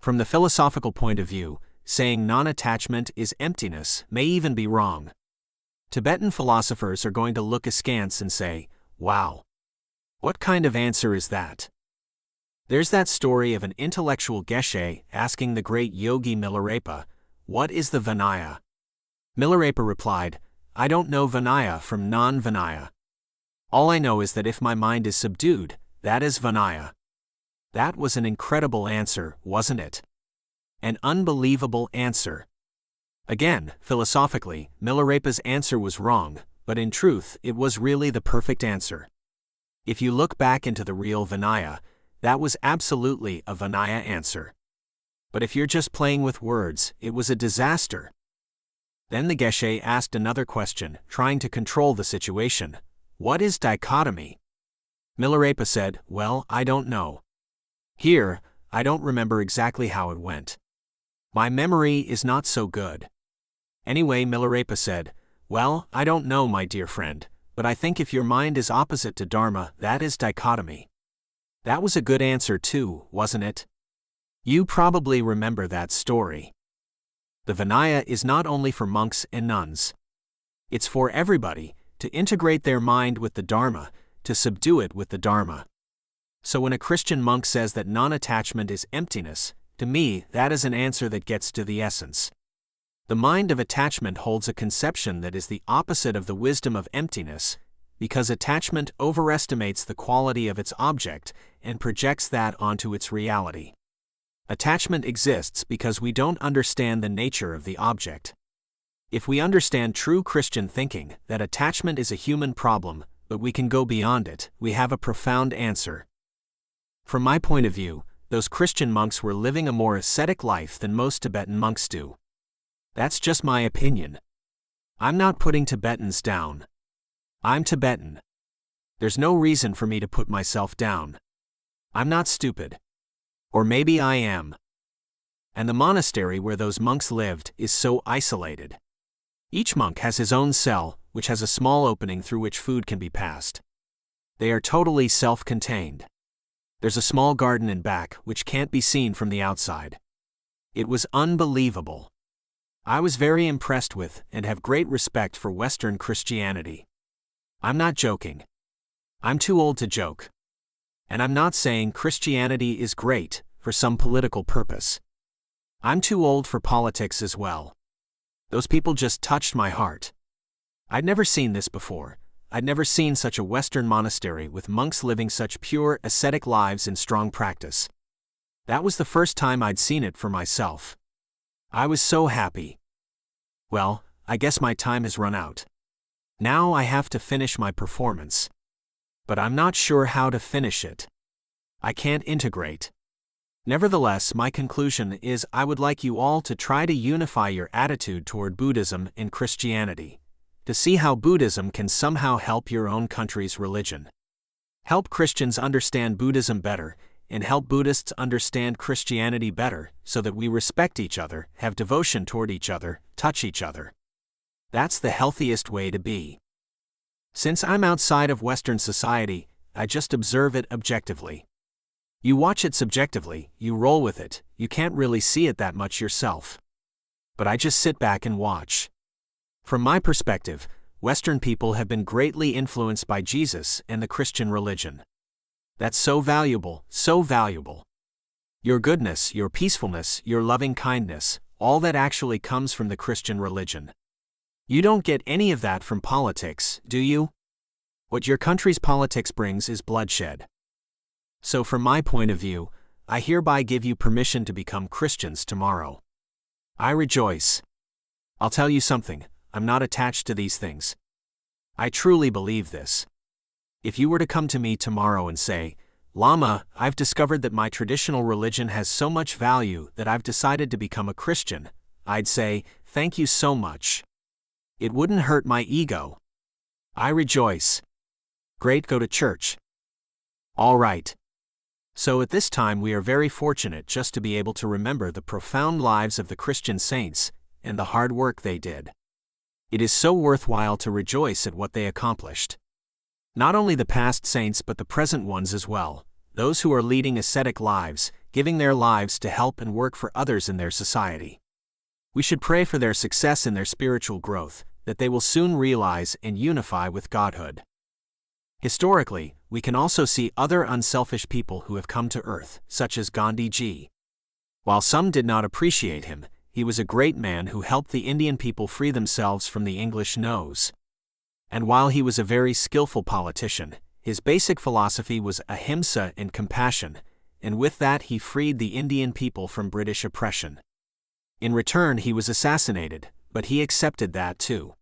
From the philosophical point of view, saying non-attachment is emptiness may even be wrong. Tibetan philosophers are going to look askance and say, wow, what kind of answer is that? There's that story of an intellectual Geshe asking the great yogi Milarepa, what is the Vinaya? Milarepa replied, I don't know Vinaya from non-Vinaya. All I know is that if my mind is subdued, that is Vinaya. That was an incredible answer, wasn't it? An unbelievable answer. Again, philosophically, Milarepa's answer was wrong, but in truth, it was really the perfect answer. If you look back into the real Vinaya, that was absolutely a Vinaya answer. But if you're just playing with words, it was a disaster. Then the Geshe asked another question, trying to control the situation. What is dichotomy? Milarepa said, well, I don't know. Here, I don't remember exactly how it went. My memory is not so good. Anyway, Milarepa said, well, I don't know, my dear friend, but I think if your mind is opposite to Dharma, that is dichotomy. That was a good answer too, wasn't it? You probably remember that story. The Vinaya is not only for monks and nuns. It's for everybody, to integrate their mind with the Dharma, to subdue it with the Dharma. So when a Christian monk says that non-attachment is emptiness, to me, that is an answer that gets to the essence. The mind of attachment holds a conception that is the opposite of the wisdom of emptiness, because attachment overestimates the quality of its object and projects that onto its reality. Attachment exists because we don't understand the nature of the object. If we understand true Christian thinking, that attachment is a human problem, but we can go beyond it, we have a profound answer. From my point of view, those Christian monks were living a more ascetic life than most Tibetan monks do. That's just my opinion. I'm not putting Tibetans down. I'm Tibetan. There's no reason for me to put myself down. I'm not stupid. Or maybe I am. And the monastery where those monks lived is so isolated. Each monk has his own cell, which has a small opening through which food can be passed. They are totally self-contained. There's a small garden in back, which can't be seen from the outside. It was unbelievable. I was very impressed with and have great respect for Western Christianity. I'm not joking. I'm too old to joke. And I'm not saying Christianity is great for some political purpose. I'm too old for politics as well. Those people just touched my heart. I'd never seen this before. I'd never seen such a Western monastery with monks living such pure, ascetic lives in strong practice. That was the first time I'd seen it for myself. I was so happy. Well, I guess my time has run out. Now I have to finish my performance. But I'm not sure how to finish it. I can't integrate. Nevertheless, my conclusion is I would like you all to try to unify your attitude toward Buddhism and Christianity, to see how Buddhism can somehow help your own country's religion. Help Christians understand Buddhism better, and help Buddhists understand Christianity better, so that we respect each other, have devotion toward each other, touch each other. That's the healthiest way to be. Since I'm outside of Western society, I just observe it objectively. You watch it subjectively, you roll with it, you can't really see it that much yourself. But I just sit back and watch. From my perspective, Western people have been greatly influenced by Jesus and the Christian religion. That's so valuable, so valuable. Your goodness, your peacefulness, your loving kindness, all that actually comes from the Christian religion. You don't get any of that from politics, do you? What your country's politics brings is bloodshed. So from my point of view, I hereby give you permission to become Christians tomorrow. I rejoice. I'll tell you something, I'm not attached to these things. I truly believe this. If you were to come to me tomorrow and say, Lama, I've discovered that my traditional religion has so much value that I've decided to become a Christian, I'd say, thank you so much. It wouldn't hurt my ego. I rejoice. Great, go to church. All right. So at this time we are very fortunate just to be able to remember the profound lives of the Christian saints and the hard work they did. It is so worthwhile to rejoice at what they accomplished. Not only the past saints but the present ones as well, those who are leading ascetic lives, giving their lives to help and work for others in their society. We should pray for their success in their spiritual growth, that they will soon realize and unify with Godhood. Historically, we can also see other unselfish people who have come to earth, such as Gandhi Ji. While some did not appreciate him, he was a great man who helped the Indian people free themselves from the English nose. And while he was a very skillful politician, his basic philosophy was ahimsa and compassion, and with that he freed the Indian people from British oppression. In return, he was assassinated, but he accepted that too.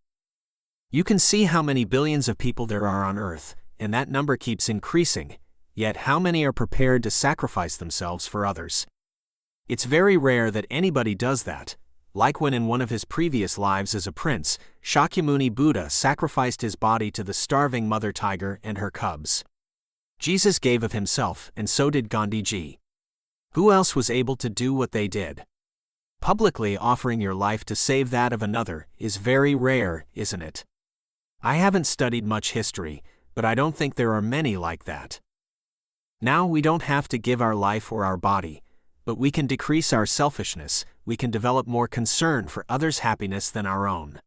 You can see how many billions of people there are on Earth, and that number keeps increasing, yet how many are prepared to sacrifice themselves for others? It's very rare that anybody does that, like when in one of his previous lives as a prince, Shakyamuni Buddha sacrificed his body to the starving mother tiger and her cubs. Jesus gave of himself, and so did Gandhi Ji. Who else was able to do what they did? Publicly offering your life to save that of another is very rare, isn't it? I haven't studied much history, but I don't think there are many like that. Now we don't have to give our life or our body, but we can decrease our selfishness, we can develop more concern for others' happiness than our own.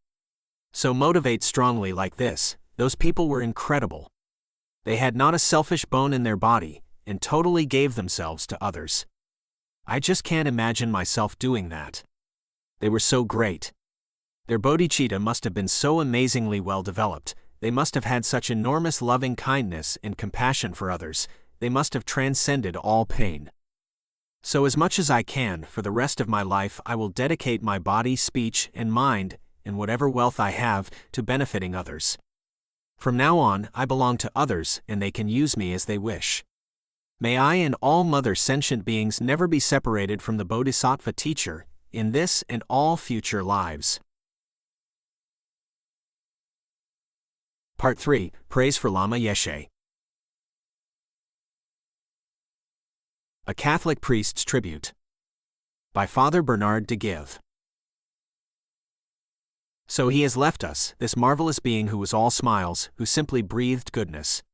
So motivate strongly like this. Those people were incredible. They had not a selfish bone in their body, and totally gave themselves to others. I just can't imagine myself doing that. They were so great. Their bodhicitta must have been so amazingly well developed, they must have had such enormous loving kindness and compassion for others, they must have transcended all pain. So as much as I can, for the rest of my life I will dedicate my body, speech, and mind, and whatever wealth I have, to benefiting others. From now on, I belong to others, and they can use me as they wish. May I and all mother sentient beings never be separated from the Bodhisattva teacher, in this and all future lives. Part 3. Praise for Lama Yeshe. A Catholic Priest's Tribute. By Father Bernard de Give. So he has left us, this marvelous being who was all smiles, who simply breathed goodness.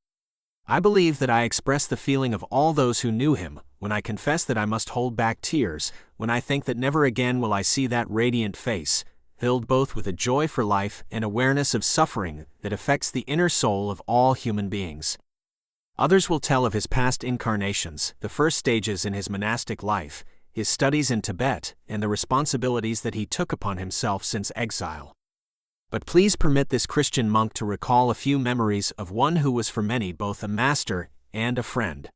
I believe that I express the feeling of all those who knew him, when I confess that I must hold back tears, when I think that never again will I see that radiant face, filled both with a joy for life and awareness of suffering that affects the inner soul of all human beings. Others will tell of his past incarnations, the first stages in his monastic life, his studies in Tibet, and the responsibilities that he took upon himself since exile. But please permit this Christian monk to recall a few memories of one who was for many both a master and a friend.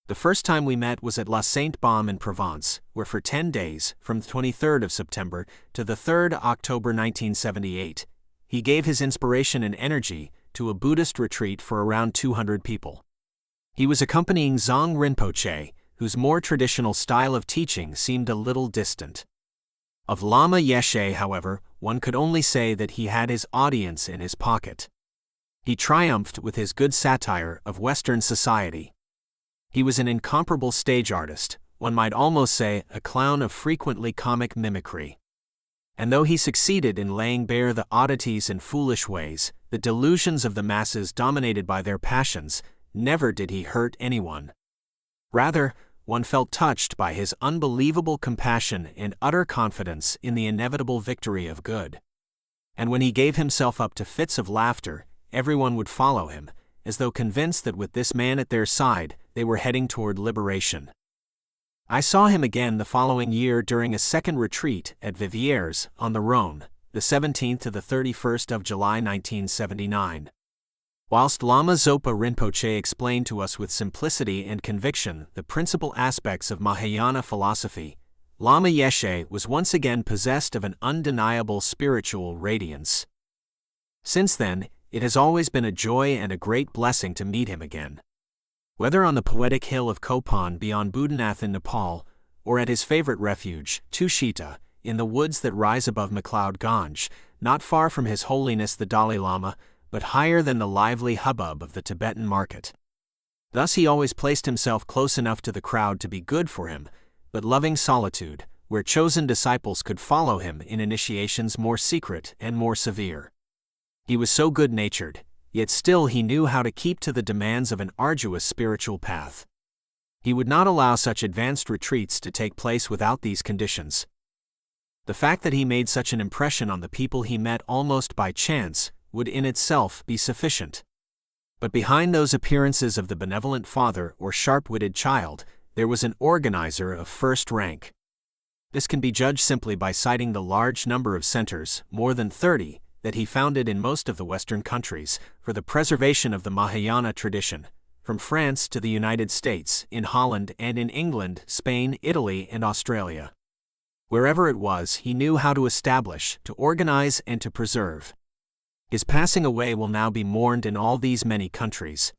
The first time we met was at La Sainte-Baume in Provence, where for 10 days, from the 23rd of September to the 3rd October 1978, he gave his inspiration and energy to a Buddhist retreat for around 200 people. He was accompanying Dzong Rinpoche, whose more traditional style of teaching seemed a little distant. Of Lama Yeshe, however, one could only say that he had his audience in his pocket. He triumphed with his good satire of Western society. He was an incomparable stage artist, one might almost say a clown of frequently comic mimicry. And though he succeeded in laying bare the oddities and foolish ways, the delusions of the masses dominated by their passions, never did he hurt anyone. Rather, one felt touched by his unbelievable compassion and utter confidence in the inevitable victory of good. And when he gave himself up to fits of laughter, everyone would follow him, as though convinced that with this man at their side, they were heading toward liberation. I saw him again the following year during a second retreat at Viviers, on the Rhône, the 17th to the 31st of July 1979. Whilst Lama Zopa Rinpoche explained to us with simplicity and conviction the principal aspects of Mahayana philosophy, Lama Yeshe was once again possessed of an undeniable spiritual radiance. Since then, it has always been a joy and a great blessing to meet him again. Whether on the poetic hill of Kopan beyond Boudhanath in Nepal, or at his favorite refuge, Tushita, in the woods that rise above McLeod Ganj, not far from His Holiness the Dalai Lama, but higher than the lively hubbub of the Tibetan market. Thus he always placed himself close enough to the crowd to be good for him, but loving solitude, where chosen disciples could follow him in initiations more secret and more severe. He was so good-natured, yet still he knew how to keep to the demands of an arduous spiritual path. He would not allow such advanced retreats to take place without these conditions. The fact that he made such an impression on the people he met almost by chance would in itself be sufficient. But behind those appearances of the benevolent father or sharp-witted child, there was an organizer of first rank. This can be judged simply by citing the large number of centers, more than 30, that he founded in most of the Western countries for the preservation of the Mahayana tradition, from France to the United States, in Holland and in England, Spain, Italy, and Australia. Wherever it was, he knew how to establish, to organize, and to preserve. His passing away will now be mourned in all these many countries.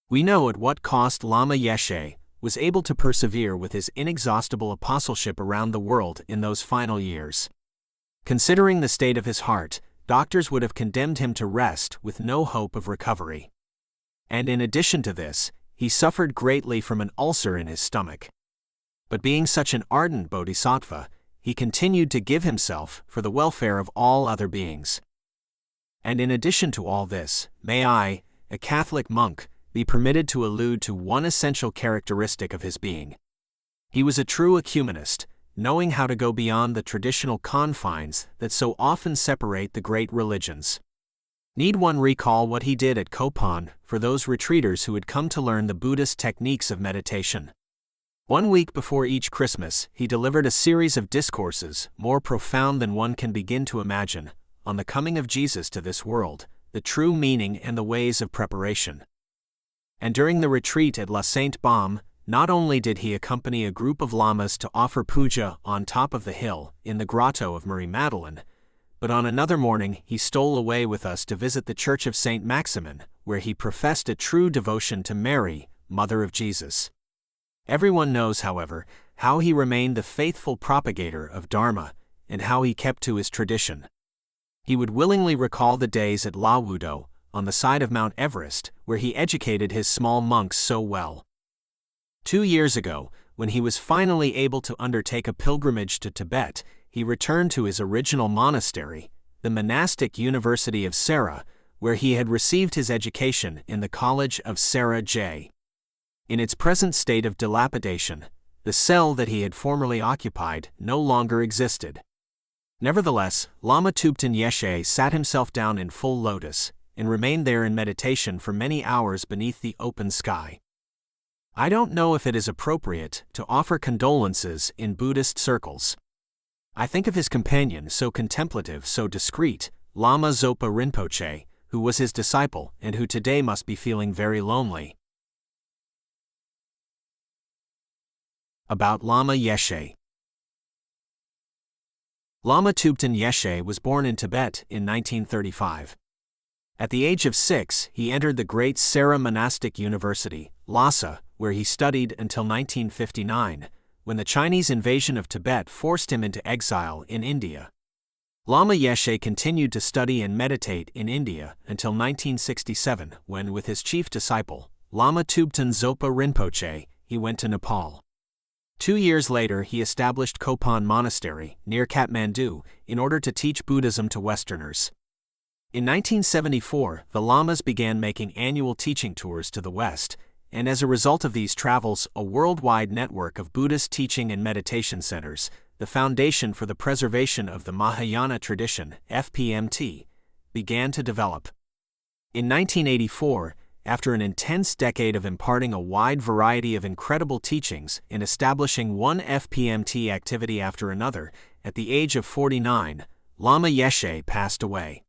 We know at what cost Lama Yeshe was able to persevere with his inexhaustible apostleship around the world in those final years. Considering the state of his heart, doctors would have condemned him to rest with no hope of recovery. And in addition to this, he suffered greatly from an ulcer in his stomach. But being such an ardent bodhisattva, he continued to give himself for the welfare of all other beings. And in addition to all this, may I, a Catholic monk, be permitted to allude to one essential characteristic of his being. He was a true ecumenist, knowing how to go beyond the traditional confines that so often separate the great religions. Need one recall what he did at Kopan for those retreaters who had come to learn the Buddhist techniques of meditation? 1 week before each Christmas, he delivered a series of discourses, more profound than one can begin to imagine, on the coming of Jesus to this world, the true meaning and the ways of preparation. And during the retreat at La Sainte Baume, not only did he accompany a group of lamas to offer puja on top of the hill in the grotto of Marie Madeleine, but on another morning he stole away with us to visit the Church of Saint Maximin, where he professed a true devotion to Mary, Mother of Jesus. Everyone knows, however, how he remained the faithful propagator of Dharma, and how he kept to his tradition. He would willingly recall the days at La Wudo, on the side of Mount Everest, where he educated his small monks so well. 2 years ago, when he was finally able to undertake a pilgrimage to Tibet, he returned to his original monastery, the monastic University of Sera, where he had received his education in the College of Sera J. In its present state of dilapidation, the cell that he had formerly occupied no longer existed. Nevertheless, Lama Tubten Yeshe sat himself down in full lotus, and remained there in meditation for many hours beneath the open sky. I don't know if it is appropriate to offer condolences in Buddhist circles. I think of his companion, so contemplative, so discreet, Lama Zopa Rinpoche, who was his disciple and who today must be feeling very lonely. About Lama Yeshe. Lama Tubten Yeshe was born in Tibet in 1935. At the age of 6, he entered the great Sera Monastic University, Lhasa, where he studied until 1959, when the Chinese invasion of Tibet forced him into exile in India. Lama Yeshe continued to study and meditate in India until 1967, when, with his chief disciple, Lama Tubten Zopa Rinpoche, he went to Nepal. 2 years later, he established Kopan Monastery, near Kathmandu, in order to teach Buddhism to Westerners. In 1974, the Lamas began making annual teaching tours to the West, and as a result of these travels, a worldwide network of Buddhist teaching and meditation centers, the Foundation for the Preservation of the Mahayana Tradition, FPMT, began to develop. In 1984, after an intense decade of imparting a wide variety of incredible teachings and establishing one FPMT activity after another, at the age of 49, Lama Yeshe passed away.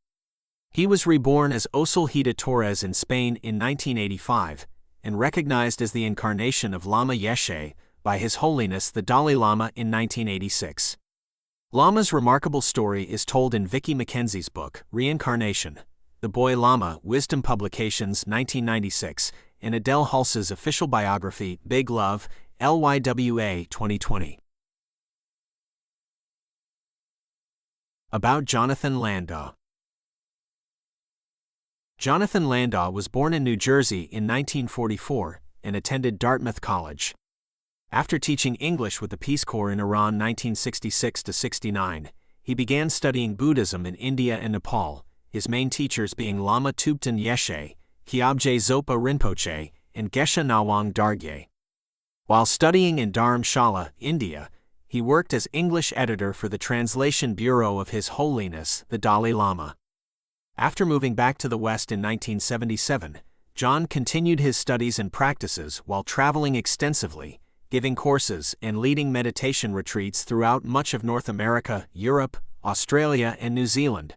He was reborn as Osel Hida Torres in Spain in 1985 and recognized as the incarnation of Lama Yeshe by His Holiness the Dalai Lama in 1986. Lama's remarkable story is told in Vicki McKenzie's book, Reincarnation, The Boy Lama, Wisdom Publications 1996, and Adele Hulse's official biography, Big Love, LYWA 2020. About Jonathan Landau. Jonathan Landau was born in New Jersey in 1944 and attended Dartmouth College. After teaching English with the Peace Corps in Iran 1966-69, he began studying Buddhism in India and Nepal, his main teachers being Lama Tubten Yeshe, Kyabje Zopa Rinpoche, and Geshe Nawang Dargye. While studying in Dharamshala, India, He worked as English editor for the Translation Bureau of His Holiness, the Dalai Lama. After moving back to the West in 1977, John continued his studies and practices while traveling extensively, giving courses and leading meditation retreats throughout much of North America, Europe, Australia, and New Zealand.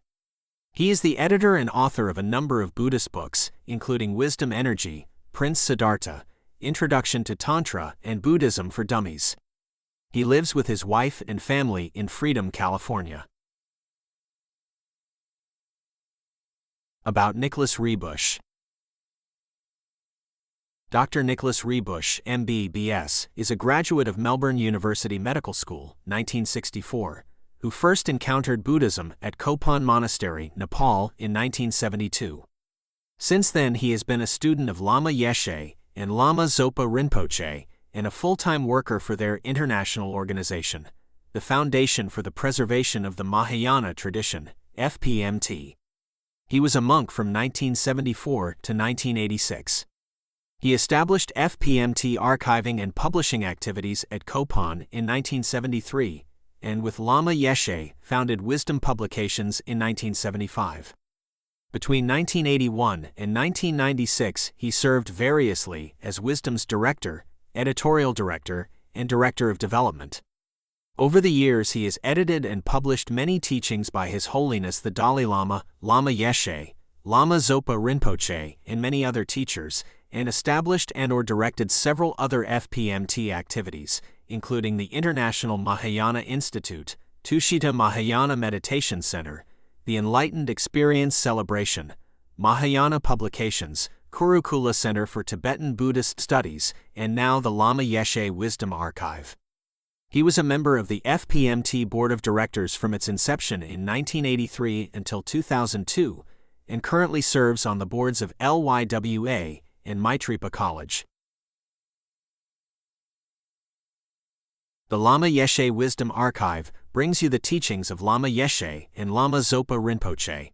He is the editor and author of a number of Buddhist books, including Wisdom Energy, Prince Siddhartha, Introduction to Tantra, and Buddhism for Dummies. He lives with his wife and family in Freedom, California. About Nicholas Riebusch. Dr. Nicholas Riebusch, MB.B.S., is a graduate of Melbourne University Medical School, 1964, who first encountered Buddhism at Kopan Monastery, Nepal, in 1972. Since then he has been a student of Lama Yeshe and Lama Zopa Rinpoche, and a full-time worker for their international organization, the Foundation for the Preservation of the Mahayana Tradition, FPMT. He was a monk from 1974 to 1986. He established FPMT archiving and publishing activities at Kopan in 1973, and with Lama Yeshe founded Wisdom Publications in 1975. Between 1981 and 1996 he served variously as Wisdom's director, editorial director, and director of development. Over the years he has edited and published many teachings by His Holiness the Dalai Lama, Lama Yeshe, Lama Zopa Rinpoche, and many other teachers, and established and/or directed several other FPMT activities, including the International Mahayana Institute, Tushita Mahayana Meditation Center, the Enlightened Experience Celebration, Mahayana Publications, Kurukula Center for Tibetan Buddhist Studies, and now the Lama Yeshe Wisdom Archive. He was a member of the FPMT Board of Directors from its inception in 1983 until 2002, and currently serves on the boards of LYWA and Maitripa College. The Lama Yeshe Wisdom Archive brings you the teachings of Lama Yeshe and Lama Zopa Rinpoche.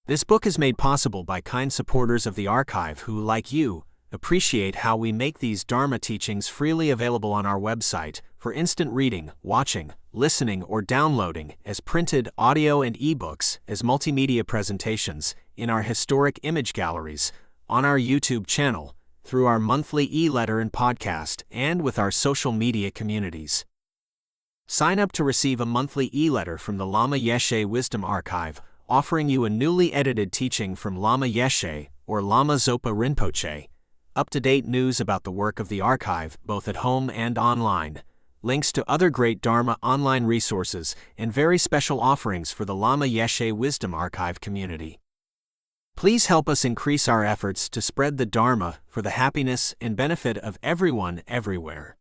This book is made possible by kind supporters of the archive who, like you, appreciate how we make these Dharma teachings freely available on our website for instant reading, watching, listening, or downloading as printed, audio, and ebooks, as multimedia presentations, in our historic image galleries, on our YouTube channel, through our monthly e-letter and podcast, and with our social media communities. Sign up to receive a monthly e-letter from the Lama Yeshe Wisdom Archive, offering you a newly edited teaching from Lama Yeshe or Lama Zopa Rinpoche, up-to-date news about the work of the archive, both at home and online, links to other great Dharma online resources, and very special offerings for the Lama Yeshe Wisdom Archive community. Please help us increase our efforts to spread the Dharma for the happiness and benefit of everyone everywhere.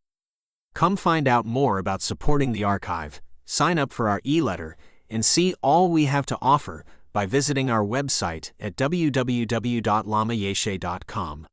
Come find out more about supporting the archive, sign up for our e-letter, and see all we have to offer by visiting our website at www.lamayeshe.com.